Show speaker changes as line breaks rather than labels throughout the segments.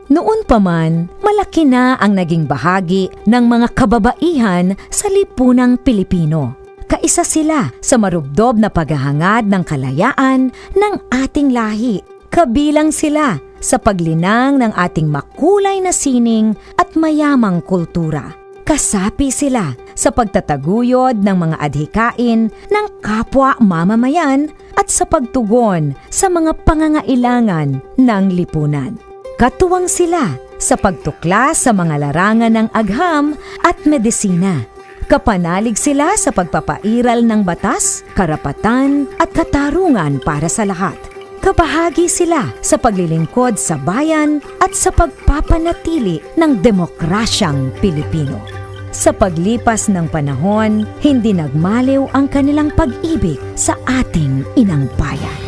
Noon pa man, malaki na ang naging bahagi ng mga kababaihan sa lipunang Pilipino. Kaisa sila sa marubdob na paghahangad ng kalayaan ng ating lahi. Kabilang sila sa paglinang ng ating makulay na sining at mayamang kultura. Kasapi sila sa pagtataguyod ng mga adhikain ng kapwa mamamayan at sa pagtugon sa mga pangangailangan ng lipunan. Katuwang sila sa pagtuklas sa mga larangan ng agham at medisina. Kapanalig sila sa pagpapairal ng batas, karapatan at katarungan para sa lahat. Kabahagi sila sa paglilingkod sa bayan at sa pagpapanatili ng demokrasyang Pilipino. Sa paglipas ng panahon, hindi nagmaliw ang kanilang pag-ibig sa ating inang bayan.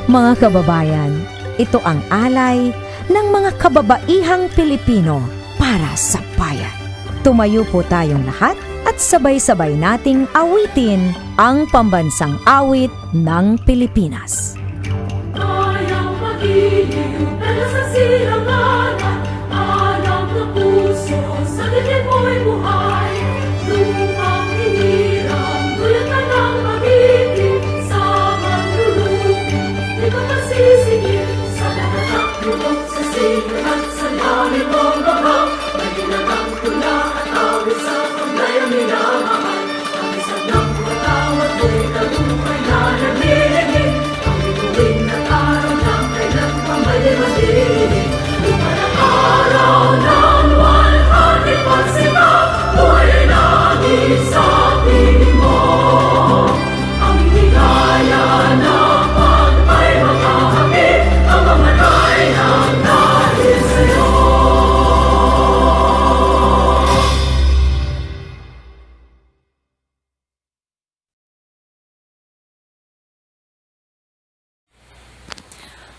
Mga kababayan, ito ang alay ng mga kababaihang Pilipino para sa bayan. Tumayo po tayong lahat at sabay-sabay nating awitin ang pambansang awit ng Pilipinas.
Ayaw magiliw, pero sa silanganan, alam ng puso, sa dilim mo'y buhay. Lumang hinirang, dulot na ng magiging, sa manlulukin, di ka masisingil, sa lahat ng lubog, sa silang at sa lalim mong babang, may ginagang tula at awit sa paglayang minamahal. Ang isang ng patawad mo'y talumpay na naglilingin, ang bituin na araw ng kailan pa may limatin. Lupa ng araw ng walhati pagsika, buhay langit sa piling mo. Ang higaya ng pagpay makahangin, ang mamatay ng dahil sa'yo.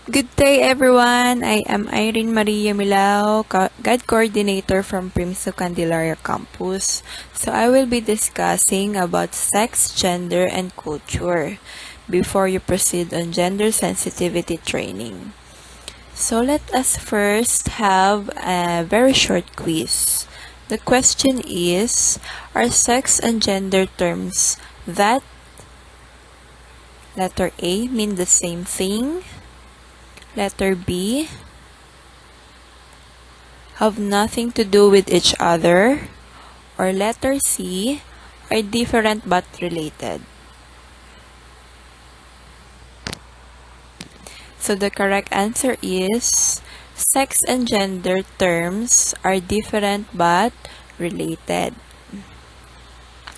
Good day everyone! I am Irene Maria Milao, Guide Coordinator from Primso Candelaria Campus. So I will be discussing about sex, gender, and culture before you proceed on gender sensitivity training. So let us first have a very short quiz. The question is, are sex and gender terms that letter A mean the same thing? Letter B, have nothing to do with each other? Or letter C, are different but related? So the correct answer is, sex and gender terms are different but related.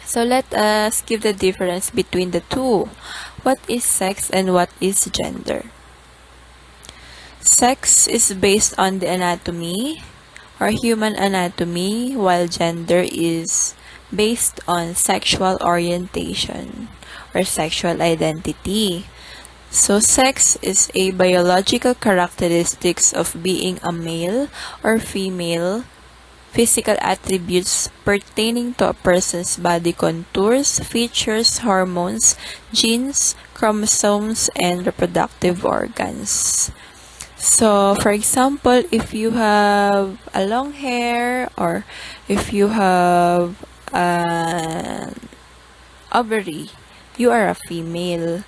So let us give the difference between the two. What is sex and what is gender? Sex is based on the anatomy or human anatomy, while gender is based on sexual orientation or sexual identity. So sex is a biological characteristics of being a male or female, physical attributes pertaining to a person's body contours, features, hormones, genes, chromosomes, and reproductive organs. So, for example, if you have a long hair or if you have an ovary, you are a female.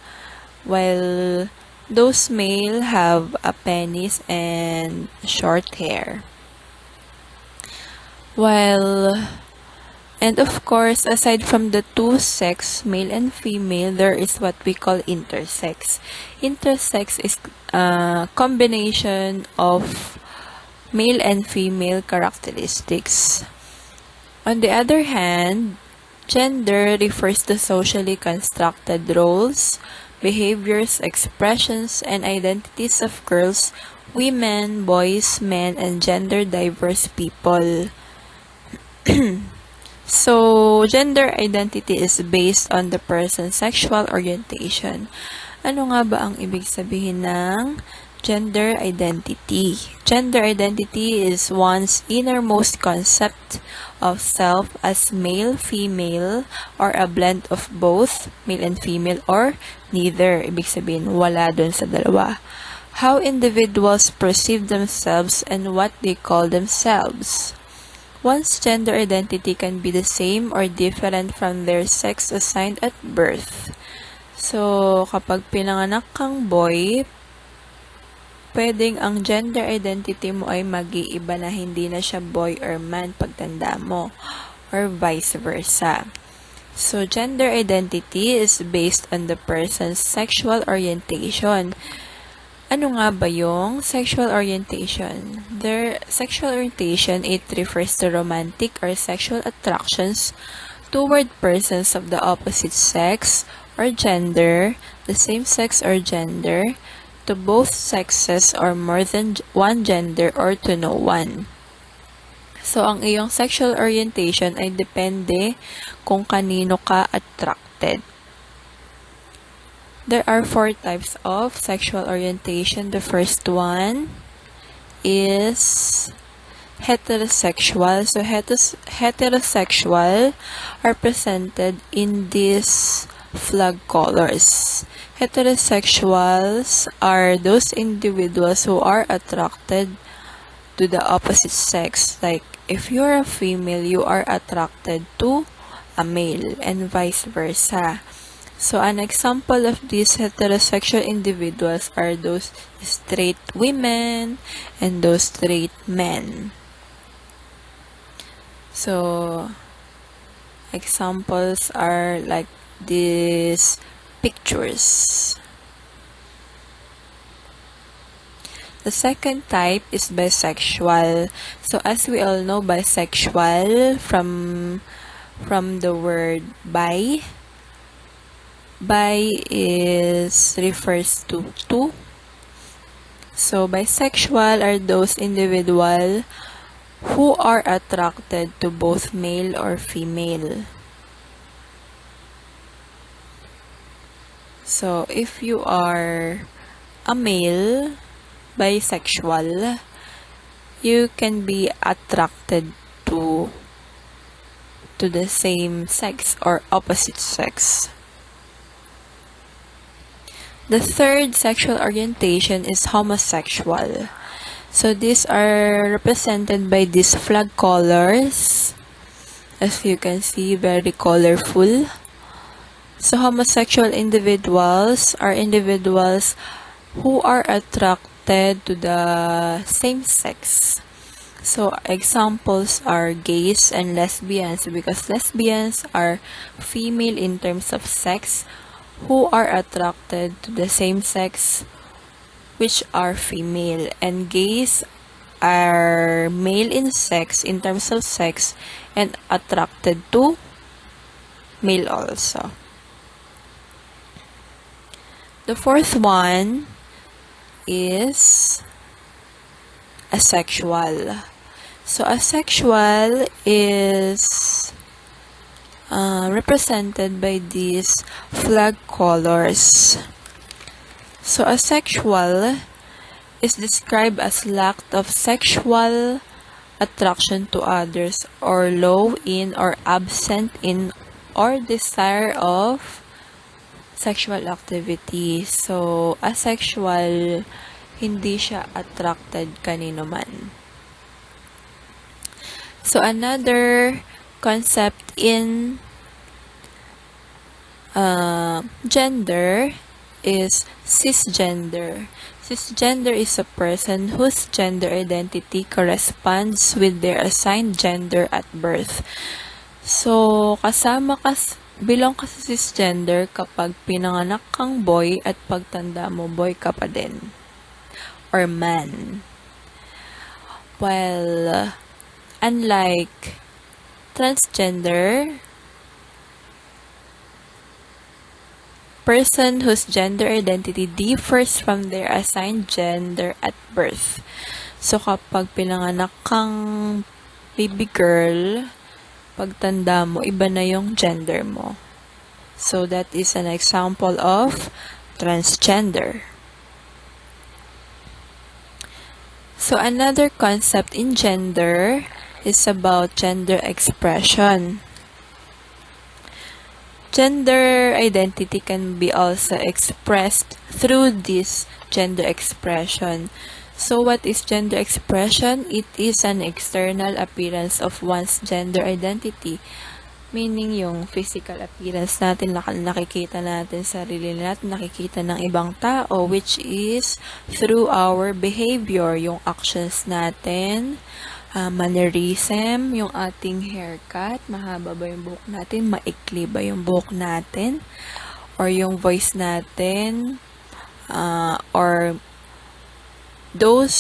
While those male have a penis and short hair. And of course, aside from the two sex, male and female, there is what we call intersex. Intersex is a combination of male and female characteristics. On the other hand, gender refers to socially constructed roles, behaviors, expressions, and identities of girls, women, boys, men, and gender diverse people. So, gender identity is based on the person's sexual orientation. Ano nga ba ang ibig sabihin ng gender identity? Gender identity is one's innermost concept of self as male, female, or a blend of both, male and female, or neither. Ibig sabihin, wala dun sa dalawa. how individuals perceive themselves and what they call themselves. One's gender identity can be the same or different from their sex assigned at birth. So, kapag pinanganak kang boy, pwedeng ang gender identity mo ay mag-iiba na hindi na siya boy or man pagtanda mo, or vice versa. So, gender identity is based on the person's sexual orientation. Ano nga ba yung sexual orientation? Their sexual orientation, it refers to romantic or sexual attractions toward persons of the opposite sex or gender, the same sex or gender, to both sexes or more than one gender or to no one. So, ang iyong sexual orientation ay depende kung kanino ka attracted. There are 4 types of sexual orientation. The first one is heterosexual. So, heterosexual are presented in these flag colors. Heterosexuals are those individuals who are attracted to the opposite sex. Like, if you're a female, you are attracted to a male and vice versa. So, an example of these heterosexual individuals are those straight women and those straight men. So, examples are like these pictures. The second type is bisexual. So, as we all know, bisexual from the word bi. Bi refers to two. So, bisexual are those individuals who are attracted to both male or female. So, if you are a male, bisexual, you can be attracted to the same sex or opposite sex. The third sexual orientation is homosexual. So these are represented by these flag colors. As you can see, very colorful. So homosexual individuals are individuals who are attracted to the same sex. So examples are gays and lesbians, because lesbians are female in terms of sex who are attracted to the same sex which are female, and gays are male in sex in terms of sex and attracted to male also. The fourth one is asexual. So asexual is represented by these flag colors. So asexual is described as lack of sexual attraction to others, or low in or absent in or desire of sexual activity. So asexual, hindi siya attracted kanino man. So another concept in gender is cisgender. Cisgender is a person whose gender identity corresponds with their assigned gender at birth. So, belong ka sa cisgender kapag pinanganak kang boy at pagtanda mo, boy ka pa din. Or man. While, unlike transgender, person whose gender identity differs from their assigned gender at birth. So, kapag pinanganak kang baby girl, pagtanda mo, iba na yung gender mo. So, that is an example of transgender. So, another concept in gender is about gender expression. Gender identity can be also expressed through this gender expression. So what is gender expression? It is an external appearance of one's gender identity. Meaning yung physical appearance natin, nakikita natin sarili natin, nakikita ng ibang tao, which is through our behavior, yung actions natin, mannerism, yung ating haircut, mahaba ba yung buhok natin, maikli ba yung buhok natin, or yung voice natin, or those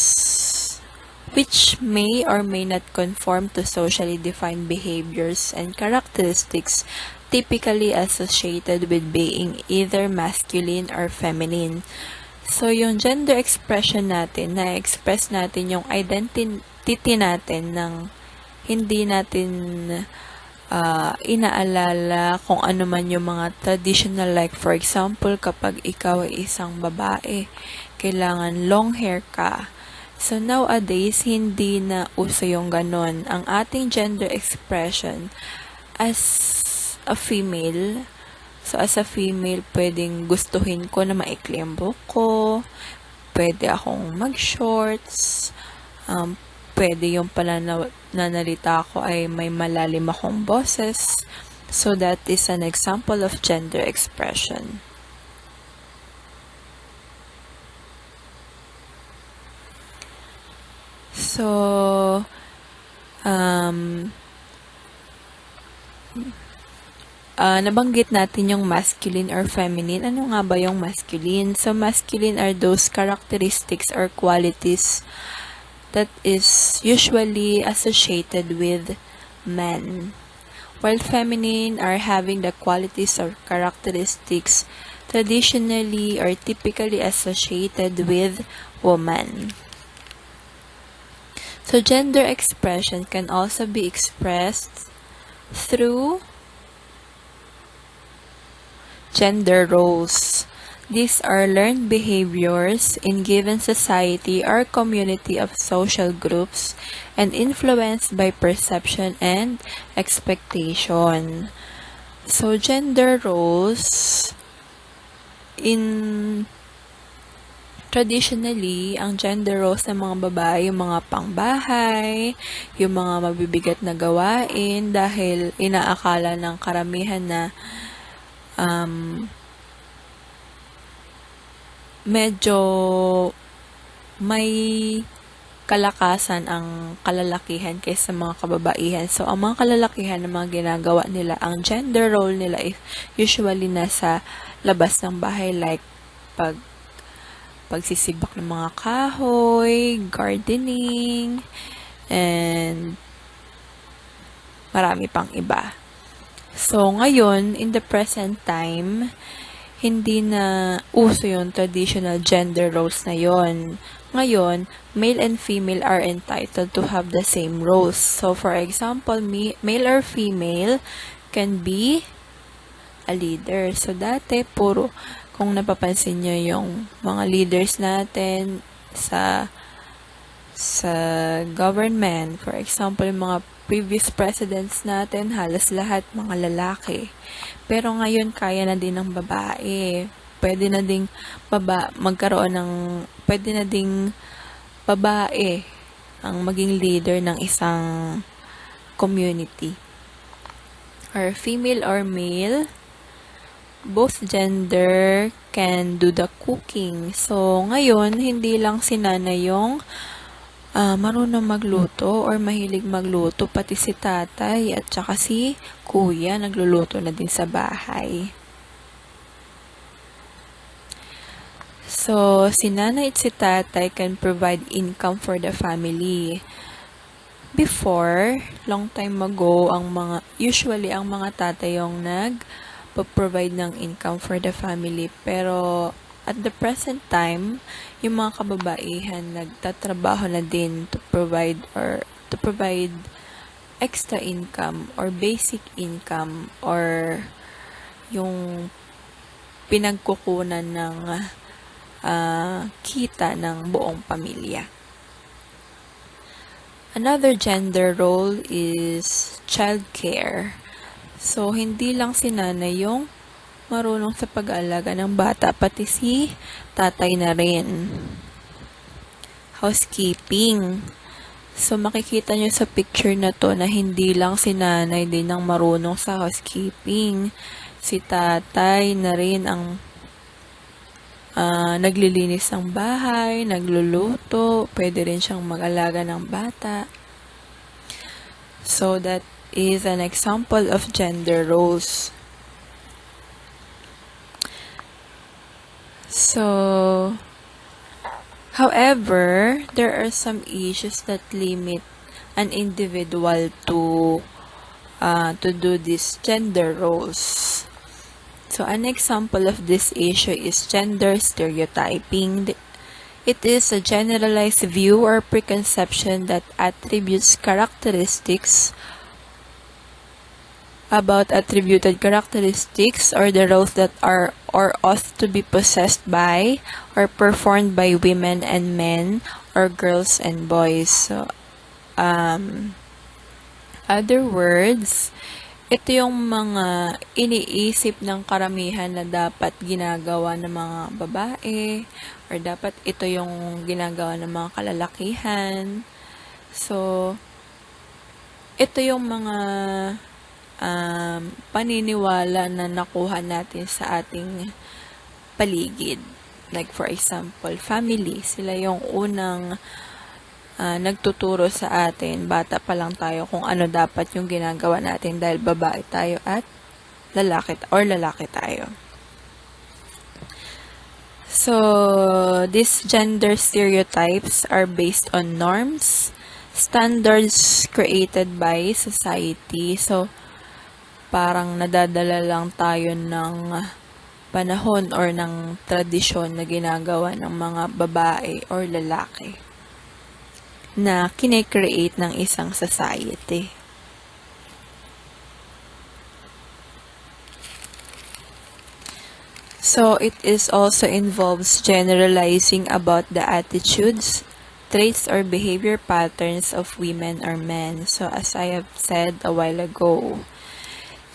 which may or may not conform to socially defined behaviors and characteristics typically associated with being either masculine or feminine. So, yung gender expression natin, na-express natin yung identity natin ng hindi natin inaalala kung ano man yung mga traditional, like for example, kapag ikaw ay isang babae, kailangan long hair ka. So, nowadays, hindi na uso yung ganon. Ang ating gender expression as a female, so as a female, pwedeng gustuhin ko na maikli ang buhok ko, pwede akong mag-shorts, pwede yung pananalita ko ay may malalim akong boses. So, that is an example of gender expression. So, nabanggit natin yung masculine or feminine. Ano nga ba yung masculine? So, masculine are those characteristics or qualities that is usually associated with men, while feminine are having the qualities or characteristics traditionally or typically associated with woman. So, gender expression can also be expressed through gender roles. These are learned behaviors in given society or community of social groups and influenced by perception and expectation. So, gender roles traditionally, ang gender roles ng mga babae, yung mga pangbahay, yung mga mabibigat na gawain, dahil inaakala ng karamihan na medyo may kalakasan ang kalalakihan kaysa mga kababaihan. So, ang mga kalalakihan na mga ginagawa nila, ang gender role nila is usually nasa labas ng bahay, like pagsisibak ng mga kahoy, gardening, and marami pang iba. So, ngayon, in the present time, hindi na uso yung traditional gender roles na yon. Ngayon, male and female are entitled to have the same roles. So, for example, male or female can be a leader. So, dati, kung napapansin nyo yung mga leaders natin sa government, for example, yung mga previous presidents natin, halos lahat mga lalaki. Pero ngayon, kaya na din ng babae. Pwede na ding pwede na ding babae ang maging leader ng isang community. Or female or male, both gender can do the cooking. So, ngayon, hindi lang si nanay yung marunong magluto or mahilig magluto, pati si tatay at saka si kuya nagluluto na din sa bahay. So, si nanay at si tatay can provide income for the family. Before, long time ago, usually ang mga tatay yung provide ng income for the family. Pero, at the present time, yung mga kababaihan nagtatrabaho na din to provide extra income or basic income or yung pinagkukunan ng kita ng buong pamilya. Another gender role is childcare. So, hindi lang si nanay yung marunong sa pag-aalaga ng bata, pati si tatay na rin. Housekeeping. So, makikita nyo sa picture na to na hindi lang si nanay din ang marunong sa housekeeping. Si tatay na rin ang naglilinis ng bahay, nagluluto, pwede rin siyang mag-alaga ng bata. So, that is an example of gender roles. So, however, there are some issues that limit an individual to do these gender roles. So, an example of this issue is gender stereotyping. It is a generalized view or preconception that attributes characteristics about attributed characteristics or the roles that are or ought to be possessed by or performed by women and men or girls and boys. So, other words, ito yung mga iniisip ng karamihan na dapat ginagawa ng mga babae or dapat ito yung ginagawa ng mga kalalakihan. So, ito yung mga paniniwala na nakuha natin sa ating paligid. Like for example, family. Sila yung unang nagtuturo sa atin. Bata pa lang tayo kung ano dapat yung ginagawa natin dahil babae tayo at lalaki tayo. So, these gender stereotypes are based on norms, standards created by society. So, parang nadadala lang tayo ng panahon or ng tradisyon na ginagawa ng mga babae or lalaki na kine-create ng isang society. So, it is also involves generalizing about the attitudes, traits, or behavior patterns of women or men. So, as I have said a while ago,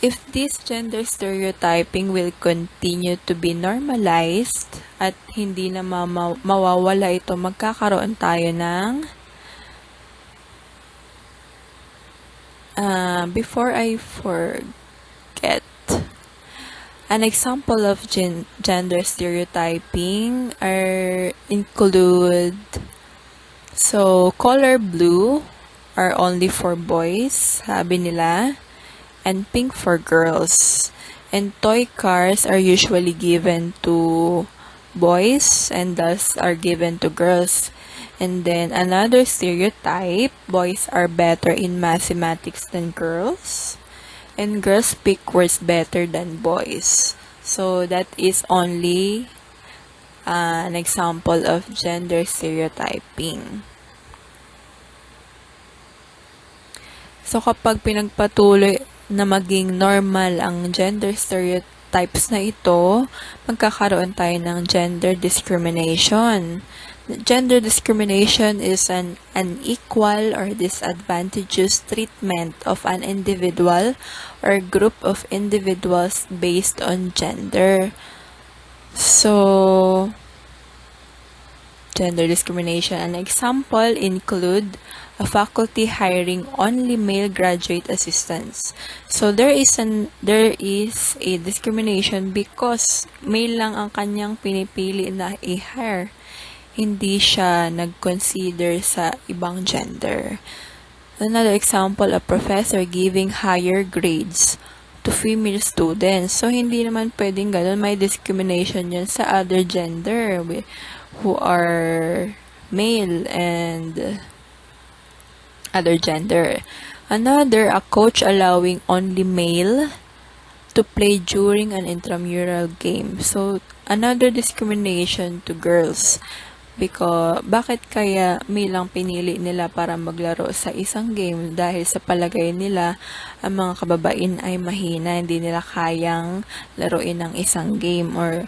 if this gender stereotyping will continue to be normalized at hindi na mawawala ito, magkakaroon tayo ng before I forget, an example of gender stereotyping include color blue are only for boys, sabi nila, and pink for girls. And toy cars are usually given to boys and thus are given to girls. And then another stereotype, boys are better in mathematics than girls, and girls speak words better than boys. So that is only an example of gender stereotyping. So kapag pinagpatuloy na maging normal ang gender stereotypes na ito, magkakaroon tayo ng gender discrimination. Gender discrimination is an unequal or disadvantageous treatment of an individual or group of individuals based on gender. So, gender discrimination. An example include a faculty hiring only male graduate assistants. So there is a discrimination because male lang ang kanyang pinipili na i-hire. Hindi siya nag-consider sa ibang gender. Another example, a professor giving higher grades to female students. So hindi naman pwedeng ganun, may discrimination yun sa other gender who are male and other gender. Another, a coach allowing only male to play during an intramural game. So, another discrimination to girls. Because, bakit kaya male lang pinili nila para maglaro sa isang game? Dahil sa palagay nila, ang mga kababain ay mahina, hindi nila kayang laruin ang isang game. Or,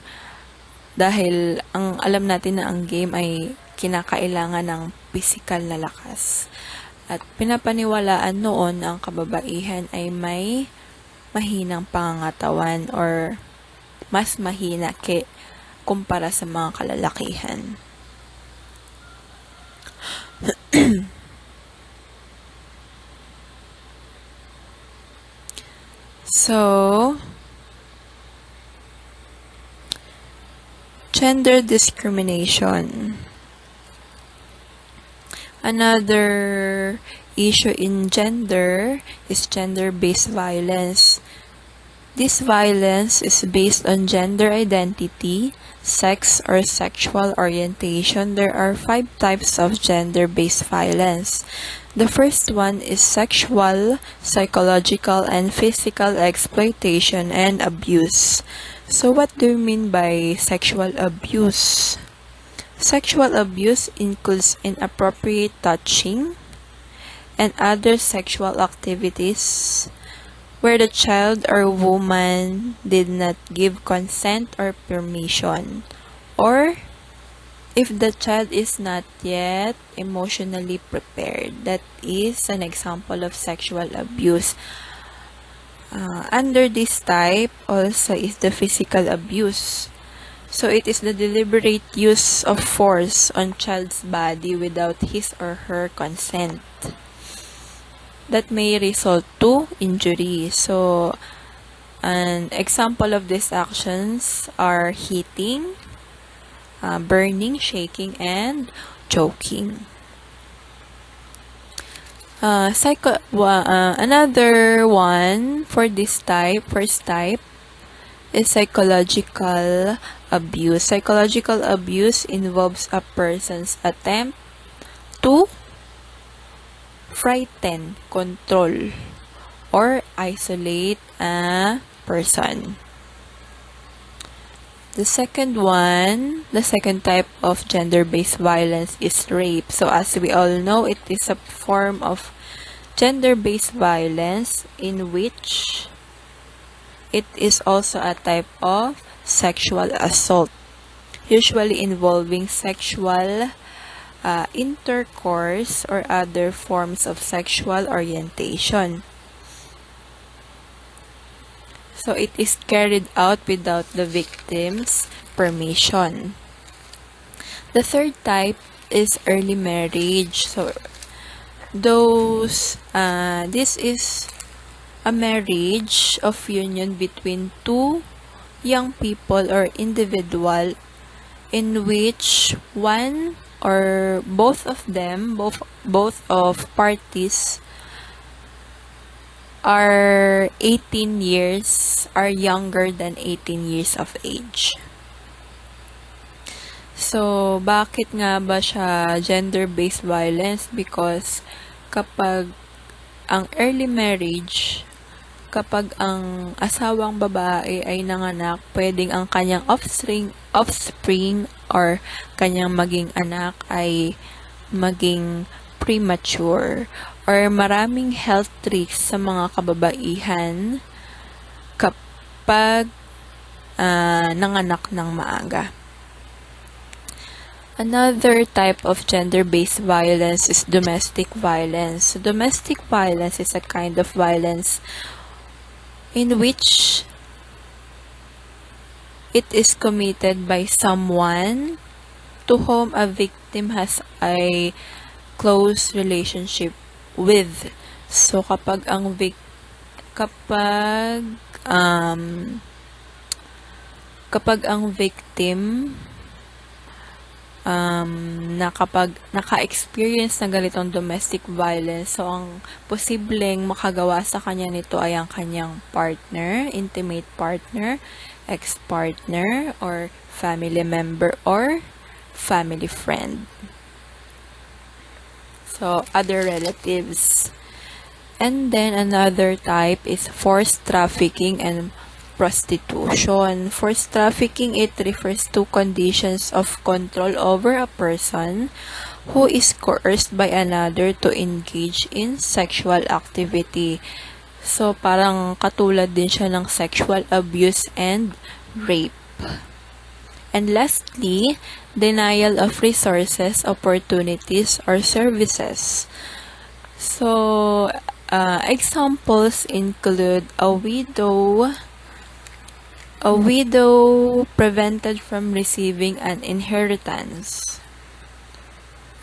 dahil ang alam natin na ang game ay kinakailangan ng physical na lakas. At pinapaniwalaan noon ang kababaihan ay may mahinang pangangatawan or mas mahina kumpara sa mga kalalakihan. So, gender discrimination. Another issue in gender is gender-based violence. This violence is based on gender identity, sex, or sexual orientation. There are 5 types of gender-based violence. The first one is sexual, psychological, and physical exploitation and abuse. So what do you mean by sexual abuse? Sexual abuse includes inappropriate touching and other sexual activities where the child or woman did not give consent or permission, or if the child is not yet emotionally prepared. That is an example of sexual abuse. Under this type also is the physical abuse. So it is the deliberate use of force on child's body without his or her consent that may result to injury. So an example of these actions are hitting, burning, shaking, and choking. Another one for this type, first type, is psychological abuse. Psychological abuse involves a person's attempt to frighten, control, or isolate a person. The second type of gender-based violence is rape. So as we all know, it is a form of gender-based violence in which it is also a type of sexual assault, usually involving sexual intercourse or other forms of sexual orientation. So it is carried out without the victim's permission. The third type is early marriage. So this is a marriage of union between two young people or individual in which one or both of parties are younger than 18 years of age. So, bakit nga ba siya gender-based violence? Because kapag ang early marriage, kapag ang asawang babae ay nanganak, pwedeng ang kanyang offspring or kanyang maging anak ay maging premature or maraming health risks sa mga kababaihan kapag nanganak ng maaga. Another type of gender-based violence is domestic violence. Domestic violence is a kind of violence in which it is committed by someone to whom a victim has a close relationship with. So kapag ang victim kapag naka-experience ng ganitong domestic violence, so ang posibleng makagawa sa kanya nito ay ang kanyang partner, intimate partner, ex-partner, or family member, or family friend. So, other relatives. And then, another type is forced trafficking and prostitution. Forced trafficking, it refers to conditions of control over a person who is coerced by another to engage in sexual activity. So, parang katulad din siya ng sexual abuse and rape. And lastly, denial of resources, opportunities, or services. So, Examples include a widow prevented from receiving an inheritance.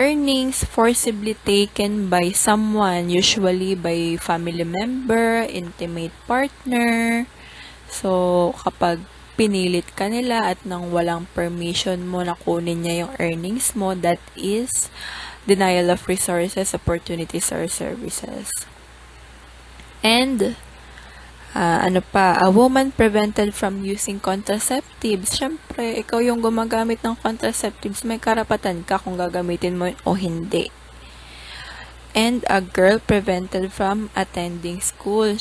Earnings forcibly taken by someone, usually by family member, intimate partner. So, kapag pinilit ka nila at nang walang permission mo na kunin niya yung earnings mo, that is denial of resources, opportunities, or services. And, a woman prevented from using contraceptives. Siyempre, ikaw yung gumagamit ng contraceptives, may karapatan ka kung gagamitin mo o hindi. And a girl prevented from attending school.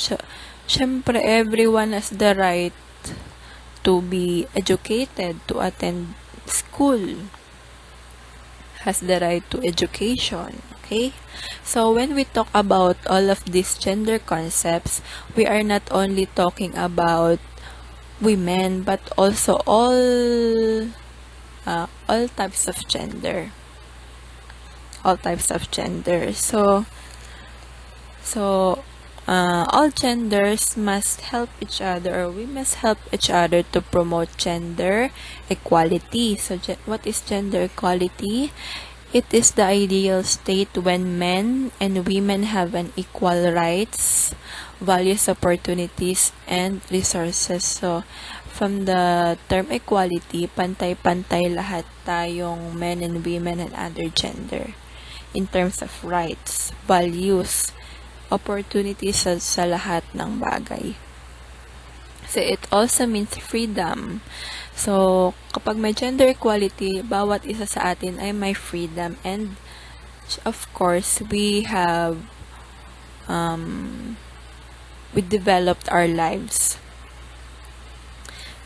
Siyempre, everyone has the right to be educated, to attend school. Has the right to education. Okay? So, when we talk about all of these gender concepts, we are not only talking about women, but also all types of gender. All types of gender. So, all genders must help each other, or we must help each other to promote gender equality. So, what is gender equality? It is the ideal state when men and women have an equal rights, values, opportunities, and resources. So, from the term equality, pantay-pantay lahat tayong men and women and other gender in terms of rights, values, opportunities sa lahat ng bagay. So, it also means freedom. So, kapag may gender equality, bawat isa sa atin ay may freedom. And, of course, we developed our lives.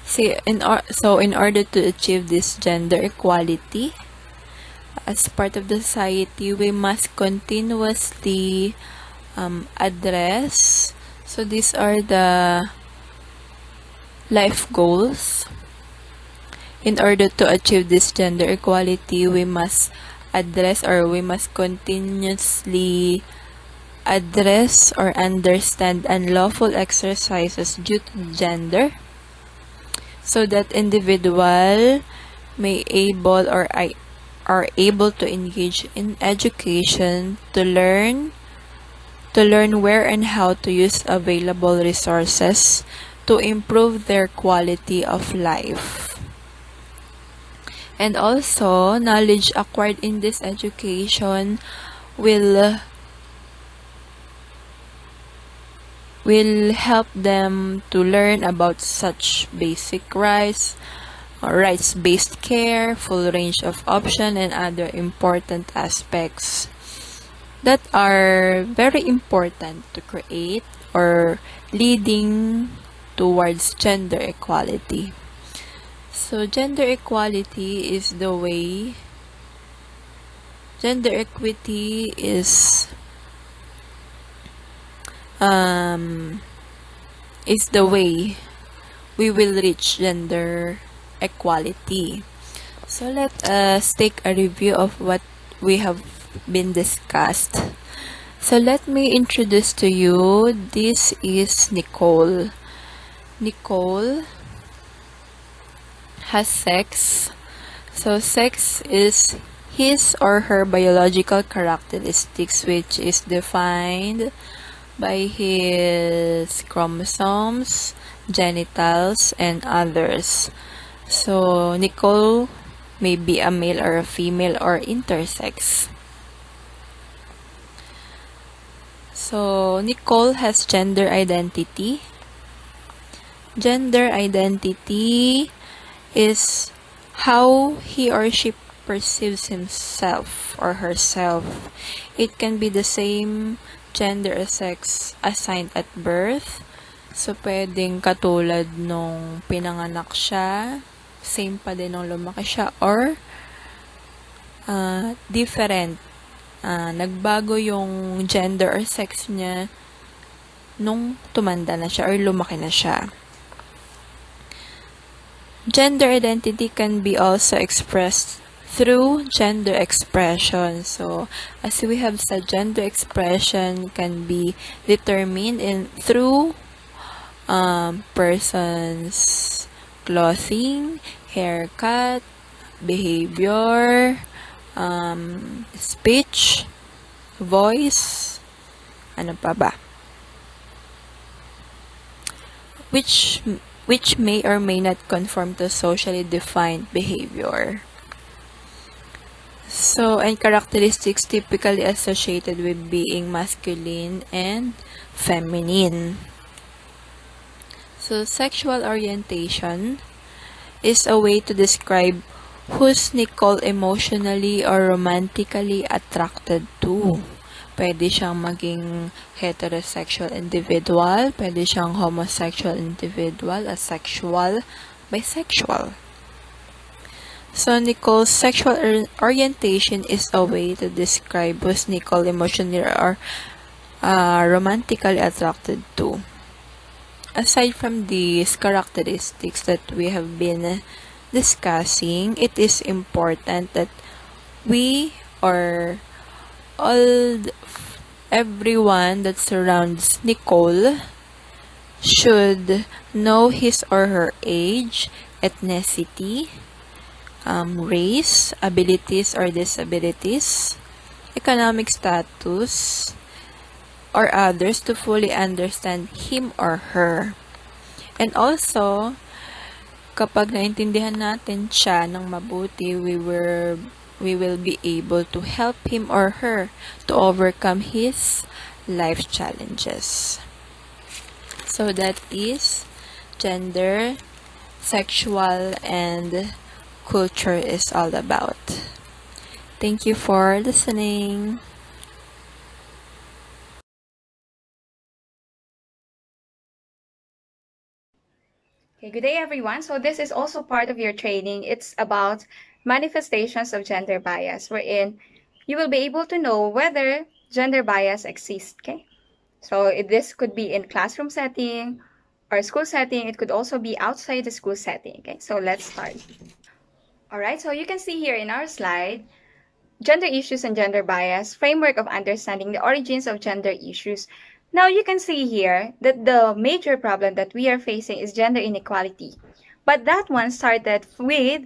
So, in order to achieve this gender equality, as part of the society, we must continuously address. So, these are the life goals. In order to achieve this gender equality, we must address, or we must continuously address or understand unlawful exercises due to gender, so that individual may able or are able to engage in education to learn where and how to use available resources to improve their quality of life. And also, knowledge acquired in this education will help them to learn about such basic rights, rights-based care, full range of option, and other important aspects that are very important to create or leading towards gender equality. So, gender equality is the way, gender equity is the way we will reach gender equality. So, let us take a review of what we have been discussed. So, let me introduce to you, this is Nicole. Nicole has sex. So, sex is his or her biological characteristics, which is defined by his chromosomes, genitals, and others. So, Nicole may be a male or a female or intersex. So, Nicole has gender identity. Gender identity is how he or she perceives himself or herself. It can be the same gender or sex assigned at birth. So, pwedeng katulad nung pinanganak siya, same pa din nung lumaki siya, or different. Nagbago yung gender or sex niya nung tumanda na siya or lumaki na siya. Gender identity can be also expressed through gender expression. So, as we have said, gender expression can be determined through person's clothing, haircut, behavior, speech, voice, ano pa ba? Which may or may not conform to socially defined behavior. So, and characteristics typically associated with being masculine and feminine. So, sexual orientation is a way to describe who's Nicole emotionally or romantically attracted to. Pwede siyang maging heterosexual individual, pwede siyang homosexual individual, asexual, bisexual. So, Nicole's sexual orientation is a way to describe who's Nicole emotionally or romantically attracted to. Aside from these characteristics that we have been discussing, it is important that we or everyone that surrounds Nicole should know his or her age, ethnicity, race, abilities or disabilities, economic status, or others to fully understand him or her. And also, kapag naintindihan natin siya ng mabuti, we will be able to help him or her to overcome his life challenges. So that is gender, sexual, and culture is all about. Thank you for listening.
Okay, good day everyone. So this is also part of your training. It's about manifestations of gender bias, wherein you will be able to know whether gender bias exists. Okay, so this could be in classroom setting or school setting. It could also be outside the school setting. Okay, so let's start. All right, so you can see here in our slide, gender issues and gender bias, framework of understanding the origins of gender issues. Now you can see here that the major problem that we are facing is gender inequality. But that one started with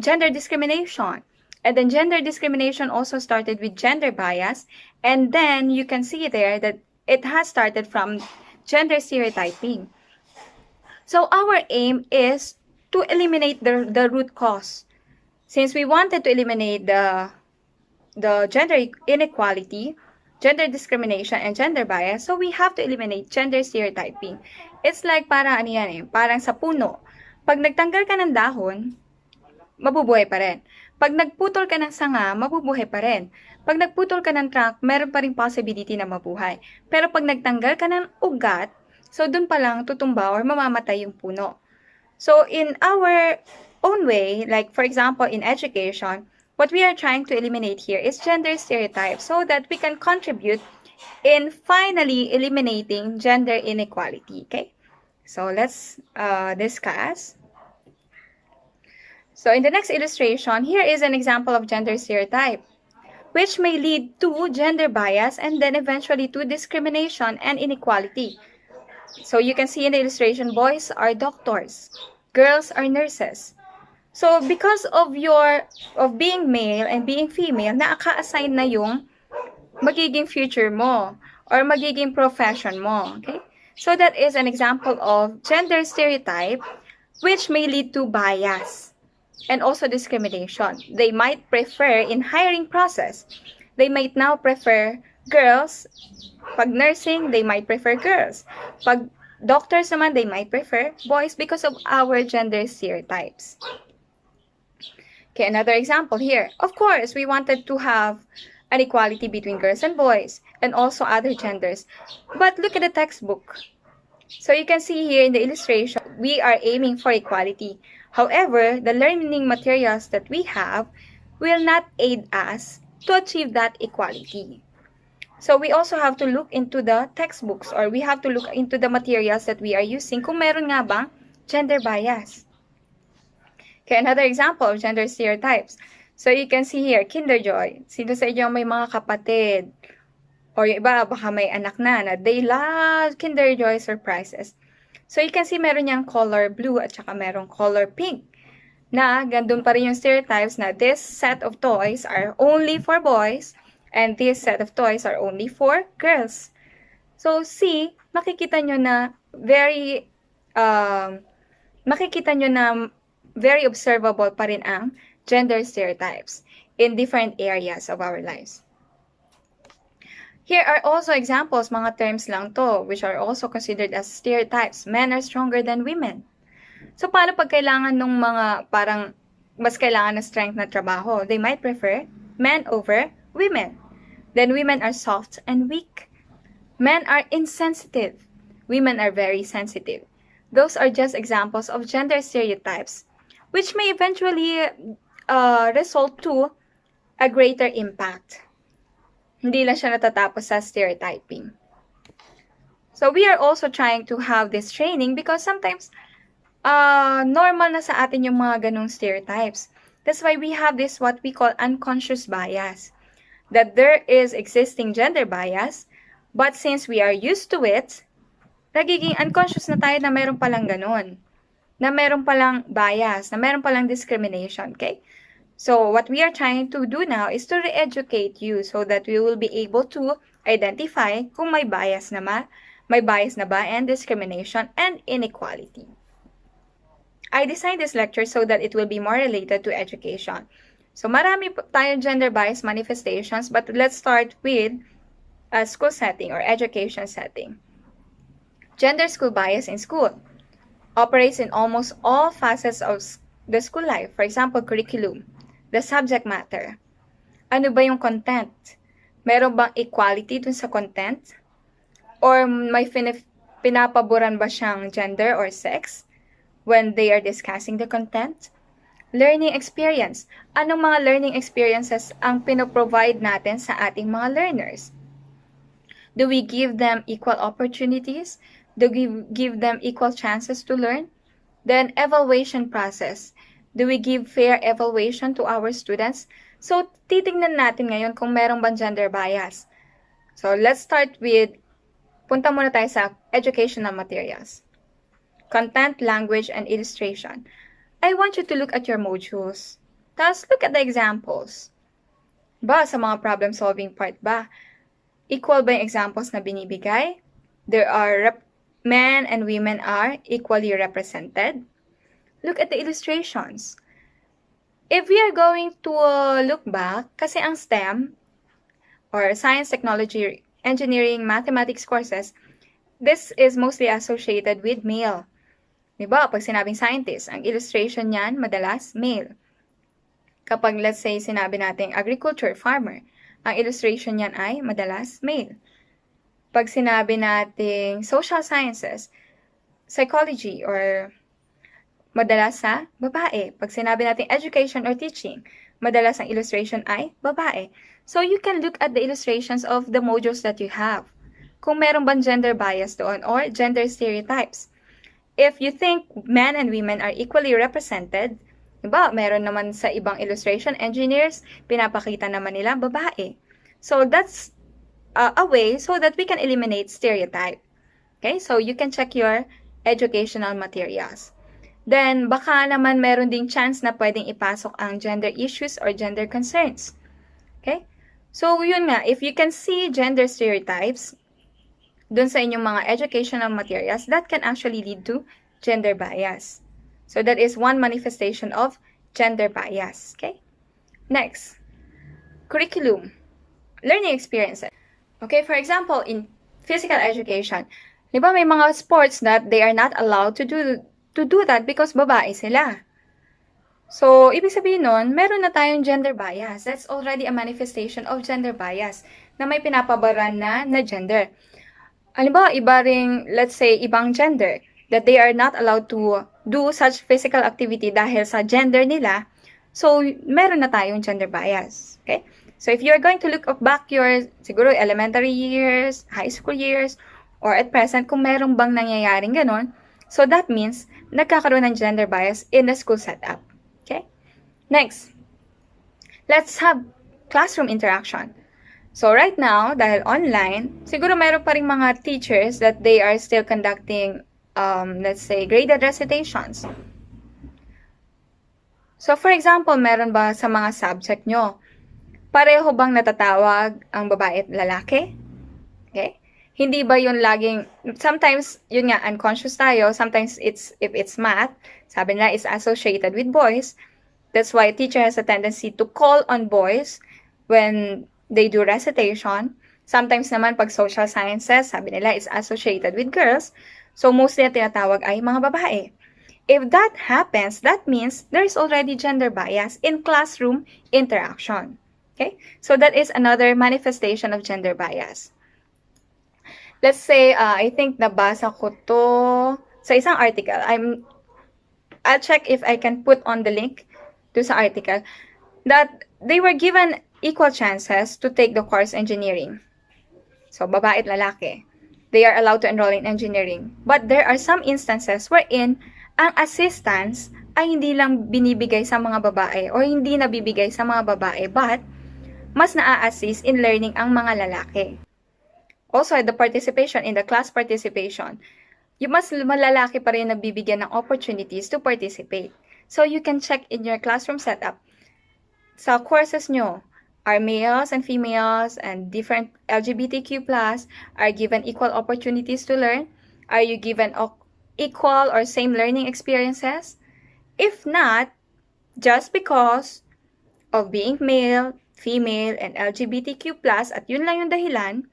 gender discrimination. And then gender discrimination also started with gender bias. And then you can see there that it has started from gender stereotyping. So our aim is to eliminate the root cause. Since we wanted to eliminate the gender inequality, gender discrimination, and gender bias, so we have to eliminate gender stereotyping. It's like parang ano yan eh, parang sa puno. Pag nagtanggal ka ng dahon, mabubuhay pa rin. Pag nagputol ka ng sanga, mabubuhay pa rin. Pag nagputol ka ng trunk, meron pa rin possibility na mabuhay. Pero pag nagtanggal ka ng ugat, so dun pa lang tutumba or mamamatay yung puno. So in our own way, like for example in education, what we are trying to eliminate here is gender stereotypes so that we can contribute in finally eliminating gender inequality. Okay, so let's discuss. So in the next illustration, here is an example of gender stereotype, which may lead to gender bias and then eventually to discrimination and inequality. So you can see in the illustration, boys are doctors, girls are nurses. So because of being male and being female, naaka-assign na yung magiging future mo or magiging profession mo. Okay? So that is an example of gender stereotype which may lead to bias and also discrimination. They might prefer in hiring process, they might now prefer girls. Pag nursing, they might prefer girls. Pag doctors naman, they might prefer boys because of our gender stereotypes. Okay, another example here. Of course, we wanted to have an equality between girls and boys and also other genders. But look at the textbook. So you can see here in the illustration, we are aiming for equality. However, the learning materials that we have will not aid us to achieve that equality. So we also have to look into the textbooks or we have to look into the materials that we are using kung meron nga bang gender bias. Okay, another example of gender stereotypes. So you can see here, Kinder Joy. Sino sa inyo may mga kapatid? Or yung iba, baka may anak na they love Kinder Joy surprises. So you can see meron niyang color blue at saka merong color pink. Na gandun pa rin yung stereotypes na this set of toys are only for boys and this set of toys are only for girls. So see, makikita nyo na very observable pa rin ang gender stereotypes in different areas of our lives. Here are also examples, mga terms lang to, which are also considered as stereotypes. Men are stronger than women. So, paano pag kailangan ng mga parang mas kailangan ng strength na trabaho? They might prefer men over women. Then, women are soft and weak. Men are insensitive. Women are very sensitive. Those are just examples of gender stereotypes, which may eventually result to a greater impact. Hindi lang siya natatapos sa stereotyping. So, we are also trying to have this training because sometimes normal na sa atin yung mga ganong stereotypes. That's why we have this what we call unconscious bias. That there is existing gender bias, but since we are used to it, nagiging unconscious na tayo na meron palang ganon. Na meron palang bias, na meron palang discrimination, okay? So, what we are trying to do now is to re-educate you so that we will be able to identify kung may bias na ba and discrimination and inequality. I designed this lecture so that it will be more related to education. So, marami tayong gender bias manifestations, but let's start with a school setting or education setting. Gender school bias in school operates in almost all facets of the school life. For example, curriculum, the subject matter. Ano ba yung content? Meron bang equality dun sa content? Or may pinapaboran ba siyang gender or sex when they are discussing the content? Learning experience. Anong mga learning experiences ang pinoprovide natin sa ating mga learners? Do we give them equal opportunities? Do we give them equal chances to learn? Then, evaluation process. Do we give fair evaluation to our students? So, titingnan natin ngayon kung merong bang gender bias. So, let's start with, punta muna tayo sa educational materials. Content, language, and illustration. I want you to look at your modules. Tapos, look at the examples. Ba, sa mga problem-solving part ba? Equal ba yung examples na binibigay? Men and women are equally represented. Look at the illustrations. If we are going to look back, kasi ang STEM, or Science, Technology, Engineering, Mathematics courses, this is mostly associated with male. Diba? Pag sinabing scientist, ang illustration niyan, madalas male. Kapag, let's say, sinabi natin agriculture, farmer, ang illustration niyan ay madalas male. Pag sinabi nating social sciences, psychology, or madalas sa babae. Pag sinabi natin education or teaching, madalas ang illustration ay babae. So, you can look at the illustrations of the modules that you have. Kung meron bang gender bias doon or gender stereotypes. If you think men and women are equally represented, diba, meron naman sa ibang illustration, engineers, pinapakita naman nila babae. So, that's a way so that we can eliminate stereotype. Okay, so you can check your educational materials. Then, baka naman meron ding chance na pwedeng ipasok ang gender issues or gender concerns. Okay? So, yun nga, if you can see gender stereotypes dun sa inyong mga educational materials, that can actually lead to gender bias. So, that is one manifestation of gender bias. Okay? Next, curriculum, learning experiences. Okay, for example, in physical education, di ba may mga sports that they are not allowed to do that because babae sila. So, ibig sabihin nun, meron na tayong gender bias. That's already a manifestation of gender bias na may pinapabaran na gender. Halimbawa, iba ring, let's say, ibang gender that they are not allowed to do such physical activity dahil sa gender nila. So, meron na tayong gender bias. Okay? So, if you're going to look back your, siguro, elementary years, high school years, or at present, kung meron bang nangyayaring ganon, so that means, nagkakaroon ng gender bias in the school setup. Okay? Next, let's have classroom interaction. So right now, dahil online, siguro meron pa rin mga teachers that they are still conducting, let's say, graded recitations. So for example, meron ba sa mga subject nyo, pareho bang natatawag ang babae at lalaki? Okay? Hindi ba yun laging, sometimes, yun nga, unconscious tayo, sometimes if it's math, sabi nila is associated with boys. That's why teacher has a tendency to call on boys when they do recitation. Sometimes naman pag social sciences, sabi nila is associated with girls. So mostly ang tinatawag ay mga babae. If that happens, that means there is already gender bias in classroom interaction. Okay? So that is another manifestation of gender bias. Let's say, I think nabasa ko to sa isang article. I'll check if I can put on the link to sa article that they were given equal chances to take the course engineering. So, babae at lalaki. They are allowed to enroll in engineering. But there are some instances wherein ang assistance ay hindi lang binibigay sa mga babae or hindi nabibigay sa mga babae but mas naa-assist in learning ang mga lalaki. Also, the participation in the class participation, yung mas malalaki pa rin nagbibigyan ng opportunities to participate. So, you can check in your classroom setup. Sa courses nyo, are males and females and different LGBTQ+, are given equal opportunities to learn? Are you given equal or same learning experiences? If not, just because of being male, female, and LGBTQ+, at yun lang yung dahilan,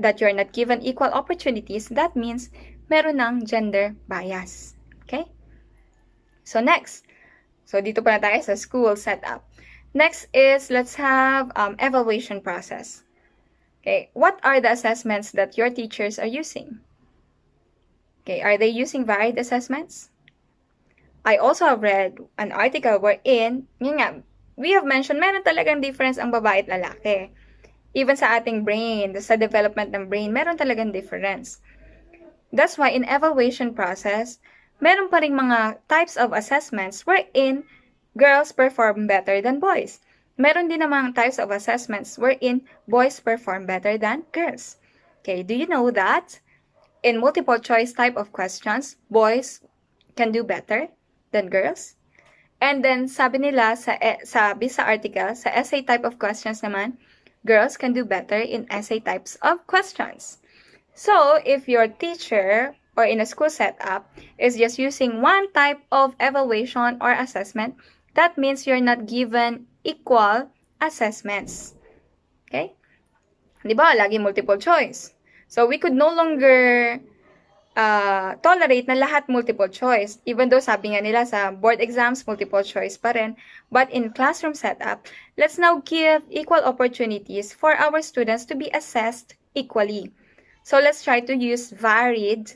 that you're not given equal opportunities, that means meron ng gender bias. Okay? So next. So dito pa na tayo sa school setup. Next is, let's have evaluation process. Okay, what are the assessments that your teachers are using? Okay, are they using varied assessments? I also have read an article wherein, yun nga, we have mentioned meron talagang difference ang babae at lalaki. Even sa ating brain, sa development ng brain, meron talagang difference. That's why in evaluation process, meron pa rin mga types of assessments wherein girls perform better than boys. Meron din namang types of assessments wherein boys perform better than girls. Okay, do you know that in multiple choice type of questions, boys can do better than girls? And then sabi nila sabi sa article, sa essay type of questions naman, girls can do better in essay types of questions. So, if your teacher or in a school setup is just using one type of evaluation or assessment, that means you're not given equal assessments. Okay? Di ba? Lagi multiple choice. So, we could no longer tolerate na lahat multiple choice. Even though sabi nga nila sa board exams, multiple choice pa rin. But in classroom setup, let's now give equal opportunities for our students to be assessed equally. So let's try to use varied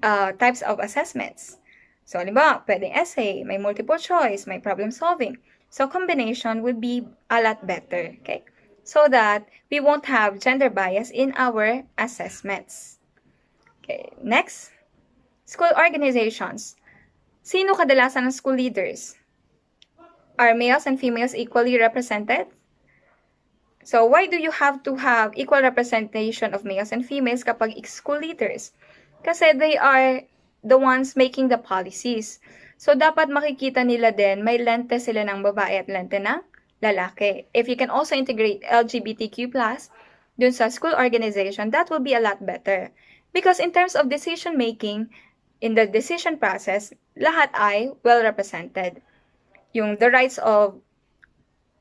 types of assessments. So, halimbawa, pwedeng essay, may multiple choice, may problem solving. So, combination would be a lot better, okay? So that we won't have gender bias in our assessments. Okay, next. School organizations. Sino kadalasan ng school leaders? Are males and females equally represented? So, why do you have to have equal representation of males and females kapag school leaders? Kasi they are the ones making the policies. So, dapat makikita nila din, may lente sila ng babae at lente ng lalaki. If you can also integrate LGBTQ+, dun sa school organization, that will be a lot better. Because in terms of decision making, in the decision process, lahat ay well represented. The rights of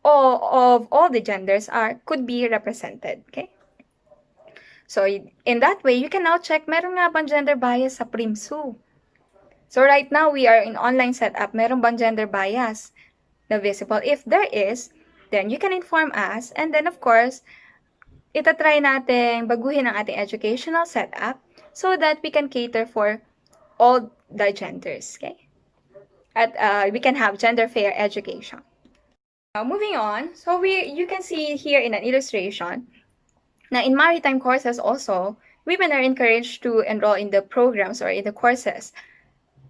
all the genders could be represented. Okay? So, in that way, you can now check, meron nga bang gender bias sa PRIMSU? So, right now, we are in online setup. Meron bang gender bias na visible? If there is, then you can inform us. And then, of course, itatry natin baguhin ang ating educational setup so that we can cater for all the genders. Okay? At we can have gender-fair education. Now, moving on. So, you can see here in an illustration na in maritime courses also, women are encouraged to enroll in the programs or in the courses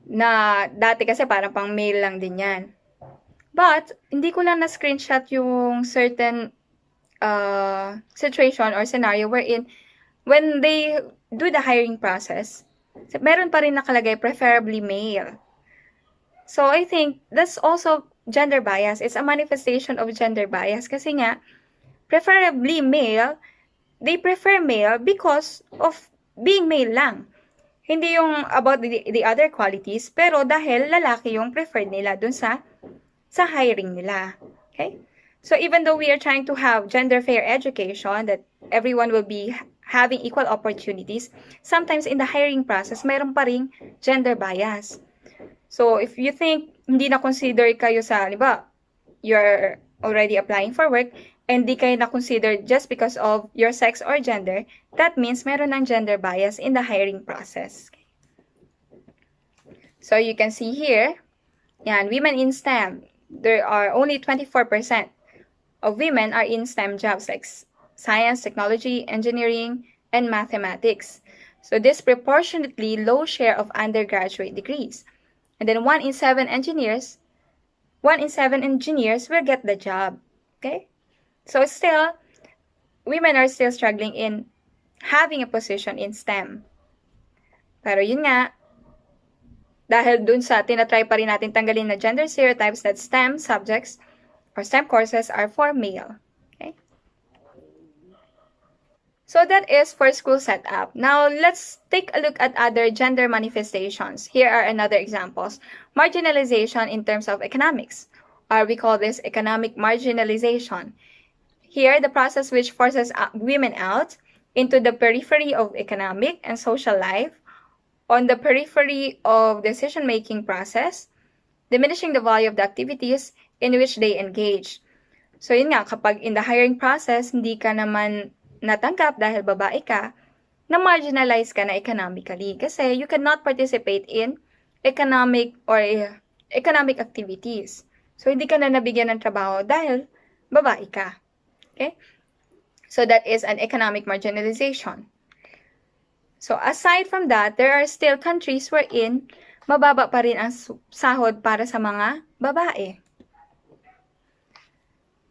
na dati kasi parang pang male lang din yan. But, hindi ko lang na-screenshot yung certain situation or scenario wherein when they do the hiring process, meron pa rin nakalagay preferably male. So, I think that's also gender bias. It's a manifestation of gender bias kasi nga, preferably male, they prefer male because of being male lang. Hindi yung about the other qualities, pero dahil lalaki yung preferred nila dun sa hiring nila. Okay? So even though we are trying to have gender fair education, that everyone will be having equal opportunities, sometimes in the hiring process, mayroon pa ring gender bias. So if you think hindi na consider kayo sa, di ba, you're already applying for work, and di kayo na-consider just because of your sex or gender, that means meron ng gender bias in the hiring process. So you can see here, yan, women in STEM, there are only 24% of women are in STEM jobs like science, technology, engineering, and mathematics. So disproportionately low share of undergraduate degrees. And then 1 in 7 engineers will get the job. Okay? So still, women are still struggling in having a position in STEM. Pero yun nga, dahil dun sa tinatry pa rin natin tanggalin na gender stereotypes that STEM subjects or STEM courses are for male. Okay? So that is for school setup. Now, let's take a look at other gender manifestations. Here are another examples. Marginalization in terms of economics, or we call this economic marginalization. Here, the process which forces women out into the periphery of economic and social life, on the periphery of decision-making process, diminishing the value of the activities in which they engage. So yun nga, kapag in the hiring process, hindi ka naman natanggap dahil babae ka, na-marginalize ka na economically kasi you cannot participate in economic activities. So hindi ka na nabigyan ng trabaho dahil babae ka. Okay? So that is an economic marginalization. So aside from that, there are still countries wherein mababa pa rin ang sahod para sa mga babae.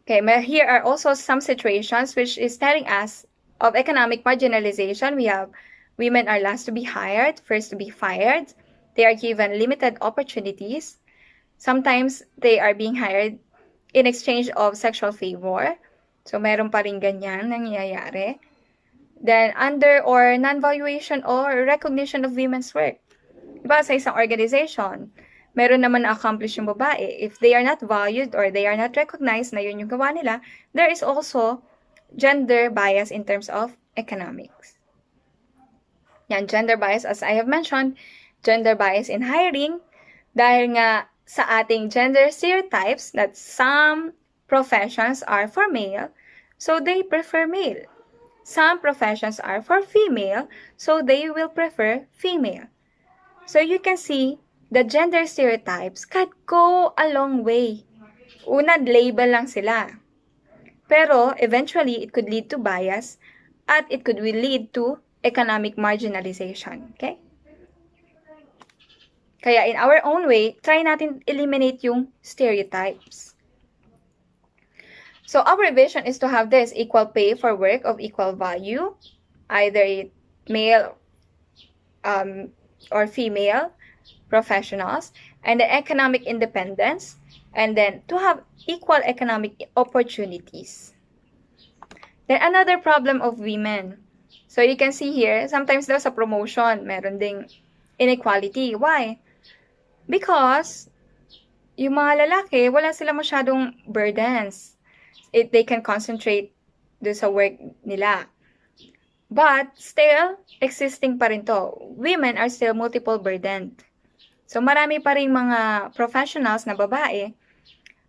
Okay, here are also some situations which is telling us of economic marginalization. We have women are last to be hired, first to be fired. They are given limited opportunities. Sometimes they are being hired in exchange of sexual favor. So meron pa rin ganyan nangyayari. Then, under or non-valuation or recognition of women's work. Diba, sa isang organization, meron naman na-accomplish yung babae. If they are not valued or they are not recognized na yun yung gawa nila, there is also gender bias in terms of economics. Yan, gender bias, as I have mentioned, gender bias in hiring, dahil nga sa ating gender stereotypes that some professions are for male, so they prefer male. Some professions are for female, so they will prefer female. So you can see the gender stereotypes can go a long way. Una, label lang sila. Pero eventually, it could lead to bias at it could lead to economic marginalization. Okay? Kaya in our own way, try natin eliminate yung stereotypes. So our vision is to have this equal pay for work of equal value, either male or female professionals, and the economic independence, and then to have equal economic opportunities. Then another problem of women. So you can see here, sometimes daw sa promotion, meron ding inequality. Why? Because yung mga lalaki, wala sila masyadong burdens. They can concentrate do sa work nila. But still, existing pa rin to. Women are still multiple burdened. So marami pa rin mga professionals na babae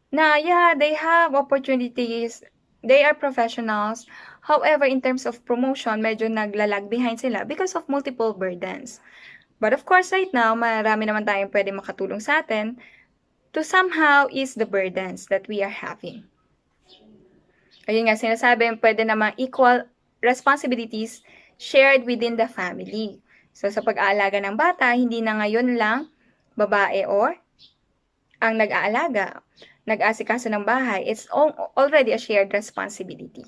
na they have opportunities, they are professionals. However, in terms of promotion, medyo naglalag behind sila because of multiple burdens. But of course, right now, marami naman tayong pwede makatulong sa atin to somehow ease the burdens that we are having. Ayun nga, sinasabi, pwede namang equal responsibilities shared within the family. So, sa pag-aalaga ng bata, hindi na ngayon lang babae or ang nag-aalaga. nag-asikaso ng bahay, it's already a shared responsibility.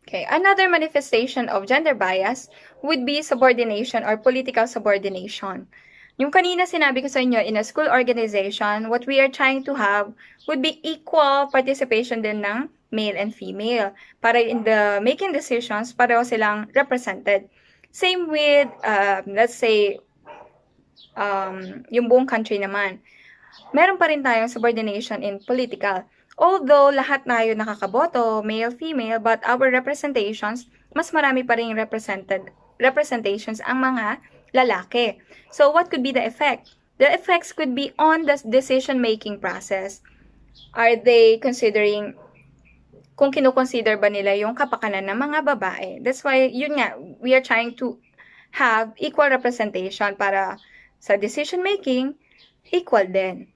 Okay, another manifestation of gender bias would be subordination or political subordination. Yung kanina sinabi ko sa inyo, in a school organization, what we are trying to have would be equal participation din ng male and female. Para in the making decisions, pareho silang represented. Same with, let's say, yung buong country naman. Meron pa rin tayong subordination in political. Although lahat tayo nakakaboto, male, female, but our representations, mas marami pa rin representations ang mga lalaki. So what could be the effect? The effects could be on the decision-making process. Are they considering, kung kinukonsider ba nila yung kapakanan ng mga babae? That's why, yun nga, we are trying to have equal representation para sa decision-making, equal din.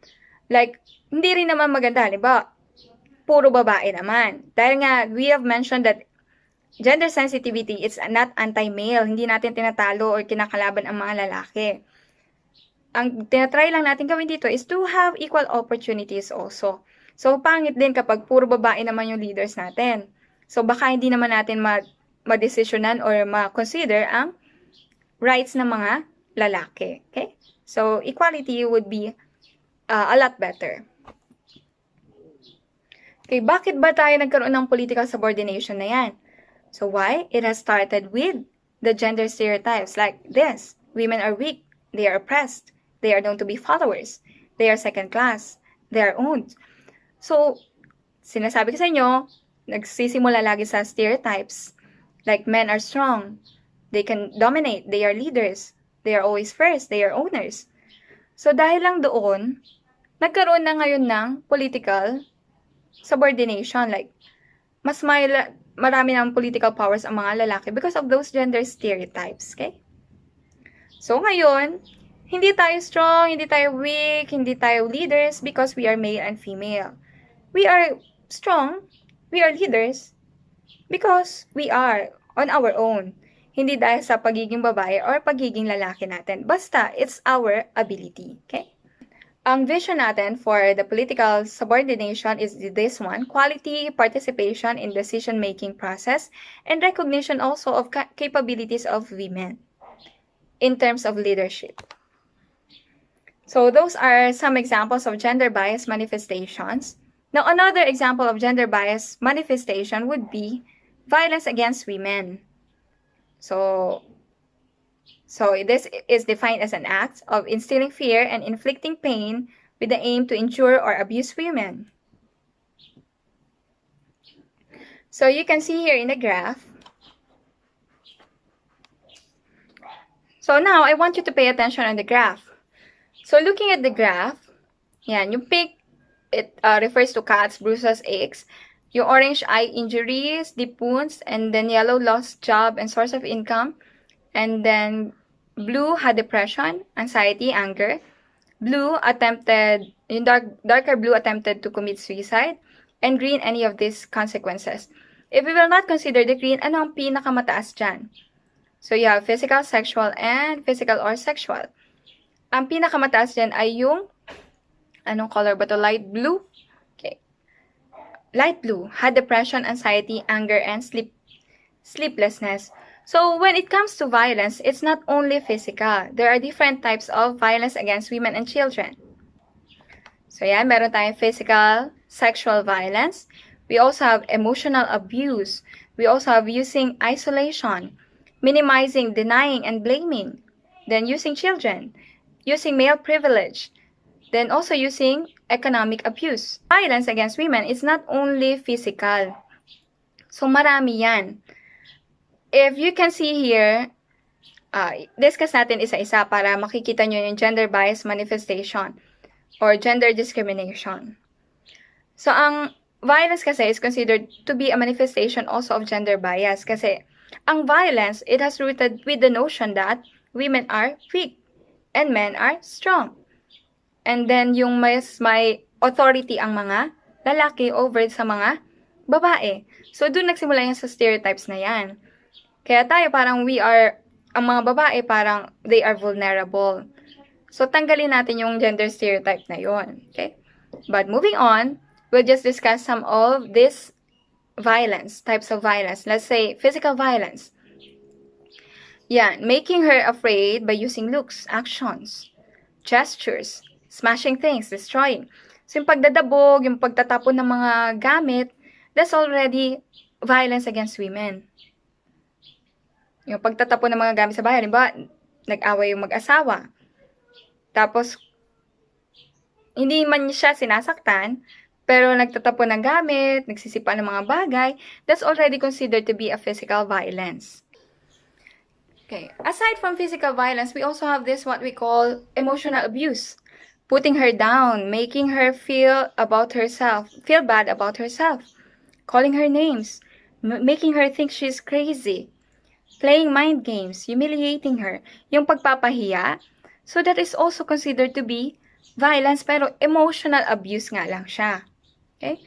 Like, hindi rin naman maganda, halimbawa, puro babae naman. Dahil nga, we have mentioned that gender sensitivity is not anti-male. Hindi natin tinatalo or kinakalaban ang mga lalaki. Ang tinatry lang natin gawin dito is to have equal opportunities also. So, pangit din kapag puro babae naman yung leaders natin. So, baka hindi naman natin ma-desisyonan or ma-consider ang rights ng mga lalaki. Okay? So, equality would be a lot better. Okay, bakit ba tayo nagkaroon ng political subordination na yan? So, why? It has started with the gender stereotypes like this. Women are weak. They are oppressed. They are known to be followers. They are second class. They are owned. So, sinasabi ko sa inyo, nagsisimula lagi sa stereotypes. Like, men are strong. They can dominate. They are leaders. They are always first. They are owners. So, dahil lang doon, nagkaroon na ngayon ng political subordination. Like, mas marami ng political powers ang mga lalaki because of those gender stereotypes. Okay? So, ngayon, hindi tayo strong, hindi tayo weak, hindi tayo leaders because we are male and female. We are strong, we are leaders because we are on our own. Hindi dahil sa pagiging babae or pagiging lalaki natin. Basta, it's our ability. Okay? Ang vision natin for the political subordination is this one, quality participation in decision-making process and recognition also of capabilities of women in terms of leadership. So those are some examples of gender bias manifestations. Now, another example of gender bias manifestation would be violence against women. So this is defined as an act of instilling fear and inflicting pain with the aim to injure or abuse women. So you can see here in the graph. So now I want you to pay attention on the graph. So looking at the graph, yan, yung pink, it refers to cuts, bruises, aches. Yung orange, eye injuries, deep wounds, and then yellow, lost job and source of income. And then blue had depression, anxiety, anger. Blue attempted, yung darker blue attempted to commit suicide. And green, any of these consequences. If we will not consider the green, ano ang pinakamataas dyan? So you have physical, sexual, and physical or sexual. Ang pinakamataas dyan ay yung, anong color ba to? Light blue? Okay. Light blue had depression, anxiety, anger, and sleeplessness. So when it comes to violence, it's not only physical. There are different types of violence against women and children. So yan, meron tayong physical, sexual violence. We also have emotional abuse. We also have using isolation, minimizing, denying, and blaming. Then using children, using male privilege. Then also using economic abuse. Violence against women is not only physical. So marami yan. If you can see here, discuss natin isa-isa para makikita nyo yung gender bias manifestation or gender discrimination. So ang violence kasi is considered to be a manifestation also of gender bias kasi ang violence, it has rooted with the notion that women are weak and men are strong. And then, yung may authority ang mga lalaki over sa mga babae. So, doon nagsimula yan sa stereotypes na yan. Kaya tayo parang ang mga babae parang they are vulnerable. So, tanggalin natin yung gender stereotype na yon. Okay? But moving on, we'll just discuss some of this violence, types of violence. Let's say physical violence. Yan, making her afraid by using looks, actions, gestures, smashing things, destroying. So yung pagdadabog, yung pagtatapon ng mga gamit, that's already violence against women. Yung pagtatapon ng mga gamit sa bahay, halimbawa, nag-away yung mag-asawa. Tapos, hindi man siya sinasaktan, pero nagtatapon ng gamit, nagsisipa ng mga bagay, that's already considered to be a physical violence. Okay, aside from physical violence, we also have this what we call emotional abuse. Putting her down, making her feel bad about herself, calling her names, making her think she's crazy, playing mind games, humiliating her, yung pagpapahiya. So that is also considered to be violence, pero emotional abuse nga lang siya. Okay?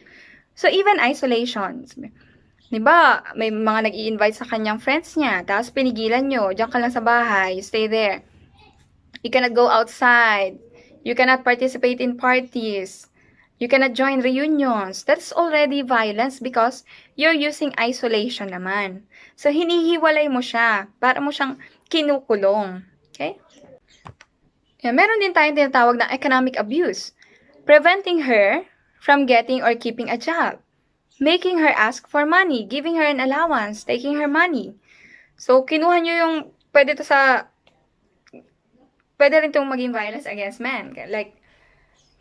So even isolation. Diba, may mga nag-i-invite sa kanyang friends niya, tapos pinigilan nyo, diyan ka lang sa bahay, you stay there. You cannot go outside. You cannot participate in parties. You cannot join reunions. That's already violence because you're using isolation naman. So, hinihiwalay mo siya. Para mo siyang kinukulong. Okay? Yeah, meron din tayong tinatawag na economic abuse. Preventing her from getting or keeping a job. Making her ask for money, giving her an allowance, taking her money. So, kinuha nyo yung, pwede rin itong maging violence against men. Like,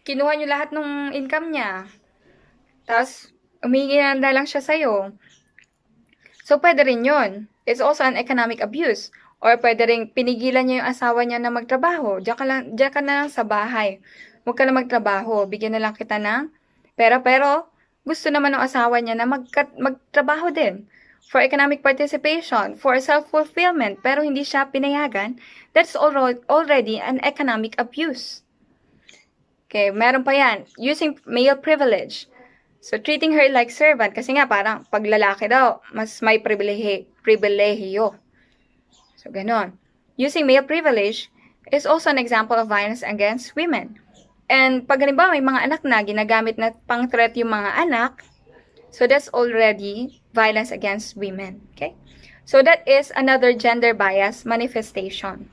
kinuha nyo lahat ng income niya. Tapos, umihingi na lang siya sa'yo. So, pwede rin yun. It's also an economic abuse. Or pwede rin pinigilan niya yung asawa niya na magtrabaho. Diyan ka na lang sa bahay. Huwag ka na magtrabaho. Bigyan na lang kita ng pera. Pero, gusto naman ng asawa niya na magtrabaho din for economic participation, for self-fulfillment, pero hindi siya pinayagan, that's already an economic abuse. Okay, meron pa yan. Using male privilege. So, treating her like servant, kasi nga parang pag lalaki daw, mas may pribilehiyo. So, ganon. Using male privilege is also an example of violence against women. And pag halimbawa may mga anak na ginagamit na pang-threat yung mga anak, so that's already violence against women. Okay? So that is another gender bias manifestation.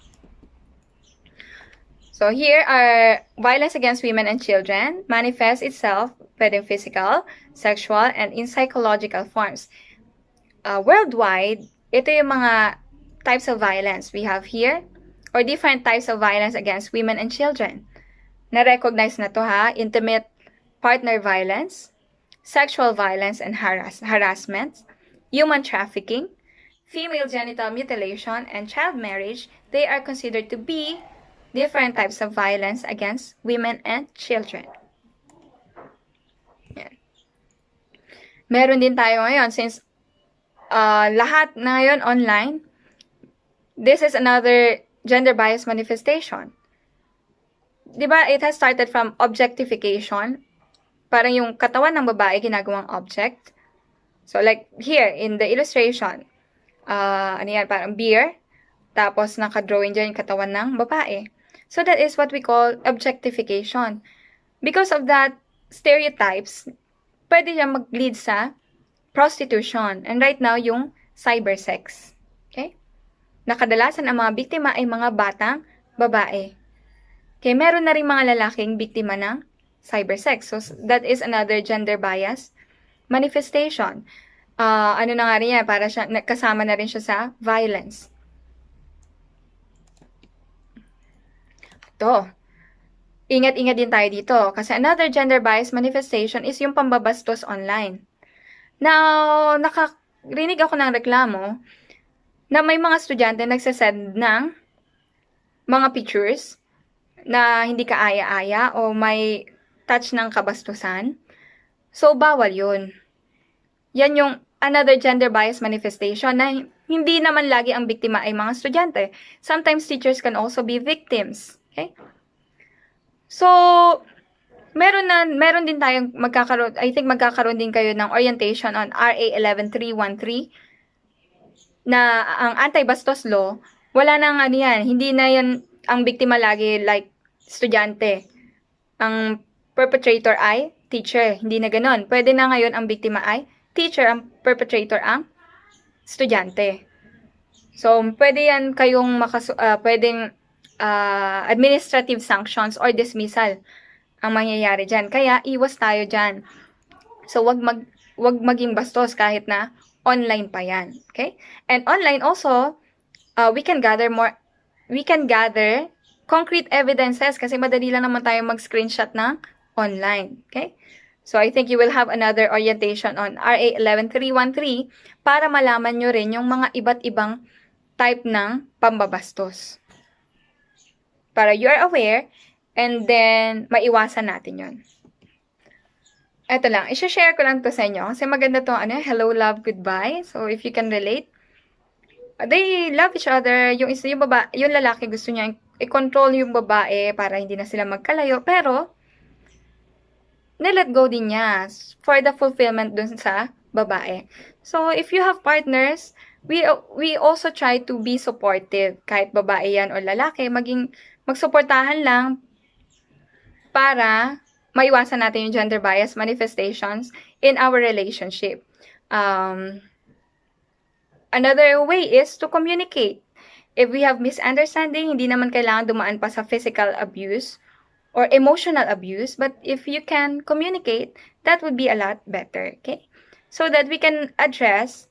So here are violence against women and children manifests itself pwedeng physical, sexual, and in psychological forms. Worldwide, ito yung mga types of violence we have here, or different types of violence against women and children. Na-recognize na to ha, intimate partner violence, sexual violence and harassment, human trafficking, female genital mutilation, and child marriage. They are considered to be different types of violence against women and children. Yan. Meron din tayo ngayon, since lahat na ngayon online, this is another gender bias manifestation. Diba, it has started from objectification. Parang yung katawan ng babae ginagawang object. So, like here, in the illustration, ano yan, parang beer, tapos naka-drawing dyan yung katawan ng babae. So, that is what we call objectification. Because of that stereotypes, pwede yan mag-lead sa prostitution. And right now, yung cybersex. Okay? Nakadalasan ang mga biktima ay mga batang babae. Okay, meron na rin mga lalaking biktima ng cybersex. So, that is another gender bias manifestation. Ano na nga rin yan, para siya, kasama na rin siya sa violence. Ito. Ingat-ingat din tayo dito. Kasi another gender bias manifestation is yung pambabastos online. Now, nakarinig ako ng reklamo na may mga estudyante nagsasend ng mga pictures na hindi ka aya-aya o may touch ng kabastusan. So, bawal yun. Yan yung another gender bias manifestation na hindi naman lagi ang biktima ay mga estudyante. Sometimes teachers can also be victims. Okay? So, meron din tayong magkakaroon, I think magkakaroon din kayo ng orientation on RA 11313 na ang anti-bastos law, wala nang ano yan, hindi na yan ang biktima lagi like estudyante. Ang perpetrator ay teacher. Hindi na ganon. Pwede na ngayon ang biktima ay teacher, ang perpetrator ang estudyante. So, pwede yan kayong pwedeng administrative sanctions or dismissal ang mangyayari dyan. Kaya, iwas tayo dyan. So, wag maging bastos kahit na online pa yan. Okay? And online also, we can gather concrete evidences kasi madali lang naman tayo mag-screenshot ng online. Okay? So, I think you will have another orientation on RA 11313 para malaman nyo rin yung mga iba't ibang type ng pambabastos. Para you are aware and then maiwasan natin yon. Eto lang, i-share ko lang to sa inyo kasi maganda to, hello, love, goodbye. So, if you can relate, they love each other. Yung lalaki gusto niya i-control yung babae para hindi na sila magkalayo. Pero, nilet go din niya for the fulfillment dun sa babae. So, if you have partners, we also try to be supportive. Kahit babae yan o lalaki, magsuportahan lang para maiwasan natin yung gender bias manifestations in our relationship. Another way is to communicate. If we have misunderstanding, hindi naman kailangan dumaan pa sa physical abuse or emotional abuse, but if you can communicate, that would be a lot better, okay? So that we can address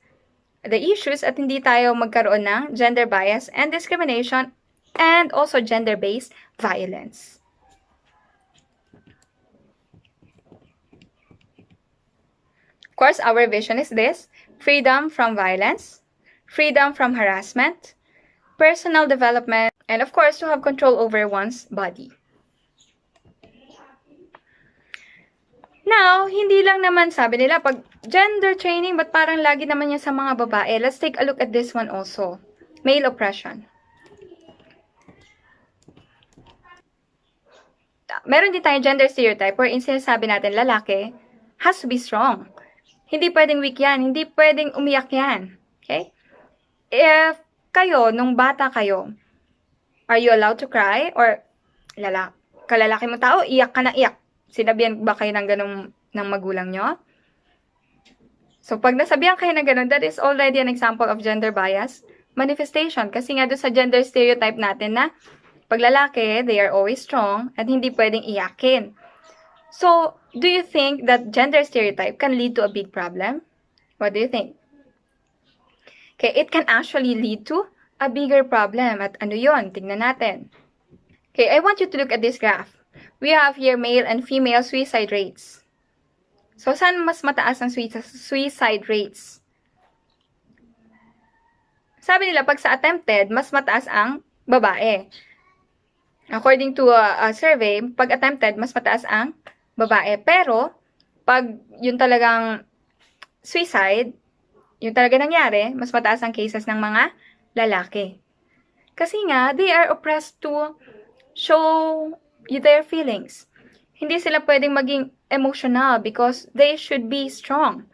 the issues at hindi tayo magkaroon ng gender bias and discrimination and also gender-based violence. Of course, our vision is this: freedom from violence, freedom from harassment, personal development, and of course, to have control over one's body. Now, hindi lang naman sabi nila, pag gender training, ba't parang lagi naman yan sa mga babae? Let's take a look at this one also. Male oppression. Meron din tayong gender stereotype wherein sinasabi natin lalaki has to be strong. Hindi pwedeng weak yan. Hindi pwedeng umiyak yan. Okay? If kayo, nung bata kayo, are you allowed to cry? Or kalalaki mong tao, iyak ka na iyak. Sinabihan ba kayo ng ganong ng magulang nyo? So, pag nasabihan kayo ng ganon, that is already an example of gender bias manifestation. Kasi nga doon sa gender stereotype natin na pag lalaki, they are always strong at hindi pwedeng iyakin. So, do you think that gender stereotype can lead to a big problem? What do you think? Okay, it can actually lead to a bigger problem. At ano yon? Tingnan natin. Okay, I want you to look at this graph. We have here male and female suicide rates. So, saan mas mataas ang suicide rates? Sabi nila, pag sa attempted, mas mataas ang babae. According to a survey, pag attempted, mas mataas ang babae. Pero, pag yung talagang suicide, yung talaga nangyari, mas mataas ang cases ng mga lalaki. Kasi nga, they are oppressed to show their feelings. Hindi sila pwedeng maging emotional because they should be strong.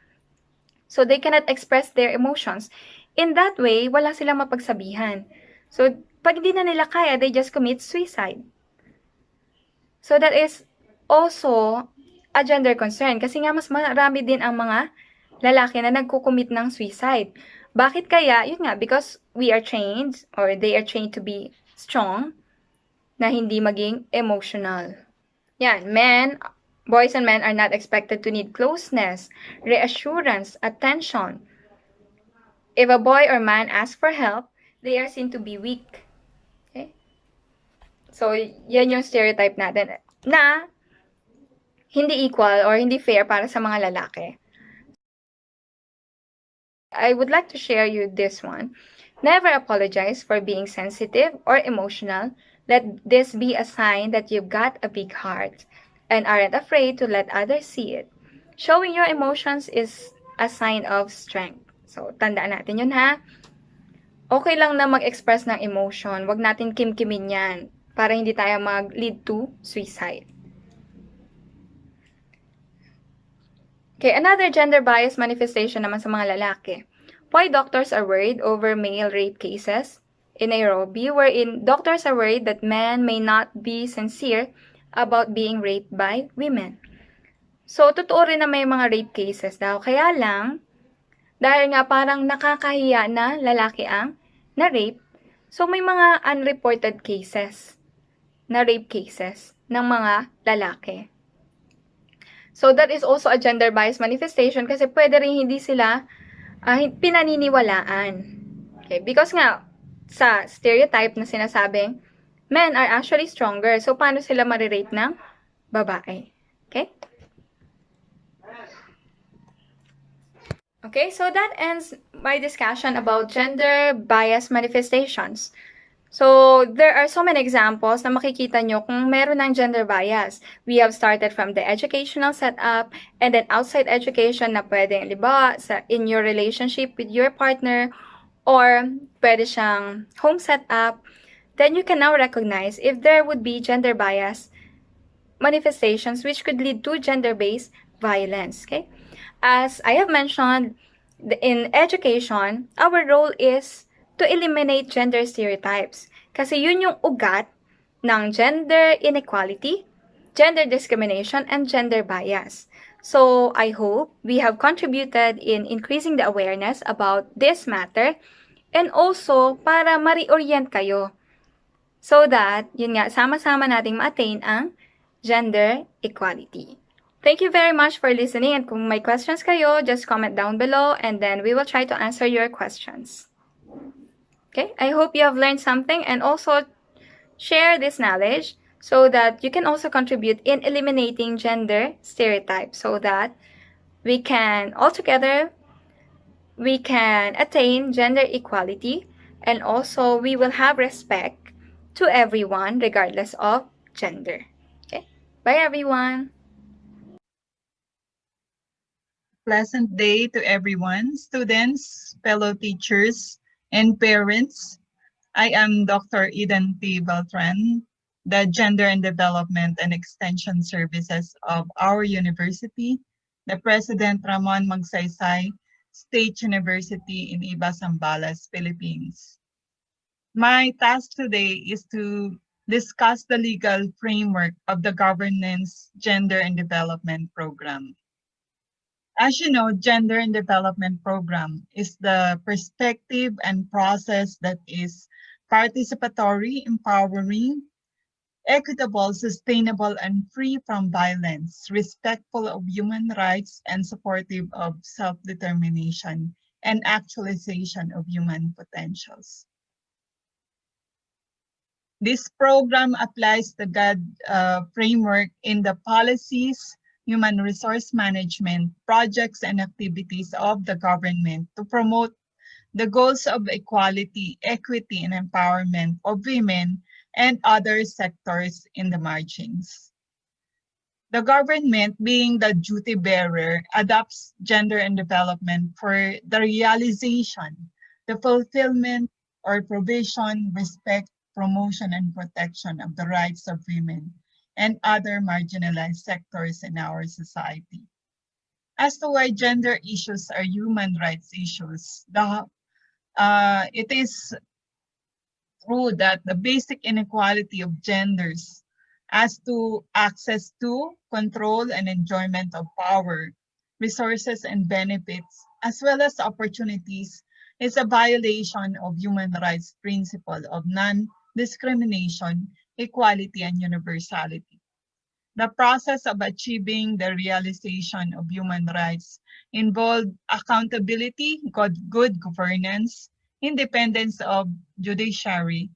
So, they cannot express their emotions. In that way, wala silang mapagsabihan. So, pag hindi na nila kaya, they just commit suicide. So, that is also a gender concern. Kasi nga, mas marami din ang mga lalaki na nagkukumit ng suicide. Bakit kaya? Yun nga, because we are trained or they are trained to be strong na hindi maging emotional. Yan, boys and men are not expected to need closeness, reassurance, attention. If a boy or man asks for help, they are seen to be weak. Okay? So, yan yung stereotype natin na hindi equal or hindi fair para sa mga lalaki. I would like to share you this one. Never apologize for being sensitive or emotional. Let this be a sign that you've got a big heart and aren't afraid to let others see it. Showing your emotions is a sign of strength. So, tandaan natin yun, ha? Okay lang na mag-express ng emotion. Huwag natin kimkimin yan para hindi tayo mag-lead to suicide. Okay, another gender bias manifestation naman sa mga lalaki. Why doctors are worried over male rape cases in Nairobi, wherein doctors are worried that men may not be sincere about being raped by women. So, totoo rin na may mga rape cases daw. Kaya lang, dahil nga parang nakakahiya na lalaki ang na-rape, so may mga unreported cases na rape cases ng mga lalaki. So, that is also a gender bias manifestation kasi pwede rin hindi sila pinaniniwalaan. Okay? Because nga, sa stereotype na sinasabing, men are actually stronger. So, paano sila marirate ng babae? Okay? Okay, so that ends my discussion about gender bias manifestations. So, there are so many examples na makikita nyo kung meron ng gender bias. We have started from the educational setup and then outside education na pwedeng, liba, in your relationship with your partner or pwede siyang home setup. Then you can now recognize if there would be gender bias manifestations which could lead to gender-based violence. Okay? As I have mentioned, in education, our role is to eliminate gender stereotypes. Kasi yun yung ugat ng gender inequality, gender discrimination, and gender bias. So, I hope we have contributed in increasing the awareness about this matter and also para ma-reorient kayo so that, yun nga, sama-sama nating ma-attain ang gender equality. Thank you very much for listening, and kung may questions kayo, just comment down below and then we will try to answer your questions. Okay, I hope you have learned something and also share this knowledge so that you can also contribute in eliminating gender stereotypes so that we can attain gender equality and also we will have respect to everyone regardless of gender. Okay, bye everyone.
Pleasant day to everyone, students, fellow teachers, and parents. I am Dr. Eden P. Beltran, the Gender and Development and Extension Services of our university, the President Ramon Magsaysay State University in Iba, Zambales, Philippines. My task today is to discuss the legal framework of the Governance, Gender and Development Program. As you know, Gender and Development Program is the perspective and process that is participatory, empowering, equitable, sustainable, and free from violence, respectful of human rights, and supportive of self-determination and actualization of human potentials. This program applies the GAD framework in the policies, human resource management, projects, and activities of the government to promote the goals of equality, equity, and empowerment of women and other sectors in the margins. The government, being the duty bearer, adopts gender and development for the realization, the fulfillment or provision, respect, promotion, and protection of the rights of women and other marginalized sectors in our society. As to why gender issues are human rights issues, it is true that the basic inequality of genders as to access to, control, and enjoyment of power, resources, and benefits, as well as opportunities, is a violation of human rights principle of non-discrimination, equality, and universality. The process of achieving the realization of human rights involved accountability, good governance, independence of judiciary,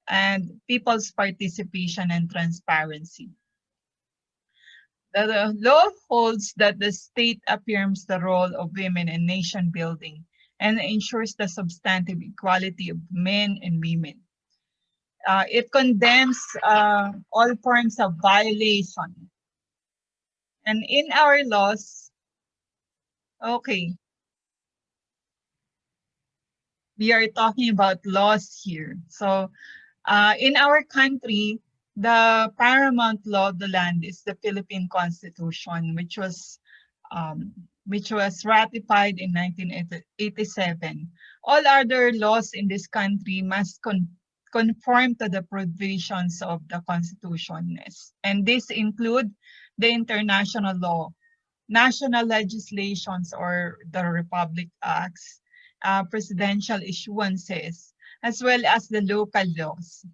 and people's participation and transparency. The law holds that the state affirms the role of women in nation building and ensures the substantive equality of men and women. It condemns all forms of violation. And in our laws, okay, we are talking about laws here. So in our country, the paramount law of the land is the Philippine Constitution, which was ratified in 1987. All other laws in this country must conform to the provisions of the Constitution, and this include the international law national legislations or the Republic Acts, presidential issuances, as well as the local laws.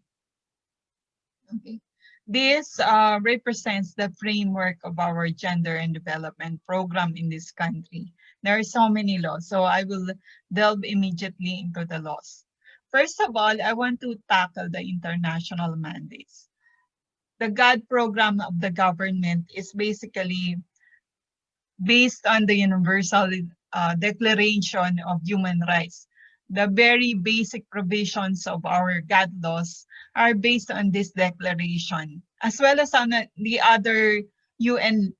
Okay. This represents the framework of our gender and development program in this country. There are so many laws, so I will delve immediately into the laws. First of all, I want to tackle the international mandates. The GAD program of the government is basically based on the Universal Declaration of Human Rights. The very basic provisions of our GAD laws are based on this declaration, as well as on the other UN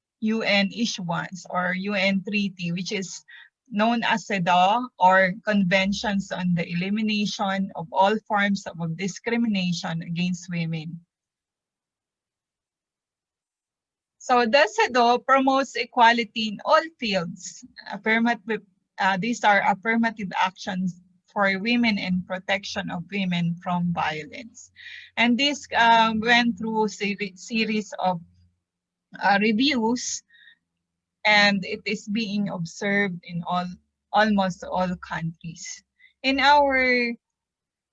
issuance or UN treaty, which is known as CEDAW, or Conventions on the Elimination of All Forms of Discrimination Against Women. So the CEDAW promotes equality in all fields. These are affirmative actions for women and protection of women from violence. And this went through series of reviews, and it is being observed in almost all countries. In our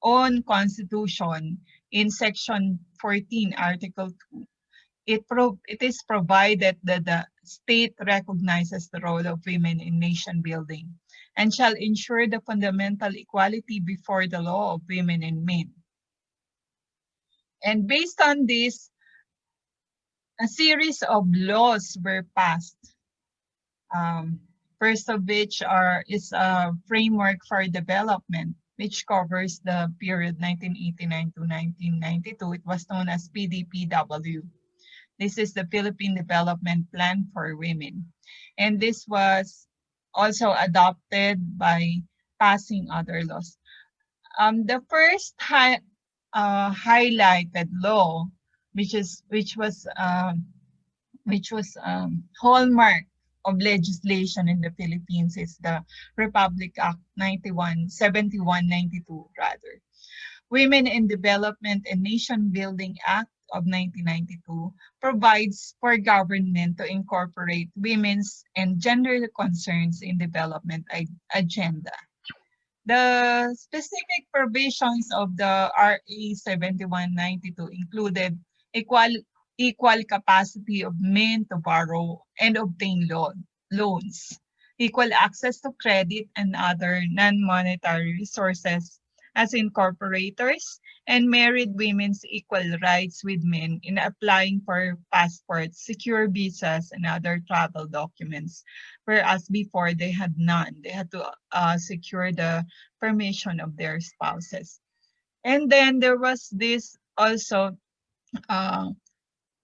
own constitution, in section 14, article 2, it is provided that the state recognizes the role of women in nation building and shall ensure the fundamental equality before the law of women and men. And based on this, a series of laws were passed. First of which is a framework for development, which covers the period 1989 to 1992. It was known as PDPW. This is the Philippine Development Plan for Women. And this was also adopted by passing other laws. The first highlighted law, which was hallmark of legislation in the Philippines, is the Republic Act 7192 rather. Women in Development and Nation Building Act of 1992 provides for government to incorporate women's and gender concerns in development agenda. The specific provisions of the RA 7192 included equal capacity of men to borrow and obtain loans, equal access to credit and other non-monetary resources as incorporators, and married women's equal rights with men in applying for passports, secure visas, and other travel documents, whereas before they had none. They had to secure the permission of their spouses. And then there was this also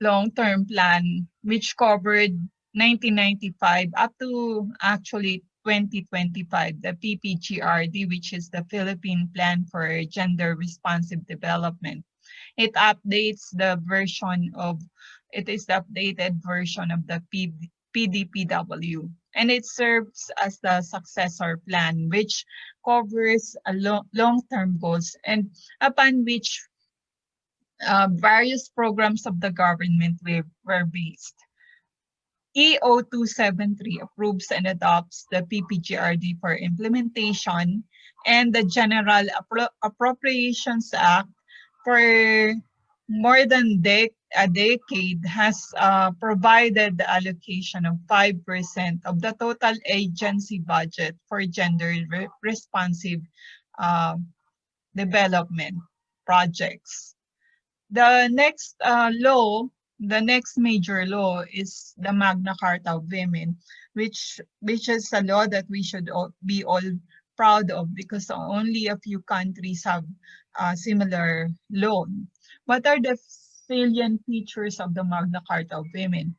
long-term plan, which covered 1995 up to actually 2025, the PPGRD, which is the Philippine Plan for Gender Responsive Development. It is the updated version of the PDPW, and it serves as the successor plan, which covers long-term goals and upon which various programs of the government were based. EO 273 approves and adopts the PPGRD for implementation, and the General Appropriations Act for more than a decade has provided the allocation of 5% of the total agency budget for gender responsive development projects. The next major law is the Magna Carta of Women, which is a law that we should be all proud of, because only a few countries have a similar law. What are the salient features of the Magna Carta of Women?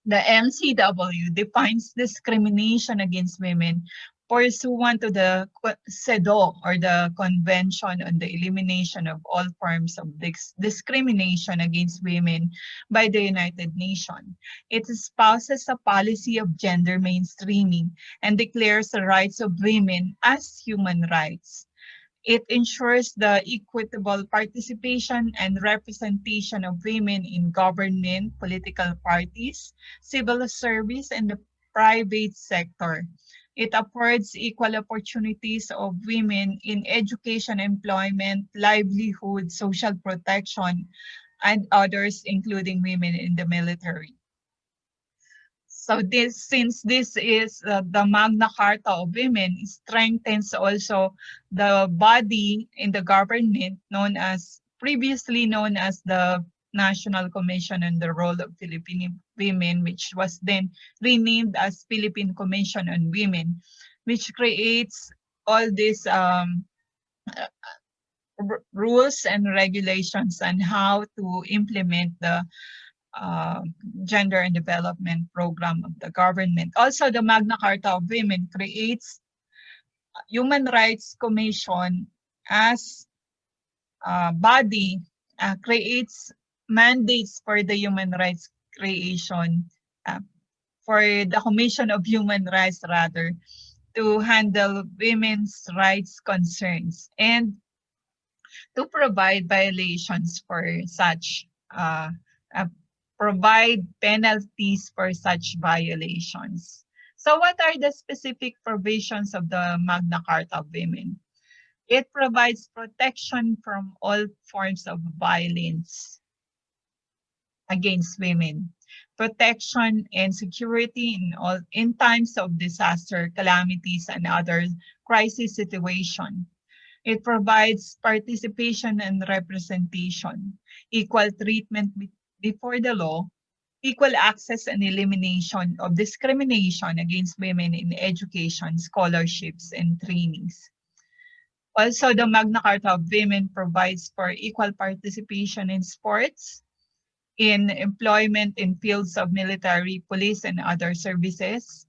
The MCW defines discrimination against women pursuant to the CEDAW, or the Convention on the Elimination of All Forms of Discrimination Against Women by the United Nations. It espouses a policy of gender mainstreaming and declares the rights of women as human rights. It ensures the equitable participation and representation of women in government, political parties, civil service, and the private sector. It affords equal opportunities of women in education, employment, livelihood, social protection, and others, including women in the military. So since this is the Magna Carta of Women, it strengthens also the body in the government previously known as the National Commission on the Role of Philippine Women, which was then renamed as Philippine Commission on Women, which creates all these rules and regulations on how to implement the uh, gender and development program of the government. Also, the Magna Carta of Women creates Human Rights Commission as a body, creates mandates for the human rights creation, uh, for the Commission of Human Rights rather, to handle women's rights concerns and to provide violations for such uh, provide penalties for such violations. So what are the specific provisions of the Magna Carta of Women? It provides protection from all forms of violence against women, protection and security in times of disaster, calamities, and other crisis situation. It provides participation and representation, equal treatment before the law, equal access and elimination of discrimination against women in education, scholarships, and trainings. Also, the Magna Carta of Women provides for equal participation in sports, in employment in fields of military, police, and other services.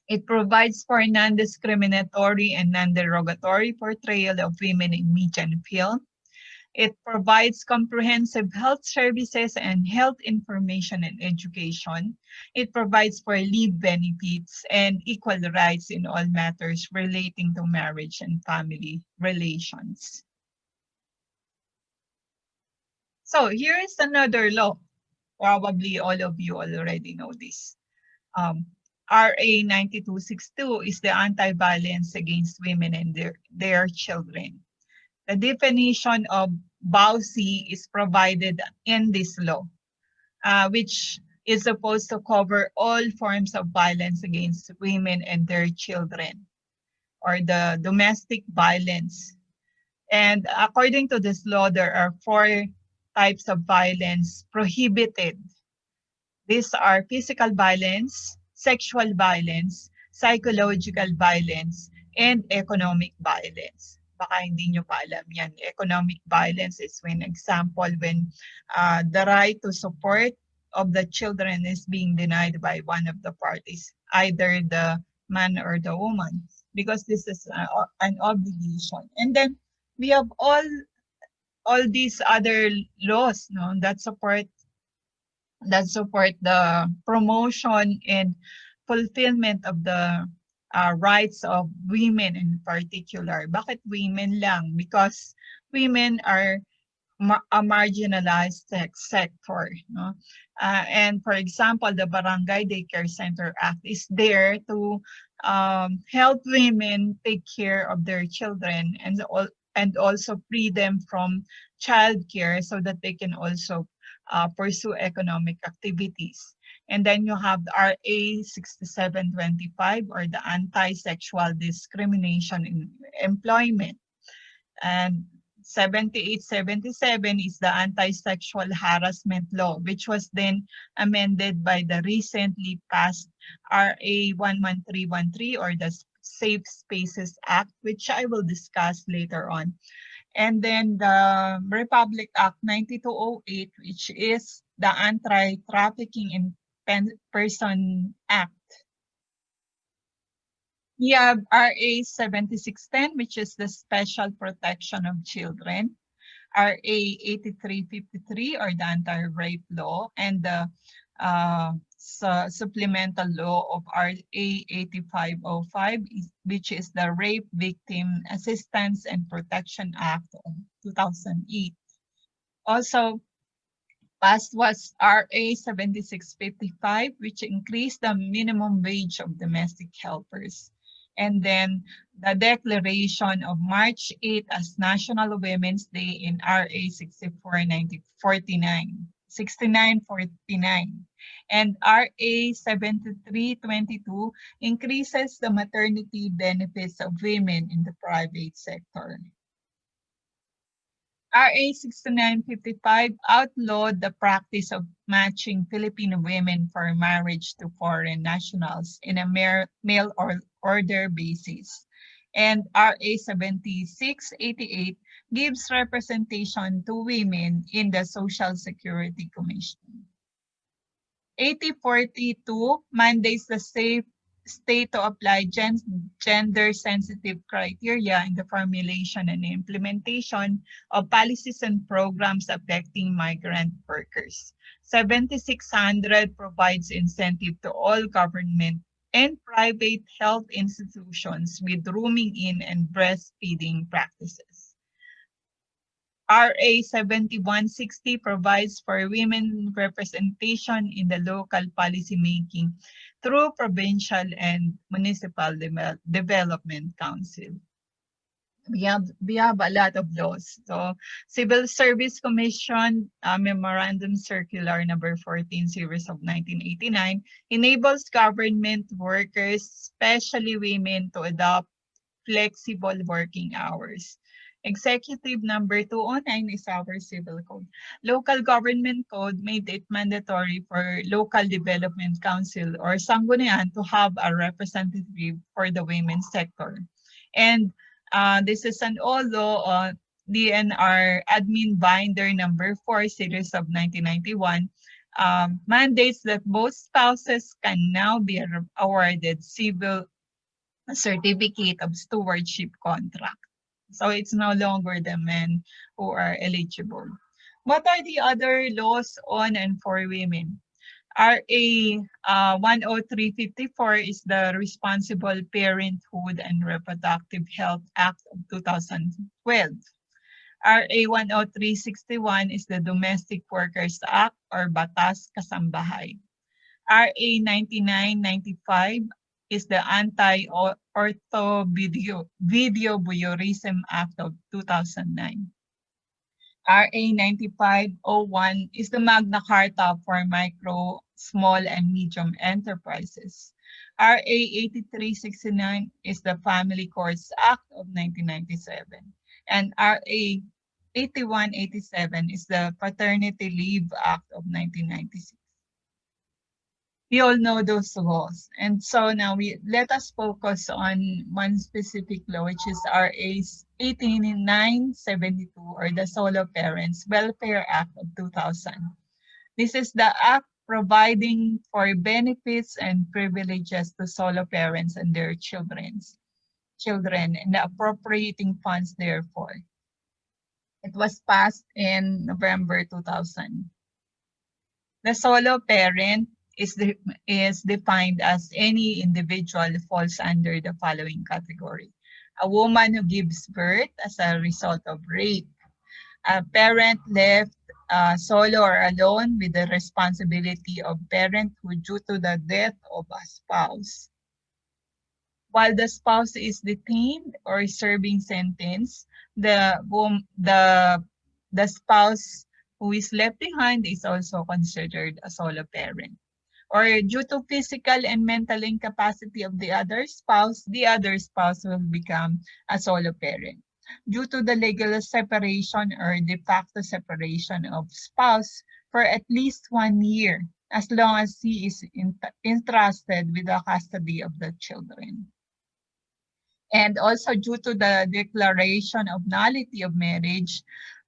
It provides for non-discriminatory and non-derogatory portrayal of women in media and film. It provides comprehensive health services and health information and education. It provides for leave benefits and equal rights in all matters relating to marriage and family relations. So here is another law. Probably all of you already know this. RA 9262 is the Anti-Violence Against Women and their Children. The definition of BAUC is provided in this law, which is supposed to cover all forms of violence against women and their children, or the domestic violence. And according to this law, there are 4 types of violence prohibited. These are physical violence, sexual violence, psychological violence, and economic violence. Baka hindi nyo pa alam yan. Economic violence is when the right to support of the children is being denied by one of the parties, either the man or the woman, because this is an obligation. And then we have all these other laws, no, that support the promotion and fulfillment of the rights of women in particular. Bakit women lang? Because women are a marginalized sector. No? And for example, the Barangay Daycare Center Act is there to help women take care of their children and also free them from childcare so that they can also pursue economic activities. And then you have RA 6725, or the Anti-Sexual Discrimination in Employment. And 7877 is the Anti-Sexual Harassment Law, which was then amended by the recently passed RA 11313, or the Safe Spaces Act, which I will discuss later on. And then the Republic Act 9208, which is the Anti-Trafficking in Person Act. We have RA 7610, which is the Special Protection of Children. RA 8353, or the Anti-Rape Law, and the supplemental law of RA 8505, which is the Rape Victim Assistance and Protection Act of 2008. Also passed was RA 7655, which increased the minimum wage of domestic helpers. And then the declaration of March 8 as National Women's Day in RA 6949. And RA 7322 increases the maternity benefits of women in the private sector. RA 6955 outlawed the practice of matching Filipino women for marriage to foreign nationals in a mail order basis. And RA 7688 gives representation to women in the Social Security Commission. 8042 mandates the state to apply gender-sensitive criteria in the formulation and implementation of policies and programs affecting migrant workers. 7600 provides incentive to all government and private health institutions with rooming in and breastfeeding practices. RA 7160 provides for women representation in the local policymaking through provincial and municipal development council. We have a lot of laws. So, Civil Service Commission Memorandum Circular number 14 series of 1989 enables government workers, especially women, to adopt flexible working hours. Executive number 209 is our civil code. Local government code made it mandatory for local development council or sanggunian to have a representative for the women's sector. And this is an law DNR admin binder number 4 series of 1991 mandates that both spouses can now be awarded civil certificate of stewardship contract. So it's no longer the men who are eligible. What are the other laws on and for women? RA 10354 is the Responsible Parenthood and Reproductive Health Act of 2012. RA 10361 is the Domestic Workers Act or Batas Kasambahay. RA 9995 is the Anti-Ortho Video Voyeurism Act of 2009. RA 9501 is the Magna Carta for micro, small, and medium enterprises. RA 8369 is the Family Courts Act of 1997. And RA 8187 is the Paternity Leave Act of 1996. We all know those laws. And so now let us focus on one specific law, which is RA 8972 or the Solo Parents Welfare Act of 2000. This is the act providing for benefits and privileges to solo parents and their children and appropriating funds therefore. It was passed in November 2000. The solo parent is defined as any individual who falls under the following category. A woman who gives birth as a result of rape. A parent left solo or alone with the responsibility of parenthood due to the death of a spouse. While the spouse is detained or serving sentence, the spouse who is left behind is also considered a solo parent. Or due to physical and mental incapacity of the other spouse will become a solo parent. Due to the legal separation or de facto separation of spouse for at least 1 year, as long as he is entrusted with the custody of the children. And also due to the declaration of nullity of marriage,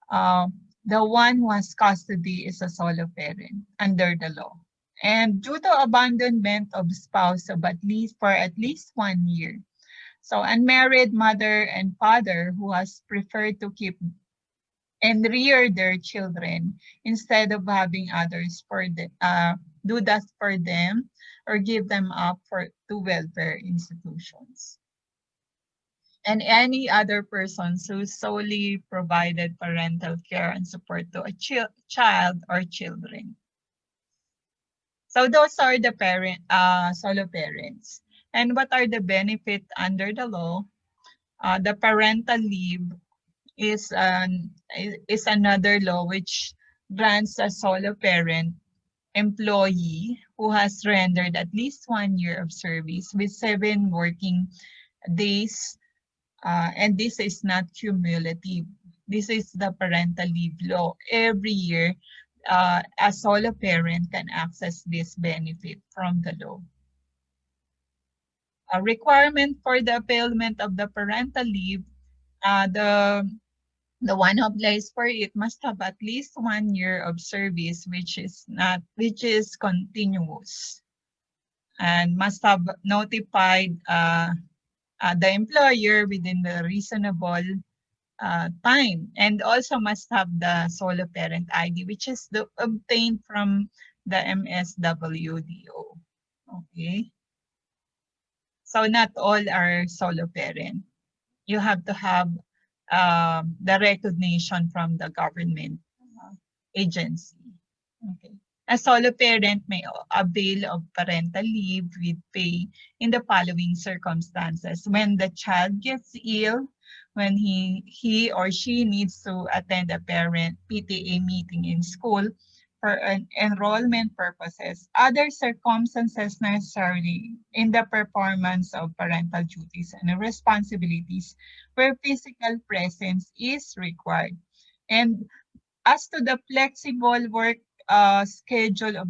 the one who has custody is a solo parent under the law. And due to abandonment of spouse for at least 1 year. So unmarried mother and father who has preferred to keep and rear their children instead of having others for do that for them or give them up to welfare institutions. And any other persons who solely provided parental care and support to a child or children. So those are the solo parents. And what are the benefits under the law? The parental leave is another law which grants a solo parent employee who has rendered at least 1 year of service with 7 working days, and this is not cumulative. This is the parental leave law. Every year, a solo parent can access this benefit from the law. A requirement for the availment of the parental leave, the one who applies for it must have at least 1 year of service, which is continuous, and must have notified the employer within the reasonable time, and also must have the solo parent ID, which is obtained from the MSWDO. Okay. So not all are solo parent. You have to have the recognition from the government agency. Okay. A solo parent may avail of parental leave with pay in the following circumstances: when the child gets ill, when he or she needs to attend a parent PTA meeting in school for enrollment purposes, other circumstances necessary in the performance of parental duties and responsibilities where physical presence is required. And as to the flexible work schedule of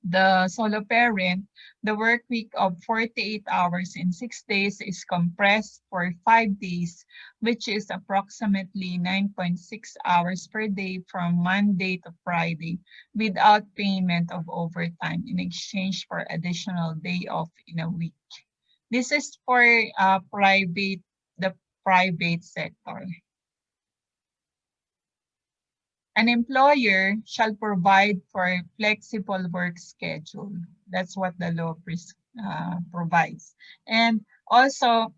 the solo parent, the work week of 48 hours in 6 days is compressed for 5 days, which is approximately 9.6 hours per day from Monday to Friday, without payment of overtime in exchange for additional day off in a week. This is for the private sector. An employer shall provide for flexible work schedule. That's what the law provides. And also,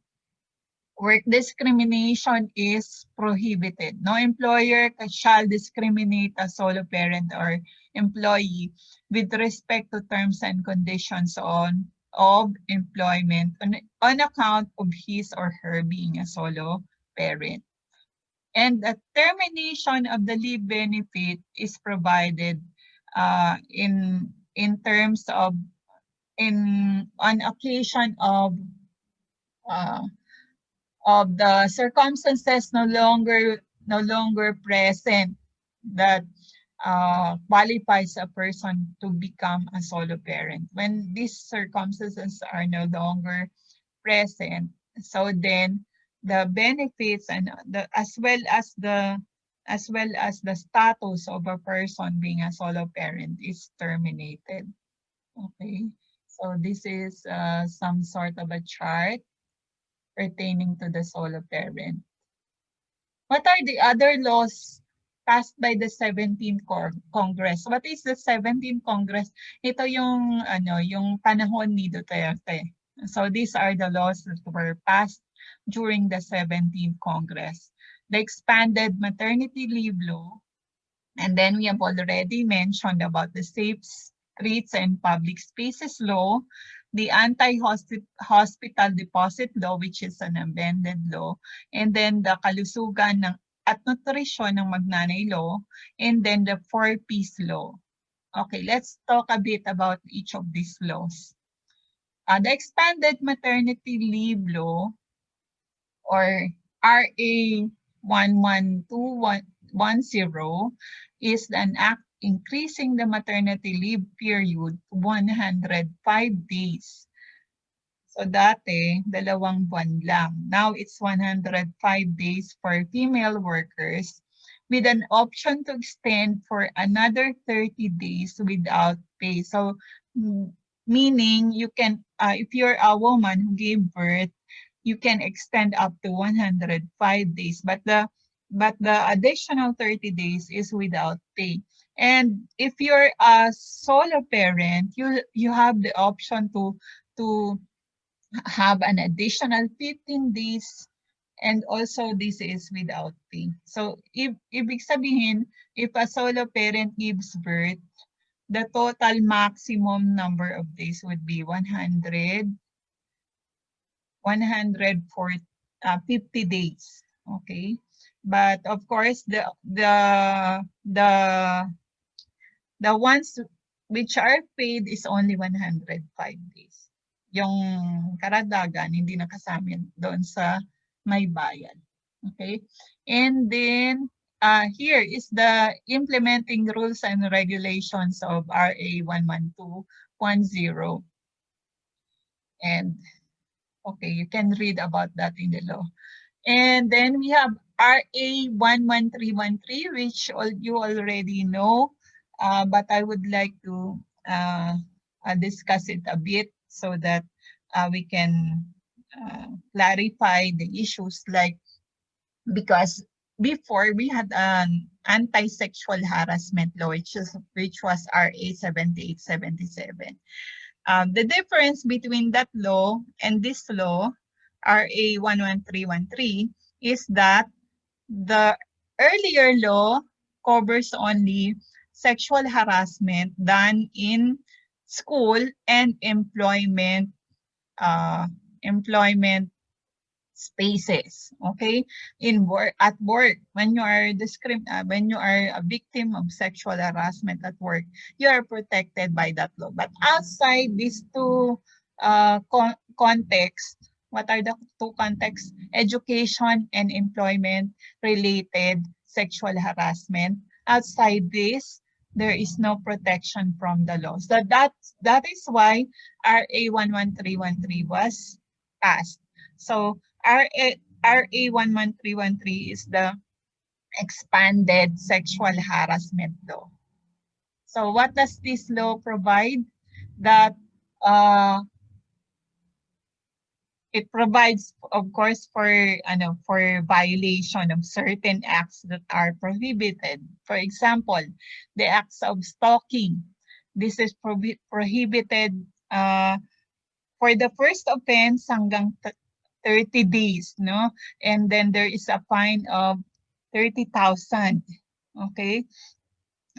work discrimination is prohibited. No employer shall discriminate a solo parent or employee with respect to terms and conditions of employment on account of his or her being a solo parent. And the termination of the leave benefit is provided in terms of on occasion of the circumstances no longer present that qualifies a person to become a solo parent. When these circumstances are no longer present, so then the benefits and as well as the status of a person being a solo parent is terminated. Okay, so this is some sort of a chart pertaining to the solo parent. What are the other laws passed by the 17th Congress? What is the 17th Congress? Ito yung yung panahon ni Duterte. So these are the laws that were passed during the 17th Congress. The expanded maternity leave law, and then we have already mentioned about the Safe Streets and Public Spaces law, the Anti-Hospital Deposit Law, which is an amended law, and then the Kalusugan at Nutrisyon ng Magnanay Law, and then the 4Ps Law. Okay, let's talk a bit about each of these laws. The Expanded Maternity Leave Law, or RA 11210, is an act increasing the maternity leave period to 105 days. So dati, 2 buwan lang. Now it's 105 days for female workers with an option to extend for another 30 days without pay. So meaning you can, if you're a woman who gave birth, you can extend up to 105 days, but the additional 30 days is without pay. And if you're a solo parent, you have the option to have an additional 15 days, and also this is without pay. So ibig sabihin, if a solo parent gives birth, the total maximum number of days would be 50 days. Okay, but of course the ones which are paid is only 105 days. Yung karagdagan hindi nakasama doon sa may bayad. Okay? And then here is the implementing rules and regulations of RA 11210. And okay, you can read about that in the law. And then we have RA 11313, which you already know, but I would like to discuss it a bit so that we can clarify the issues, like, because before we had an anti-sexual harassment law, which was RA 7877. The difference between that law and this law, RA 11313, is that the earlier law covers only sexual harassment done in school and employment spaces. Okay, in work, at work, when you are when you are a victim of sexual harassment at work, you are protected by that law. But outside these two contexts, what are the two contexts? Education and employment related sexual harassment. Outside this, there is no protection from the law. So that is why RA 11313 was passed. So RA 11313 is the expanded sexual harassment law. So what does this law provide? That it provides, of course, for violation of certain acts that are prohibited. For example, the acts of stalking. This is prohibited for the first offense hanggang 30 days, no? And then there is a fine of 30,000. Okay?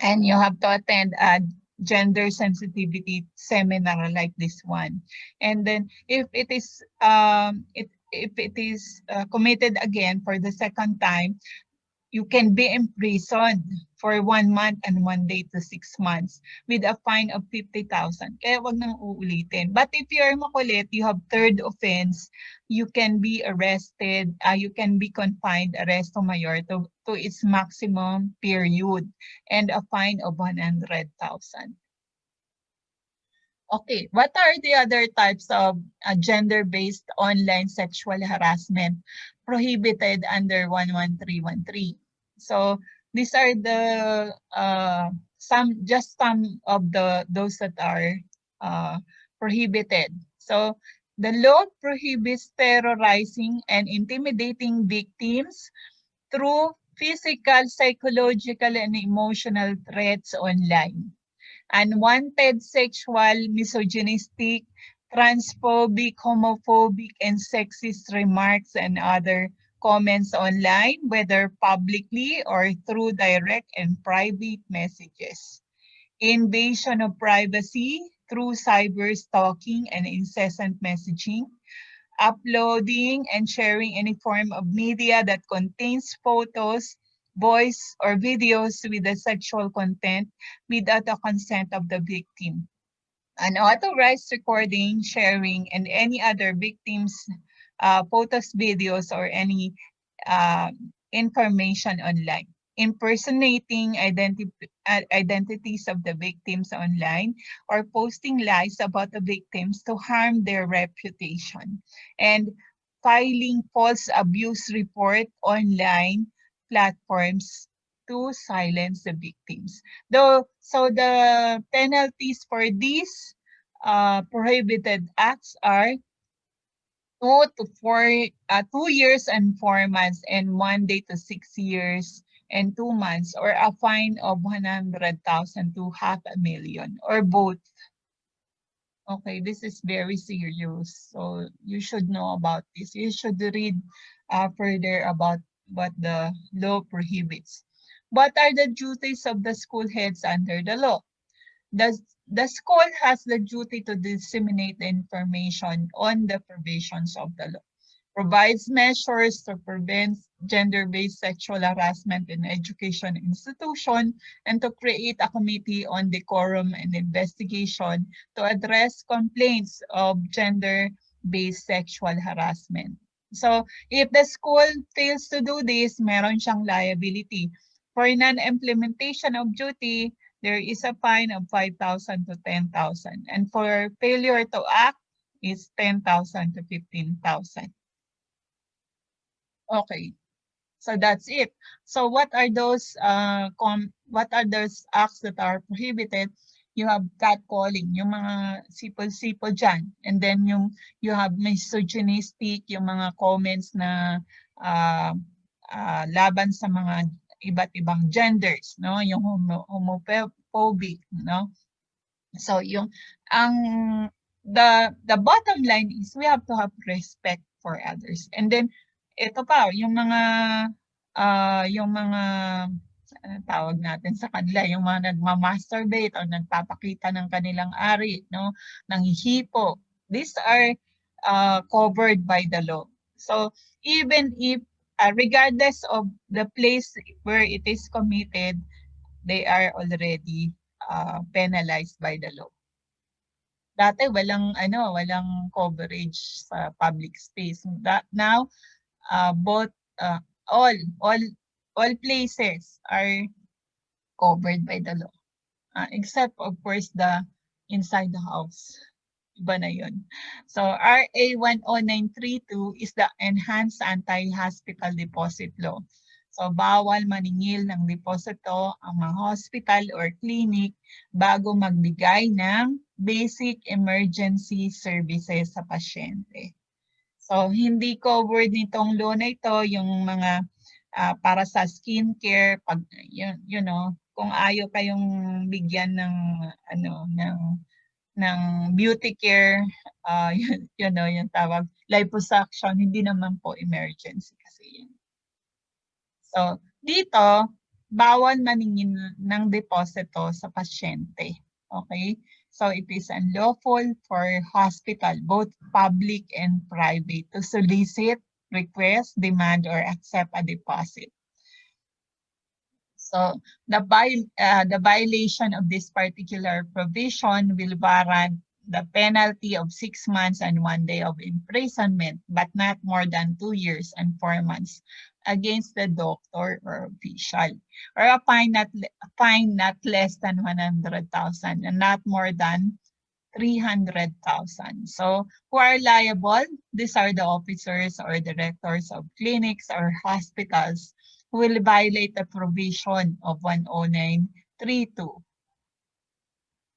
And you have to attend a gender sensitivity seminar like this one. And then if it is committed again for the second time, you can be imprisoned for 1 month and 1 day to 6 months with a fine of 50,000. Kaya wag nang uulitin. But if you're makulit, you have third offense, you can be arrested, you can be confined, arresto mayor, to its maximum period, and a fine of 100,000. Okay, what are the other types of gender-based online sexual harassment prohibited under 11313? So these are the some of those that are prohibited. So the law prohibits terrorizing and intimidating victims through physical, psychological, and emotional threats online. Unwanted sexual, misogynistic, transphobic, homophobic, and sexist remarks and other comments online, whether publicly or through direct and private messages. Invasion of privacy through cyber stalking and incessant messaging. Uploading and sharing any form of media that contains photos, voice, or videos with a sexual content without the consent of the victim. Unauthorized recording, sharing, and any other victim's photos, videos, or any information online. Impersonating identities of the victims online, or posting lies about the victims to harm their reputation. And filing false abuse report online platforms to silence the victims. So the penalties for these prohibited acts are 2 years and 4 months and 1 day to 6 years and 2 months, or a fine of 100,000 to 500,000, or both. Okay, this is very serious. So you should know about this. You should read further about what the law prohibits. What are the duties of the school heads under the law? The, the school has the duty to disseminate the information on the provisions of the law, provides measures to prevent gender-based sexual harassment in education institution, and to create a committee on decorum and investigation to address complaints of gender-based sexual harassment. So, if the school fails to do this, meron siyang liability. For non-implementation of duty, there is a fine of 5,000 to 10,000. And for failure to act, is 10,000 to 15,000. Okay, so that's it. So what are those acts that are prohibited? You have catcalling, yung mga sipol-sipol dyan. And then you have misogynistic, yung mga comments na laban sa mga iba't ibang genders, no? Yung homophobic, no? So the bottom line is we have to have respect for others. And then ito pa, yung mga tawag natin sa kanila, yung mga nagma-masturbate o nagpapakita ng kanilang ari, no, ng hipo. These are covered by the law. So even if regardless of the place where it is committed, they are already penalized by the law. Dati walang coverage sa public space. Now both all places are covered by the law, except of course the inside the house. Iba na yun. So RA 10932 is the Enhanced Anti-Hospital Deposit Law. So bawal maningil ng deposito ang mga hospital or clinic bago magbigay ng basic emergency services sa pasyente. So hindi covered nitong law na ito yung mga para sa skincare, pag kung ayaw kayong bigyan ng ng beauty care, yung tawag liposuction, hindi naman po emergency kasi yun. So dito bawal maningin ng deposito sa pasyente. Okay? So it is unlawful for hospital, both public and private, to solicit, request, demand, or accept a deposit. So the violation of this particular provision will warrant the penalty of 6 months and 1 day of imprisonment, but not more than 2 years and 4 months against the doctor or official, or a fine not less than 100,000 and not more than 300,000. So who are liable? These are the officers or directors of clinics or hospitals who will violate the provision of 10932.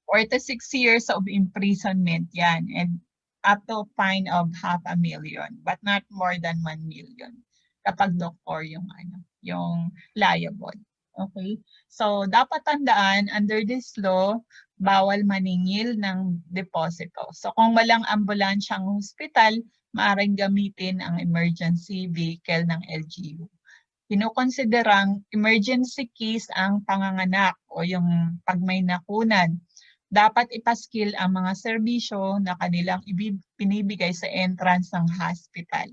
4 to 6 years of imprisonment yan, and up to a fine of 500,000, but not more than 1 million kapag doktor yung liable. Okay? So dapat tandaan, under this law, bawal maningil ng deposito. So kung walang ambulansyang hospital, maaaring gamitin ang emergency vehicle ng LGU. Kinukonsiderang emergency case ang panganganak o yung pag may nakunan. Dapat ipaskil ang mga serbisyo na kanilang pinibigay sa entrance ng hospital.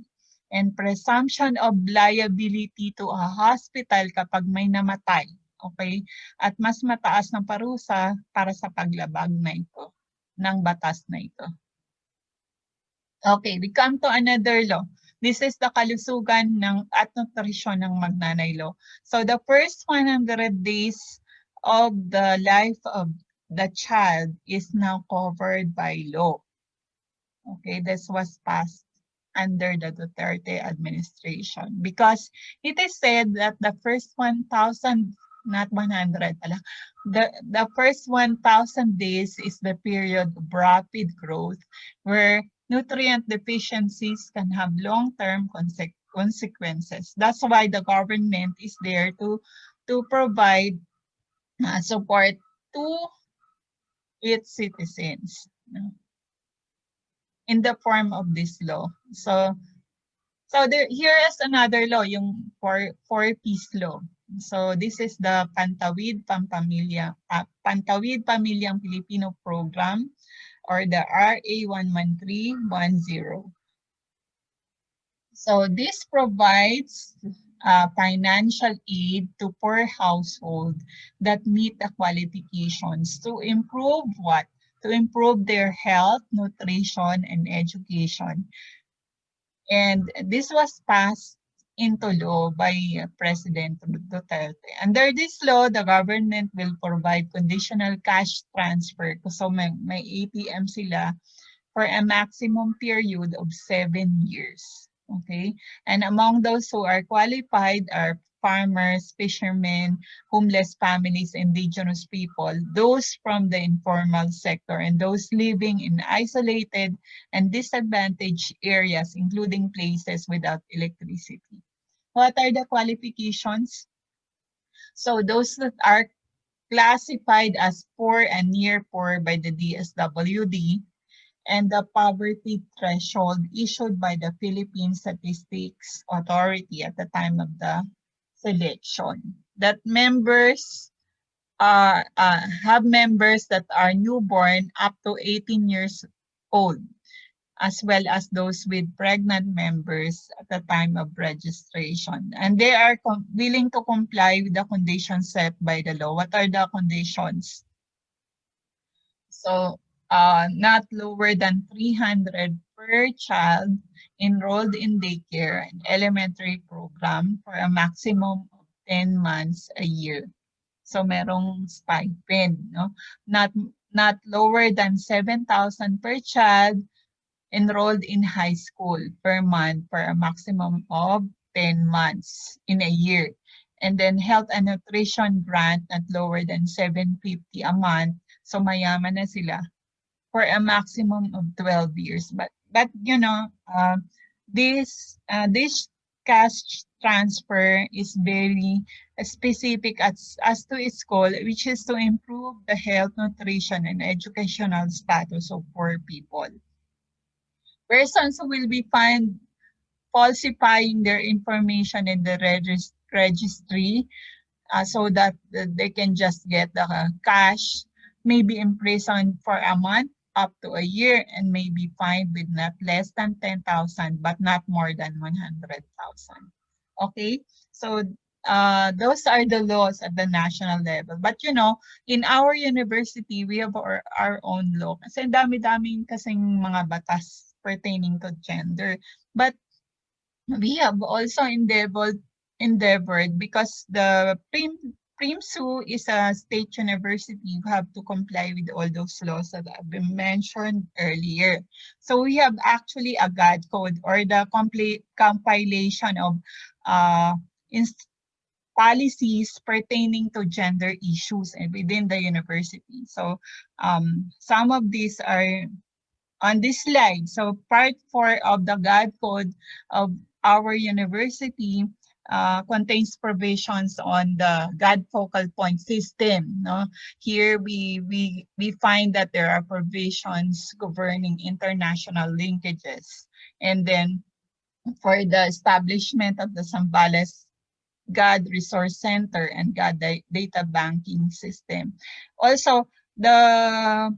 And presumption of liability to a hospital kapag may namatay. Okay? At mas mataas ng parusa para sa paglabag na ito, ng batas na ito. Okay, we come to another law. This is the kalusugan at nutrisyon ng magnanay law. So the first 100 days of the life of the child is now covered by law. Okay, this was passed under the Duterte administration because it is said that the first 1,000, not 100 pala, the first 1,000 days is the period of rapid growth where nutrient deficiencies can have long-term consequences. That's why the government is there to to provide support to its citizens, no, in the form of this law. So here is another law, yung four-piece law. So this is the Pantawid Pamilyang Pilipino Program, or the RA 11310. So this provides financial aid to poor household that meet the qualifications to improve what? To improve their health, nutrition, and education. And this was passed into law by President Duterte. Under this law, the government will provide conditional cash transfer. So may ATM sila for a maximum period of 7 years. Okay? And among those who are qualified are farmers, fishermen, homeless families, indigenous people, those from the informal sector, and those living in isolated and disadvantaged areas, including places without electricity. What are the qualifications? So those that are classified as poor and near poor by the DSWD, and the poverty threshold issued by the Philippine Statistics Authority at the time of the selection. That members have members that are newborn up to 18 years old, as well as those with pregnant members at the time of registration. And they are willing to comply with the conditions set by the law. What are the conditions? So not lower than 300 per child enrolled in daycare and elementary program for a maximum of 10 months a year. So merong stipend, no? Not lower than 7,000 per child enrolled in high school per month for a maximum of 10 months in a year. And then health and nutrition grant not lower than 750 a month. So mayaman na sila for a maximum of 12 years. But you know, this cash transfer is very specific as to its goal, which is to improve the health, nutrition, and educational status of poor people. Persons who will be fined falsifying their information in the registry so that they can just get the cash, may be imprisoned for a month up to a year, and may be fined with not less than 10,000 but not more than 100,000. Okay, so those are the laws at the national level. But you know, in our university, we have our own law. Kasi dami-daming kasing mga batas pertaining to gender. But we have also endeavored because the PRIMSU is a state university, you have to comply with all those laws that have been mentioned earlier. So we have actually a GAD code, or the compilation of policies pertaining to gender issues within the university. So some of these are on this slide. So part 4 of the GAD code of our university contains provisions on the GAD focal point system. No? Here we find that there are provisions governing international linkages. And then for the establishment of the Zambales GAD Resource Center and GAD Data Banking System. Also, the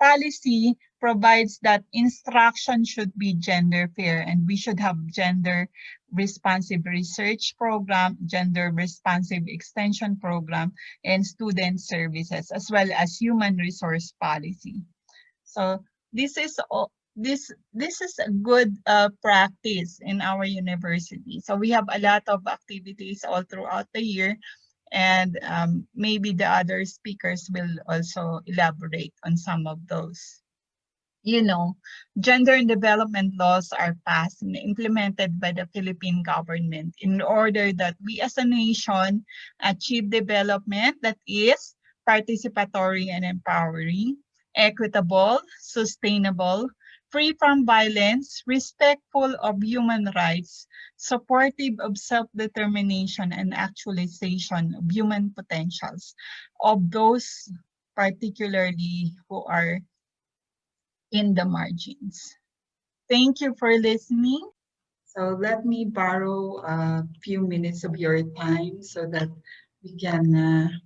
policy provides that instruction should be gender fair, and we should have gender responsive research program, gender responsive extension program, and student services, as well as human resource policy. So this is a good practice in our university. So we have a lot of activities all throughout the year, and maybe the other speakers will also elaborate on some of those. You know, gender and development laws are passed and implemented by the Philippine government in order that we as a nation achieve development that is participatory and empowering, equitable, sustainable, free from violence, respectful of human rights, supportive of self-determination and actualization of human potentials of those particularly who are in the margins. Thank you for listening. So let me borrow a few minutes of your time so that we can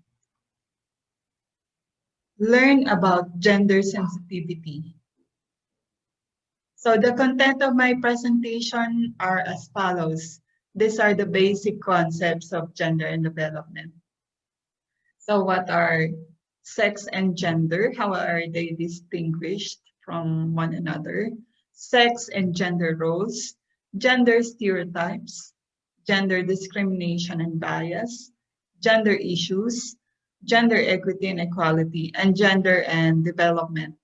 learn about gender sensitivity. So the content of my presentation are as follows. These are the basic concepts of gender and development. So what are sex and gender? How are they distinguished from one another? Sex and gender roles, gender stereotypes, gender discrimination and bias, gender issues, gender equity and equality, and gender and development.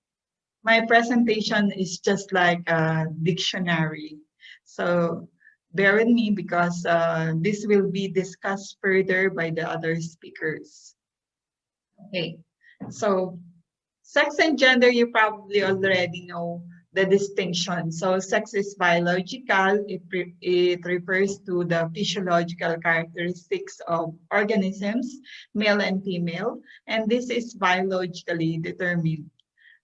My presentation is just like a dictionary. So bear with me because this will be discussed further by the other speakers. Okay, so sex and gender, you probably already know the distinction. So sex is biological. It refers to the physiological characteristics of organisms, male and female, and this is biologically determined.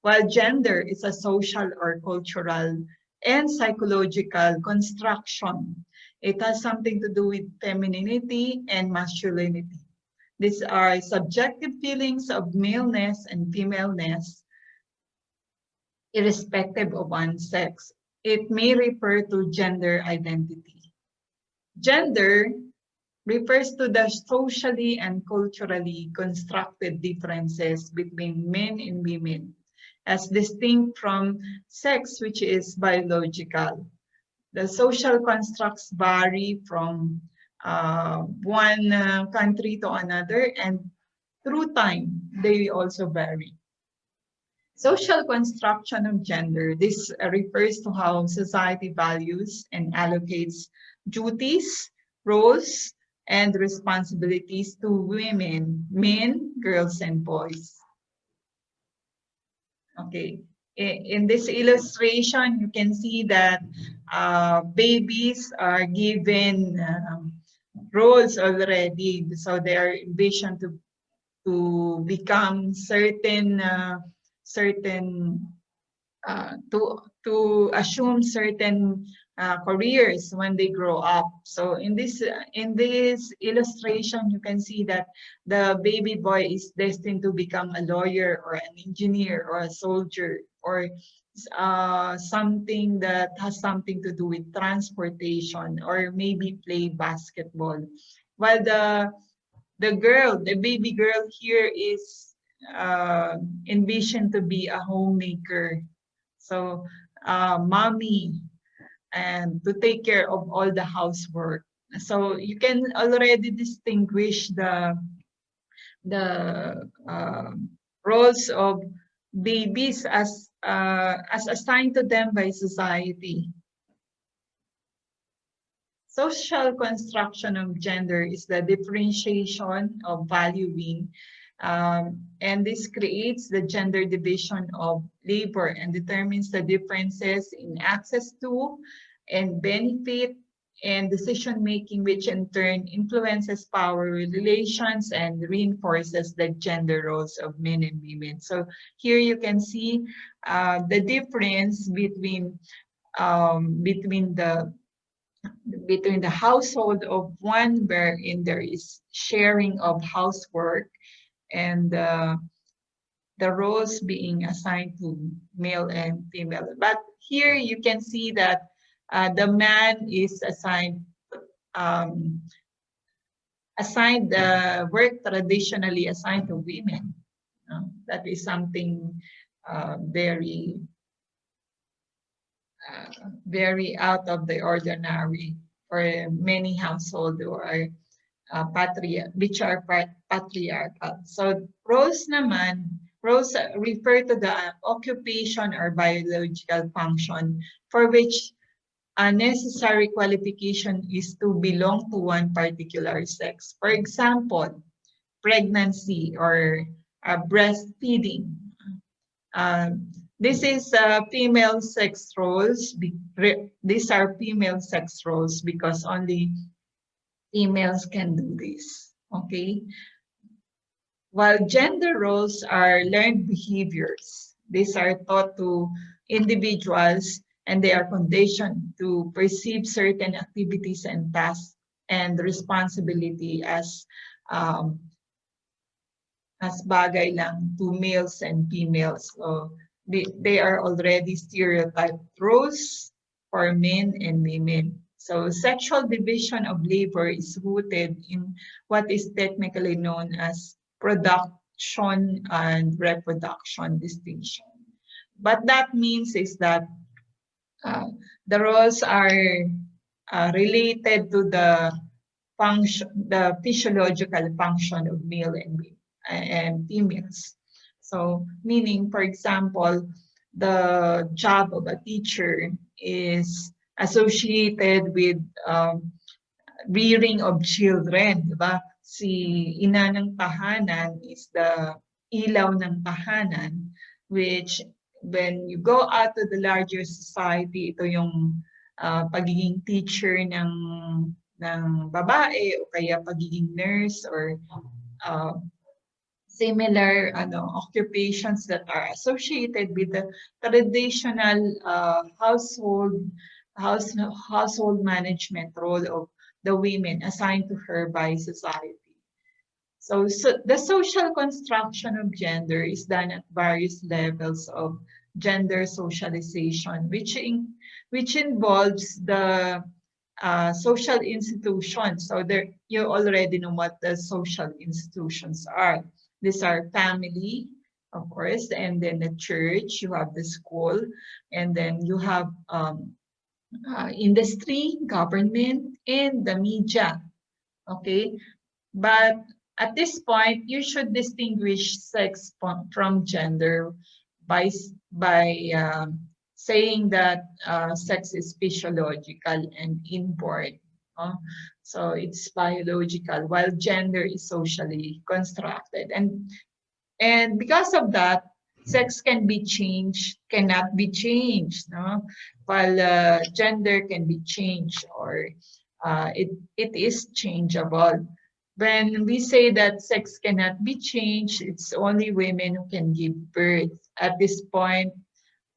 While gender is a social or cultural and psychological construction, it has something to do with femininity and masculinity. These are subjective feelings of maleness and femaleness, irrespective of one's sex. It may refer to gender identity. Gender refers to the socially and culturally constructed differences between men and women, as distinct from sex, which is biological. The social constructs vary from one country to another, and through time, they also vary. Social construction of gender, this refers to how society values and allocates duties, roles, and responsibilities to women, men, girls, and boys. Okay, in this illustration, you can see that babies are given roles already. So they are envisioned to become certain to assume certain careers when they grow up. So in this illustration, you can see that the baby boy is destined to become a lawyer or an engineer or a soldier or something that has something to do with transportation or maybe play basketball. While the baby girl here is envisioned to be a homemaker. So mommy, and to take care of all the housework. So you can already distinguish the roles of babies as assigned to them by society. Social construction of gender is the differentiation of valuing, and this creates the gender division of labor and determines the differences in access to and benefit and decision making, which in turn influences power relations and reinforces the gender roles of men and women. So here you can see the difference between the household of one wherein there is sharing of housework and the roles being assigned to male and female. But here you can see that the man is assigned the work traditionally assigned to women. That is something very out of the ordinary for many households who are patriarchal. So roles refer to the occupation or biological function for which a necessary qualification is to belong to one particular sex. For example, pregnancy or breastfeeding. This is female sex roles. These are female sex roles because only females can do this. Okay. While gender roles are learned behaviors, these are taught to individuals and they are conditioned to perceive certain activities and tasks and responsibility um, as bagay lang to males and females. So they are already stereotyped roles for men and women. So sexual division of labor is rooted in what is technically known as production and reproduction distinction. What that means is that uh, the roles are related to the function, the physiological function of male and females. So, meaning, for example, the job of a teacher is associated with rearing of children, di ba? Si ina ng tahanan is the ilaw ng tahanan, which when you go out to the larger society, ito yung pagiging teacher ng babae o kaya pagiging nurse or uh, similar occupations that are associated with the traditional household management role of the women assigned to her by society. So the social construction of gender is done at various levels of gender socialization, which involves the social institutions. So there, you already know what the social institutions are. These are family, of course, and then the church, you have the school, and then you have industry, government, and the media. Okay, but at this point, you should distinguish sex from gender by saying that sex is physiological and inborn. So it's biological, while gender is socially constructed. And because of that, sex can be changed, cannot be changed, no? While gender can be changed or it is changeable. When we say that sex cannot be changed, it's only women who can give birth. At this point,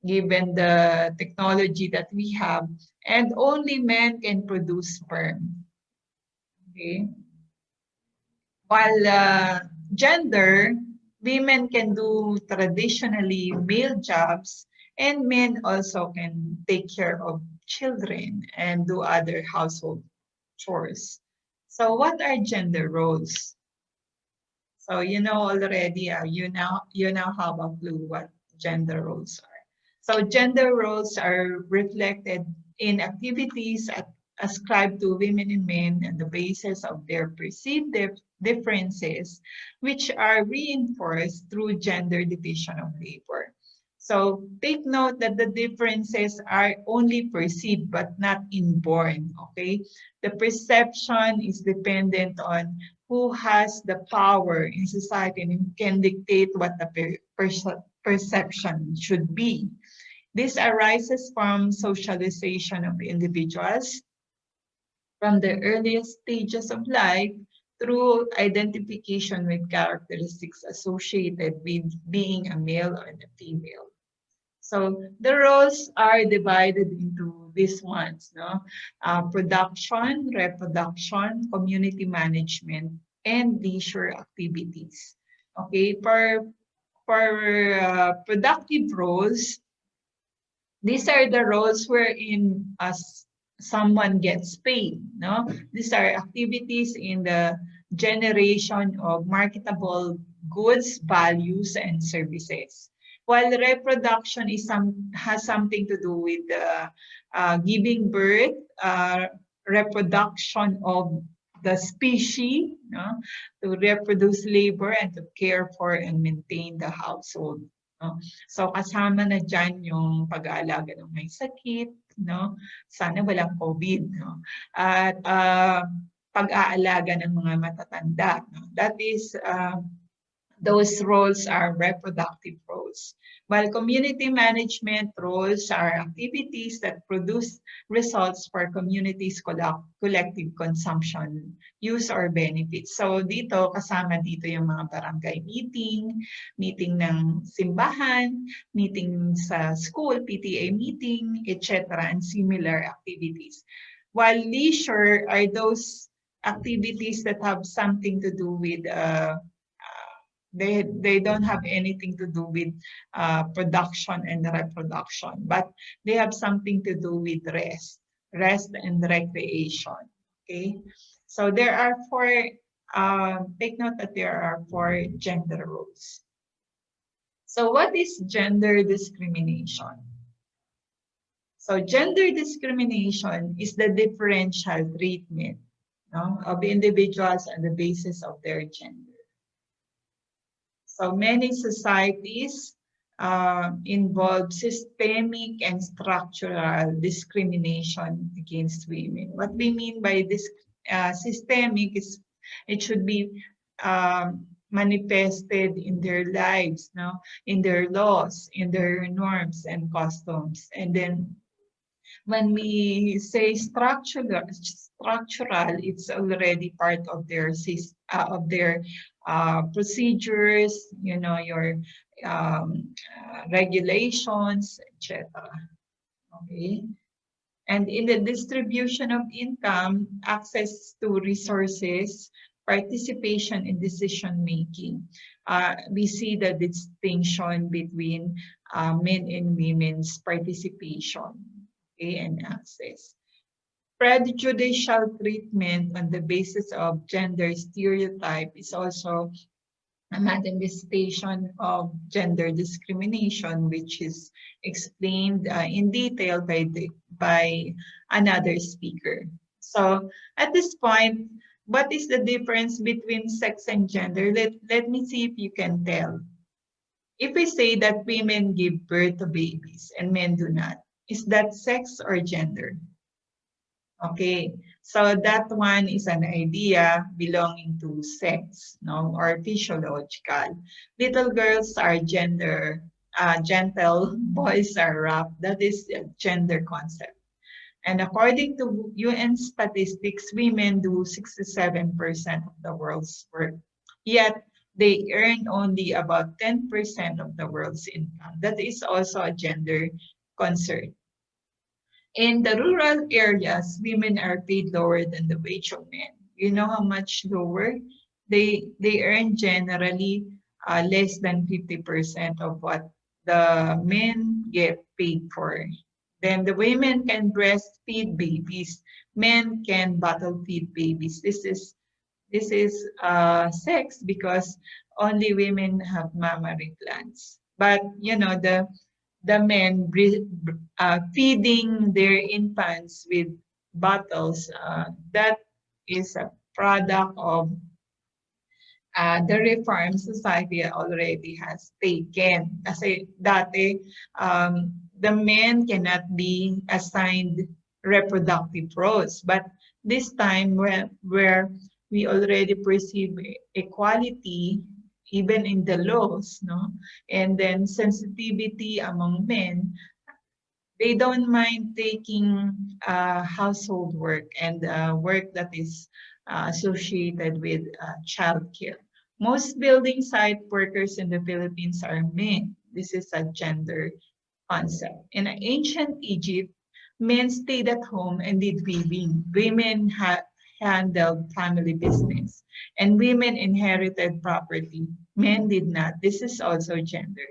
given the technology that we have, and only men can produce sperm. Okay? While gender, women can do traditionally male jobs, and men also can take care of children and do other household chores. So what are gender roles? So you know already, you now have a clue what gender roles are. So gender roles are reflected in activities ascribed to women and men on the basis of their perceived differences, which are reinforced through gender division of labor. So take note that the differences are only perceived but not inborn, okay? The perception is dependent on who has the power in society and can dictate what the perception should be. This arises from socialization of individuals from the earliest stages of life through identification with characteristics associated with being a male or a female. So the roles are divided into these ones, no? Production, reproduction, community management, and leisure activities. Okay, for productive roles, these are the roles wherein as someone gets paid, no? These are activities in the generation of marketable goods, values, and services. While reproduction has something to do with giving birth, reproduction of the species, no? To reproduce labor and to care for and maintain the household. No? So kasama na dyan yung pag-aalaga ng may sakit, no? Sana walang COVID, no? At pag-aalaga ng mga matatanda. No? That is Those roles are reproductive roles, while community management roles are activities that produce results for communities' collective consumption, use, or benefits. So dito, kasama dito yung mga barangay meeting, meeting ng simbahan, meeting sa school, PTA meeting, etc., and similar activities. While leisure are those activities that have something to do with they don't have anything to do with production and reproduction, but they have something to do with rest and recreation. Okay, so there are four. Take note that there are four gender roles. So what is gender discrimination? So gender discrimination is the differential treatment, no, of individuals on the basis of their gender. So many societies involve systemic and structural discrimination against women. What we mean by this systemic is it should be manifested in their lives, no? In their laws, in their norms and customs. And then when we say structural, it's already part of their procedures, you know, your regulations, etc. Okay. And in the distribution of income, access to resources, participation in decision making, we see the distinction between men and women's participation, okay, and access. Prejudicial treatment on the basis of gender stereotype is also a manifestation of gender discrimination, which is explained in detail by another speaker. So at this point, what is the difference between sex and gender? Let me see if you can tell. If we say that women give birth to babies and men do not, is that sex or gender? Okay, so that one is an idea belonging to sex, no, or physiological. Little girls are gentle, boys are rough. That is a gender concept. And according to UN statistics, women do 67% of the world's work. Yet they earn only about 10% of the world's income. That is also a gender concern. In the rural areas, women are paid lower than the wage of men. You know how much lower? They earn generally less than 50% of what the men get paid for. Then the women can breastfeed babies. Men can bottle feed babies. This is sex because only women have mammary glands. But you know the men feeding their infants with bottles, that is a product of the reform society already has taken. Kasi dati, the men cannot be assigned reproductive roles. But this time, where we already perceive equality, even in the laws, no, and then sensitivity among men, they don't mind taking household work and work that is associated with childcare. Most building site workers in the Philippines are men. This is a gender concept. In ancient Egypt, men stayed at home and did weaving. Women handled family business, and women inherited property. Men did not. This is also gender.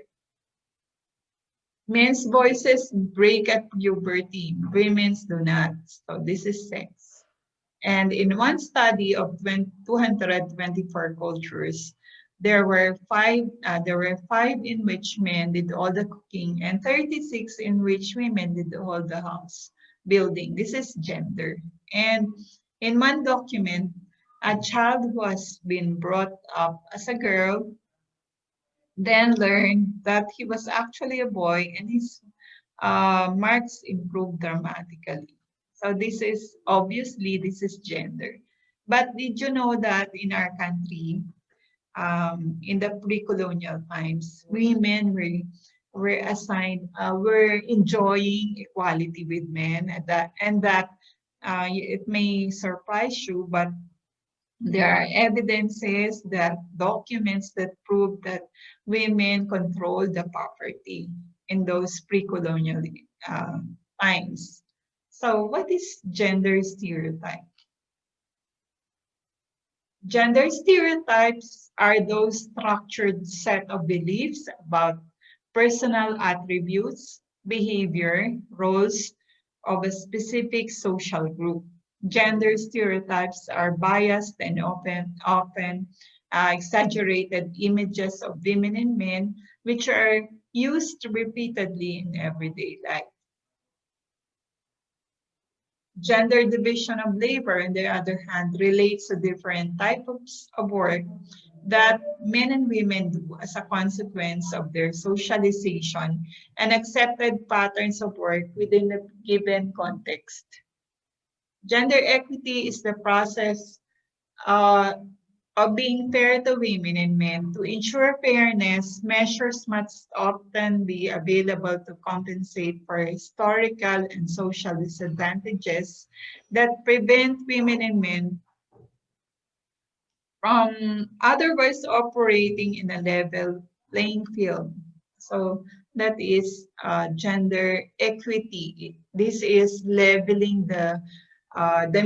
Men's voices break at puberty, women's do not. So this is sex. And in one study of 224 cultures, there were five in which men did all the cooking and 36 in which women did all the house building. This is gender. And in one document, a child who has been brought up as a girl then learned that he was actually a boy and his marks improved dramatically. So this is obviously this is gender. But did you know that in our country, in the pre-colonial times, women were assigned, were enjoying equality with men, and that it may surprise you, but there are evidences that documents that prove that women controlled the property in those pre-colonial uh, times. So, what is gender stereotype? Gender stereotypes are those structured set of beliefs about personal attributes, behavior, roles of a specific social group. Gender stereotypes are biased and often exaggerated images of women and men, which are used repeatedly in everyday life. Gender division of labor, on the other hand, relates to different types of work that men and women do as a consequence of their socialization and accepted patterns of work within a given context. Gender equity is the process uh, of being fair to women and men. To ensure fairness, measures must often be available to compensate for historical and social disadvantages that prevent women and men from otherwise operating in a level playing field. So that is gender equity. This is leveling the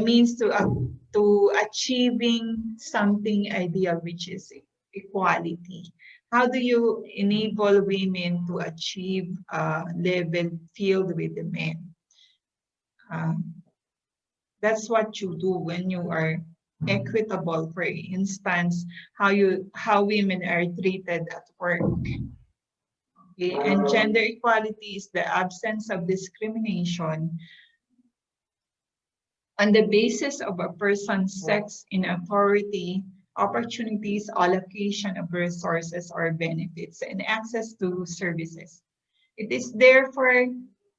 means to achieving something ideal, which is equality. How do you enable women to achieve a level field with the men? That's what you do when you are equitable. For instance, how women are treated at work. Okay? And gender equality is the absence of discrimination on the basis of a person's sex in authority, opportunities, allocation of resources or benefits, and access to services. It is therefore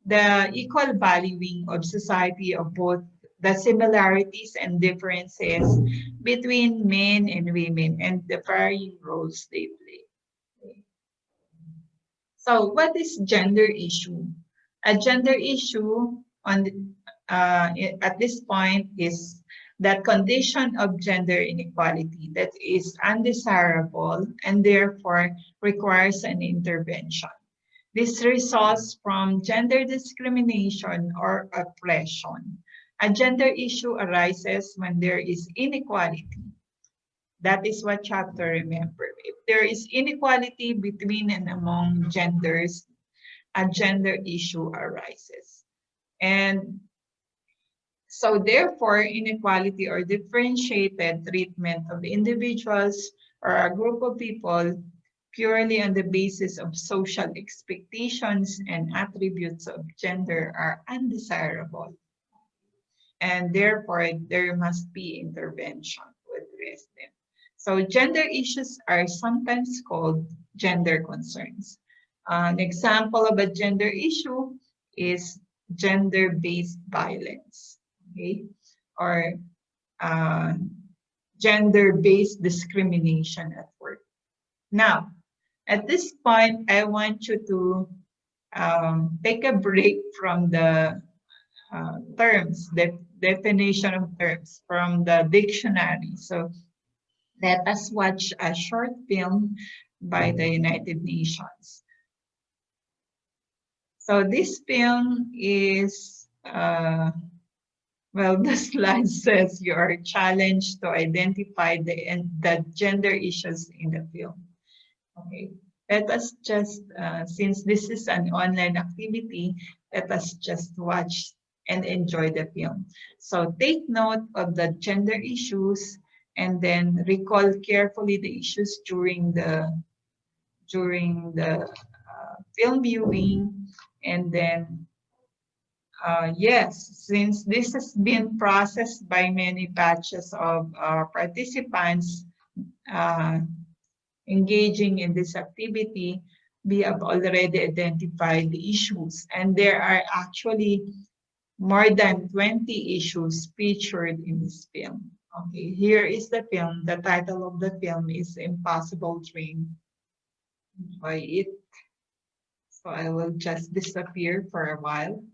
the equal valuing of society of both the similarities and differences between men and women and the varying roles they play. So, what is gender issue? A gender issue at this point is that condition of gender inequality that is undesirable and therefore requires an intervention. This results from gender discrimination or oppression. A gender issue arises when there is inequality. That is what you have to remember. If there is inequality between and among genders, a gender issue arises. And so therefore, inequality or differentiated treatment of individuals or a group of people purely on the basis of social expectations and attributes of gender are undesirable. And therefore, there must be intervention to address them. So gender issues are sometimes called gender concerns. An example of a gender issue is gender-based violence, okay? Or gender-based discrimination at work. Now, at this point, I want you to take a break from the terms, the definition of terms from the dictionary. So let us watch a short film by the United Nations. So this film is, well, the slide says you are challenged to identify the gender issues in the film. Okay, let us just, since this is an online activity, let us just watch and enjoy the film. So take note of the gender issues and then recall carefully the issues during the film viewing. And then, yes, since this has been processed by many batches of participants engaging in this activity, we have already identified the issues. And there are actually more than 20 issues featured in this film. Okay, here is the film. The title of the film is Impossible Dream. Enjoy it. So I will just disappear for a while.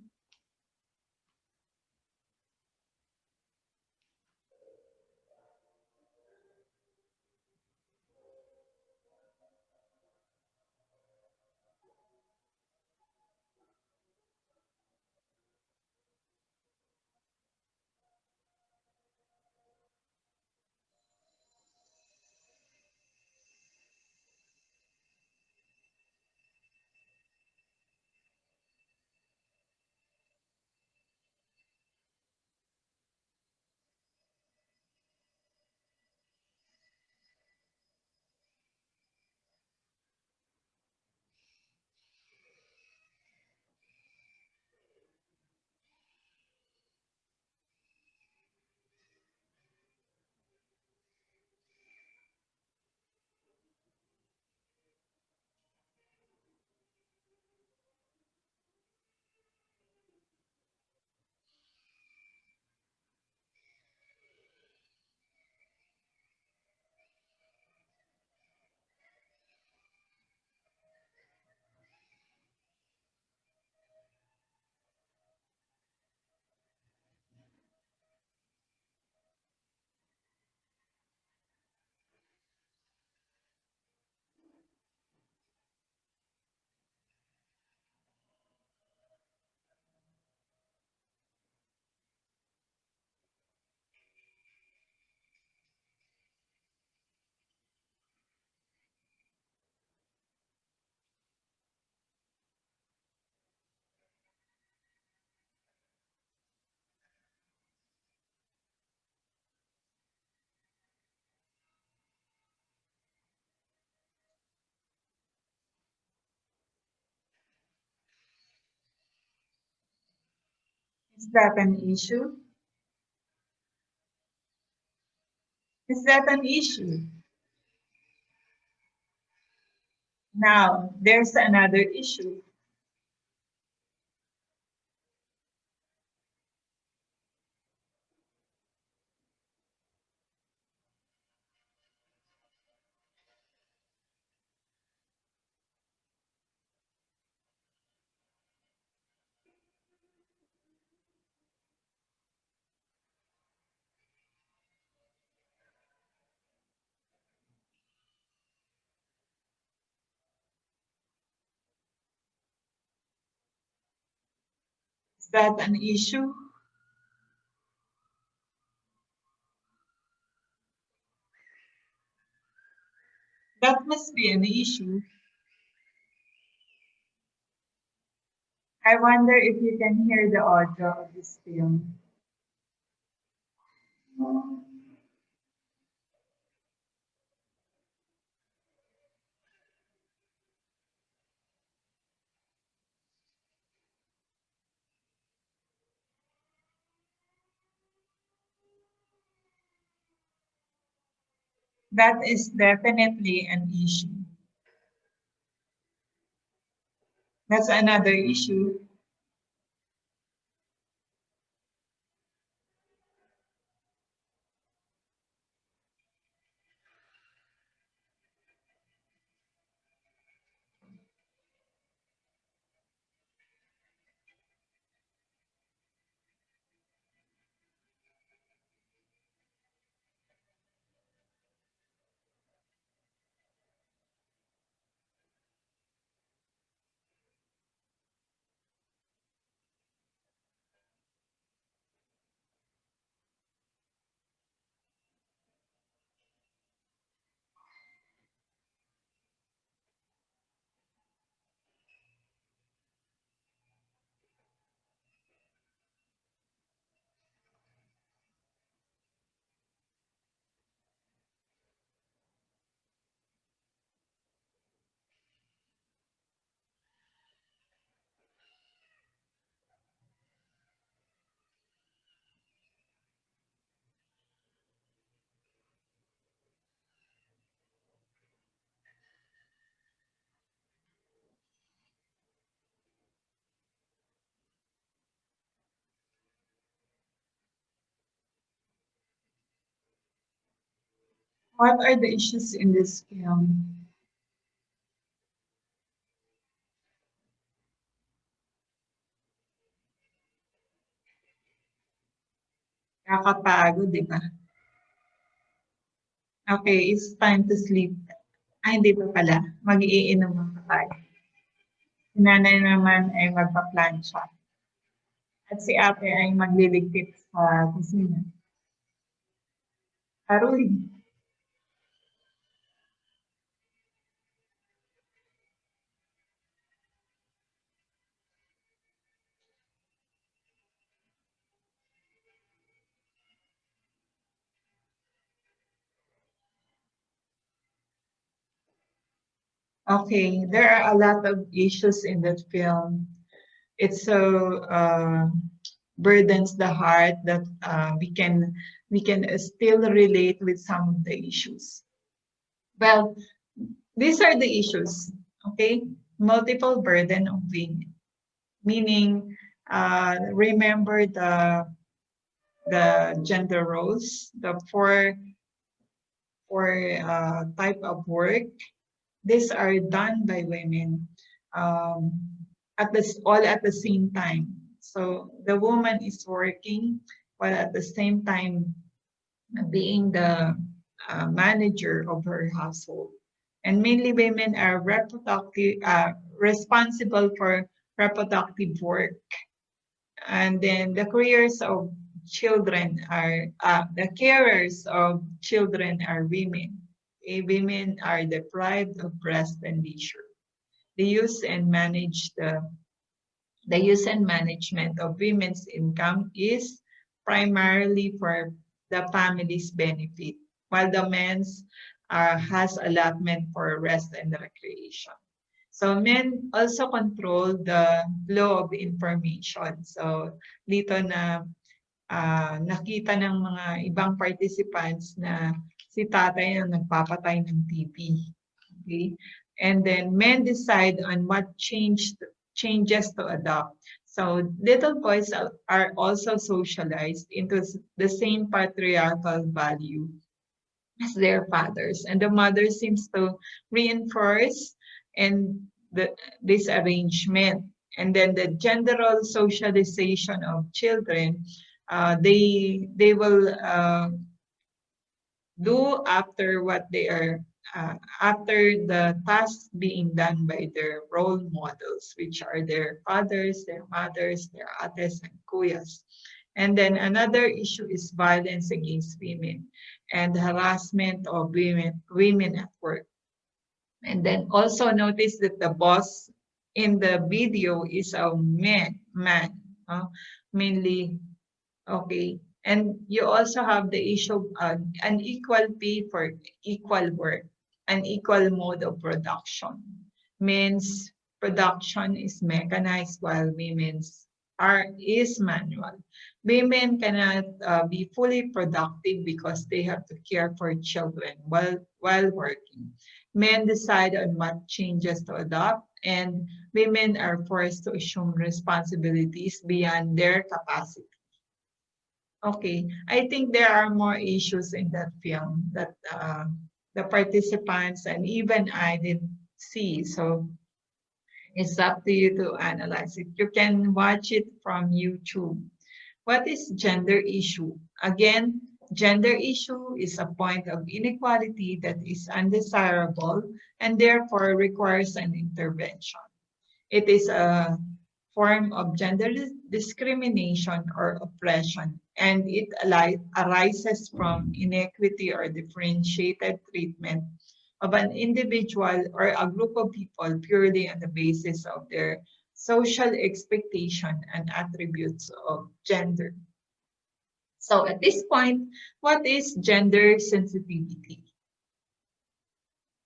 Is that an issue? Is that an issue? Now, there's another issue. Is that an issue? That must be an issue. I wonder if you can hear the audio of this film. That is definitely an issue. That's another issue. What are the issues in this film? Nakakapagod, di ba? Okay, it's time to sleep. Ay, hindi pa pala. Mag-iinom pa tayo. Si nanay naman ay magpa-plancha. At si ate ay magliligpit sa kusina. Aroy. Okay, there are a lot of issues in that film. It's so burdens the heart that we can still relate with some of the issues. Well, these are the issues. Okay, multiple burden of women, meaning remember the gender roles, the four type of work. These are done by women um, all at the same time. So the woman is working while at the same time being the manager of her household. And mainly women are responsible for reproductive work. And then the careers of children are, the carers of children are women. Women are deprived of rest and leisure. The use and management of women's income is primarily for the family's benefit, while the men's has allotment for rest and recreation. So men also control the flow of information. So dito na nakita ng mga ibang participants na si tatay ang nagpapatay ng TV. Okay? And then men decide on what changes to adopt. So little boys are also socialized into the same patriarchal value as their fathers. And the mother seems to reinforce and this arrangement. And then the general socialization of children, they will do after what they are after the tasks being done by their role models, which are their fathers, their mothers, their ates and kuyas. And then another issue is violence against women and harassment of women at work. And then also notice that the boss in the video is a man, mainly. Okay. And you also have the issue of an equal pay for equal work, an equal mode of production. Men's production is mechanized while women's is manual. Women cannot be fully productive because they have to care for children while working. Men decide on what changes to adopt, and women are forced to assume responsibilities beyond their capacity. Okay, I think there are more issues in that film that the participants and even I didn't see. So it's up to you to analyze it. You can watch it from YouTube. What is gender issue? Again, gender issue is a point of inequality that is undesirable and therefore requires an intervention. It is a form of gender discrimination or oppression, and it arises from inequity or differentiated treatment of an individual or a group of people purely on the basis of their social expectation and attributes of gender. So at this point, what is gender sensitivity?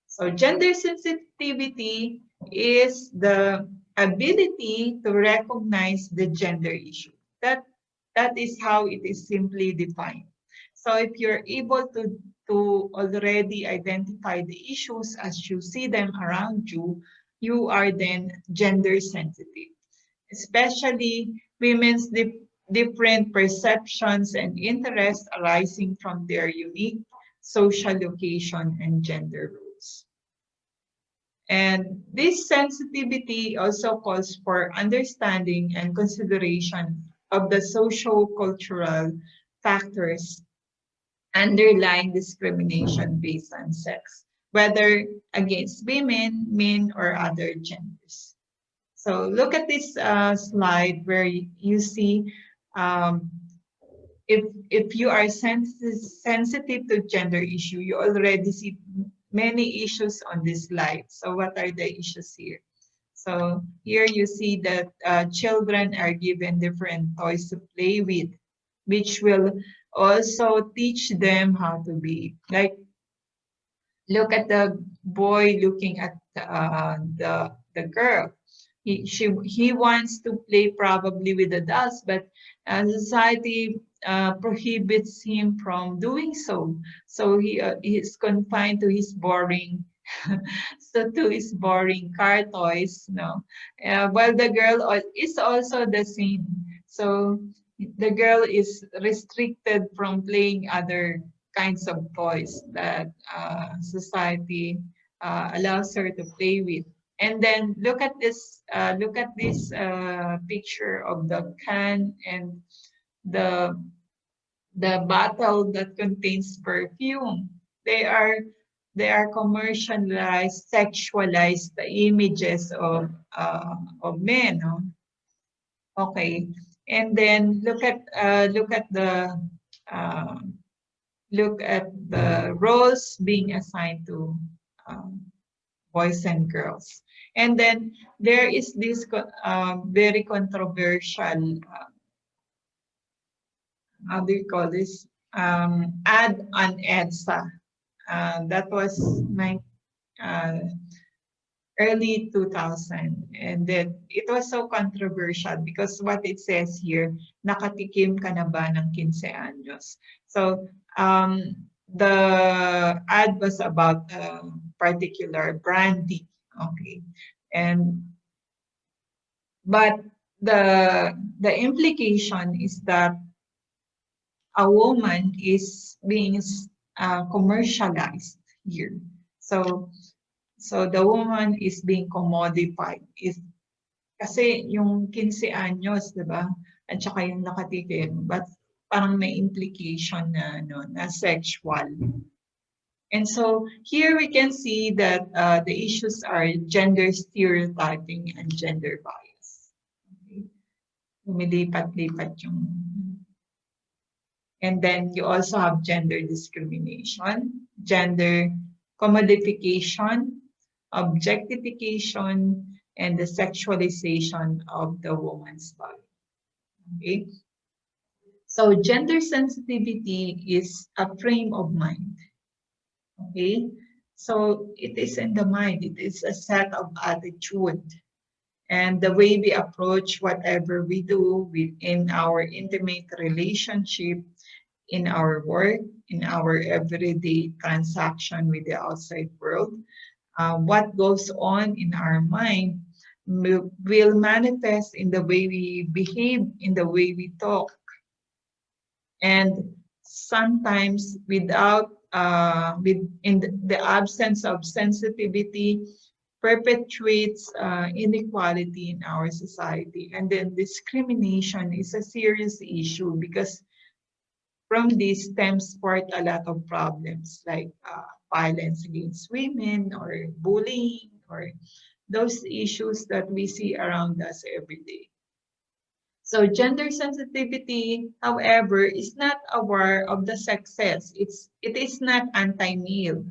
So gender sensitivity is the ability to recognize the gender issue. That is how it is simply defined. So if you're able to already identify the issues as you see them around you, you are then gender sensitive, especially women's different perceptions and interests arising from their unique social location, and gender roles. And this sensitivity also calls for understanding and consideration of the socio-cultural factors underlying discrimination based on sex, whether against women, men, or other genders. So look at this slide where you see um, if you are sensitive to gender issue, you already see many issues on this slide. So what are the issues here? So here you see that children are given different toys to play with, which will also teach them how to be. Like, look at the boy looking at the girl. He wants to play probably with the dolls, but society prohibits him from doing so. So he is confined to his boring to his boring car toys. No, while the girl is also the same. So the girl is restricted from playing other kinds of toys that society allows her to play with. And then look at this. Look at this picture of the can and the the bottle that contains perfume. They are they are commercialized, sexualized images of men. No? Okay, and then uh, look at the roles being assigned to um, boys and girls. And then there is this very controversial, how do you call this, ad on EDSA. That was my uh, early 2000. And then it was so controversial because what it says here, nakatikim ka na ba ng 15 anyos? So the ad was about a particular brandy. Okay. And but the implication is that a woman is being commercialized here. So the woman is being commodified. Kasi yung 15 anyos, 'di ba? At saka yung nakatikim, but parang may implication na na sexual. And so here we can see that the issues are gender stereotyping and gender bias. Okay. Lumilipat-lipat yung. And then you also have gender discrimination, gender commodification, objectification, and the sexualization of the woman's body. Okay? So gender sensitivity is a frame of mind. Okay? So it is in the mind, it is a set of attitude. And the way we approach whatever we do within our intimate relationship, in our work, in our everyday transaction with the outside world, what goes on in our mind will manifest in the way we behave, in the way we talk. And sometimes in the absence of sensitivity, perpetuates inequality in our society. And then discrimination is a serious issue because from this stems forth a lot of problems like violence against women or bullying or those issues that we see around us every day. So gender sensitivity, however, is not aware of the sexes. It is not anti-male.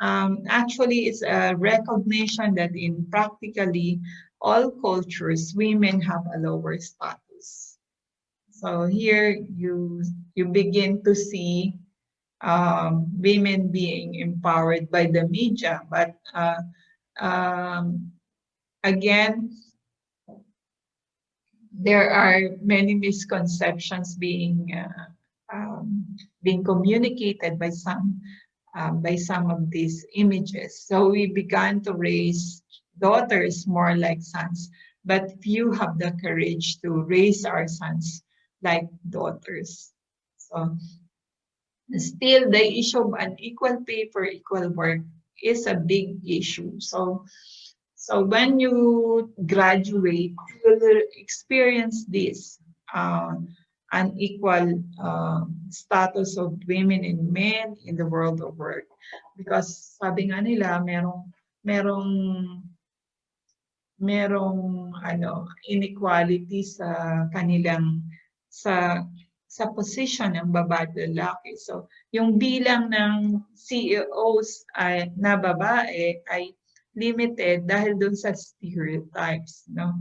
Actually, it's a recognition that in practically all cultures, women have a lower status. So here you begin to see women being empowered by the media, but again, there are many misconceptions being communicated by some of these images. So we began to raise daughters more like sons, but few have the courage to raise our sons like daughters. So still the issue of unequal pay for equal work is a big issue. So when you graduate, you will experience this unequal status of women and men in the world of work. Because sabi nga nila, merong inequality sa kanilang sa position ng babae at lalaki. So yung bilang ng CEOs na babae ay limited dahil dun sa stereotypes, no?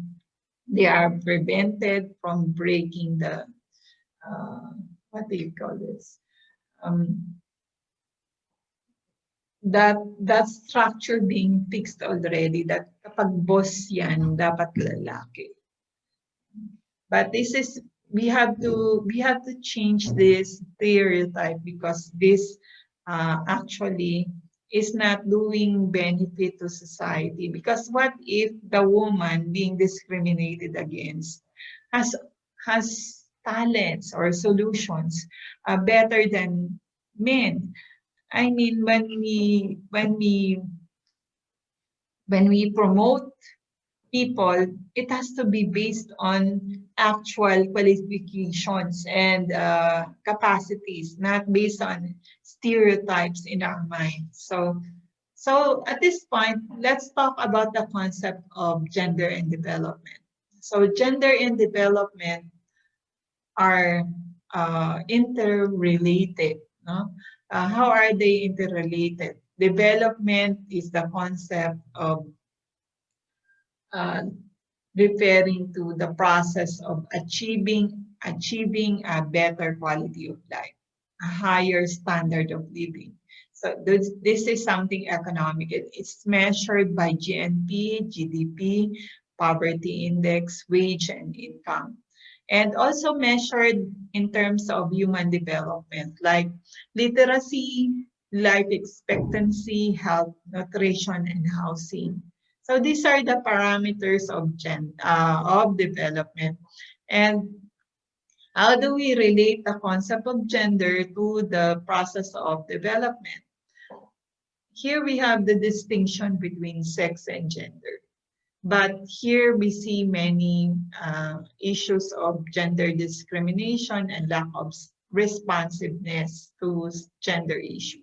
They are prevented from breaking the what do you call this? That structure being fixed already, that kapag boss yan, dapat lalaki. But we have to change this stereotype, because this actually is not doing benefit to society. Because what if the woman being discriminated against has talents or solutions better than men? I mean, when we promote people, it has to be based on actual qualifications and capacities, not based on stereotypes in our minds. So at this point, let's talk about the concept of gender and development. So gender and development are interrelated. No? How are they interrelated? Development is the concept of referring to the process of achieving a better quality of life, a higher standard of living. So this is something economic. It's measured by GNP, GDP, poverty index, wage, and income. And also measured in terms of human development, like literacy, life expectancy, health, nutrition, and housing. So these are the parameters of development. And how do we relate the concept of gender to the process of development? Here we have the distinction between sex and gender. But here we see many issues of gender discrimination and lack of responsiveness to gender issue.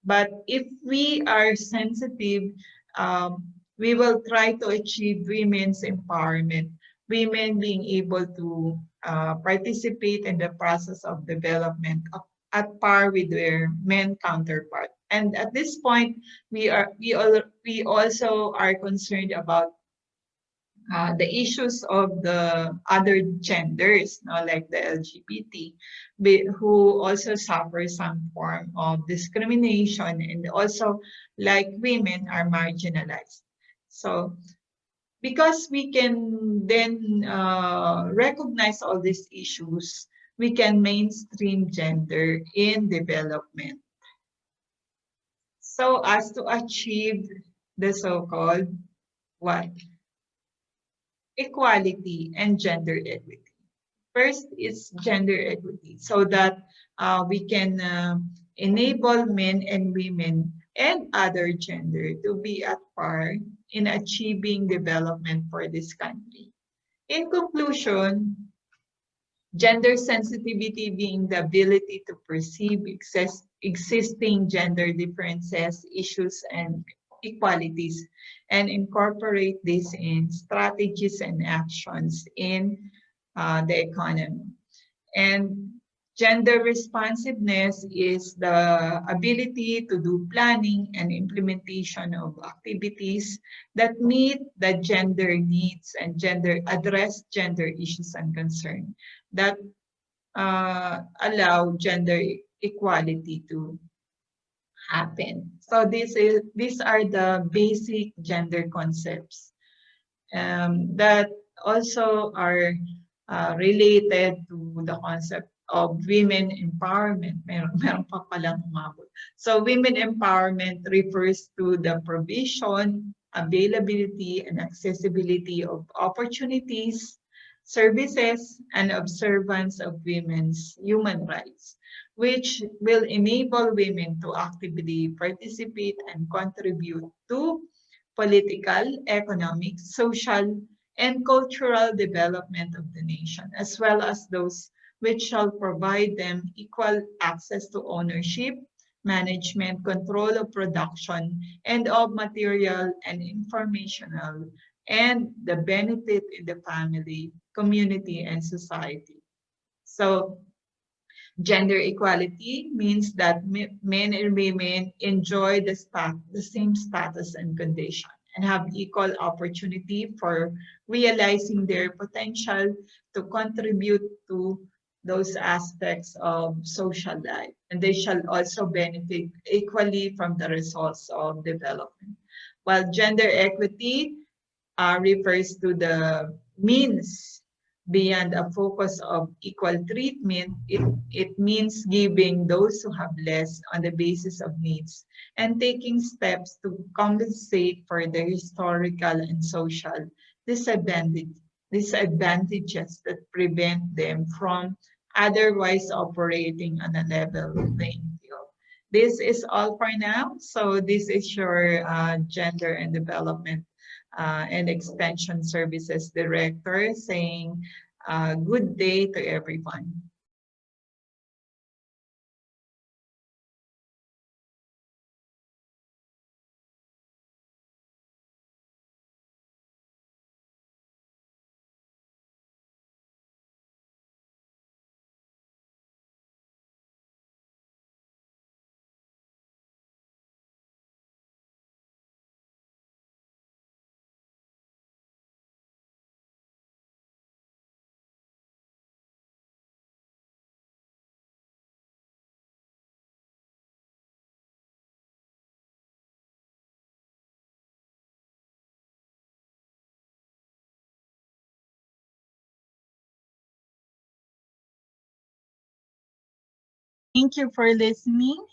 But if we are sensitive, we will try to achieve women's empowerment, women being able to participate in the process of development at par with their men counterpart. And at this point, we also are concerned about the issues of the other genders, no, like the LGBT, who also suffer some form of discrimination, and also, like women, are marginalized. So, because we can then recognize all these issues, we can mainstream gender in development, so as to achieve the so-called what? Equality and gender equity. First is gender equity, so that we can enable men and women and other gender to be at par in achieving development for this country. In conclusion, gender sensitivity being the ability to perceive existing gender differences, issues, and equalities, and incorporate this in strategies and actions in the economy. And gender responsiveness is the ability to do planning and implementation of activities that meet the gender needs and address gender issues and concerns that allow gender equality to happen. So these are the basic gender concepts that also are related to the concept of women empowerment. Meron pa palang umabot. So women empowerment refers to the provision, availability, and accessibility of opportunities, services, and observance of women's human rights, which will enable women to actively participate and contribute to political, economic, social, and cultural development of the nation, as well as those which shall provide them equal access to ownership, management, control of production, and of material and informational, and the benefit in the family, community, and society. So gender equality means that men and women enjoy the same status and condition and have equal opportunity for realizing their potential to contribute to those aspects of social life. And they shall also benefit equally from the results of development. While gender equity refers to the means beyond a focus of equal treatment, it means giving those who have less on the basis of needs and taking steps to compensate for the historical and social disadvantages that prevent them from otherwise operating on a level playing field. This is all for now. So this is your gender and development and Extension Services Director saying good day to everyone. Thank you for listening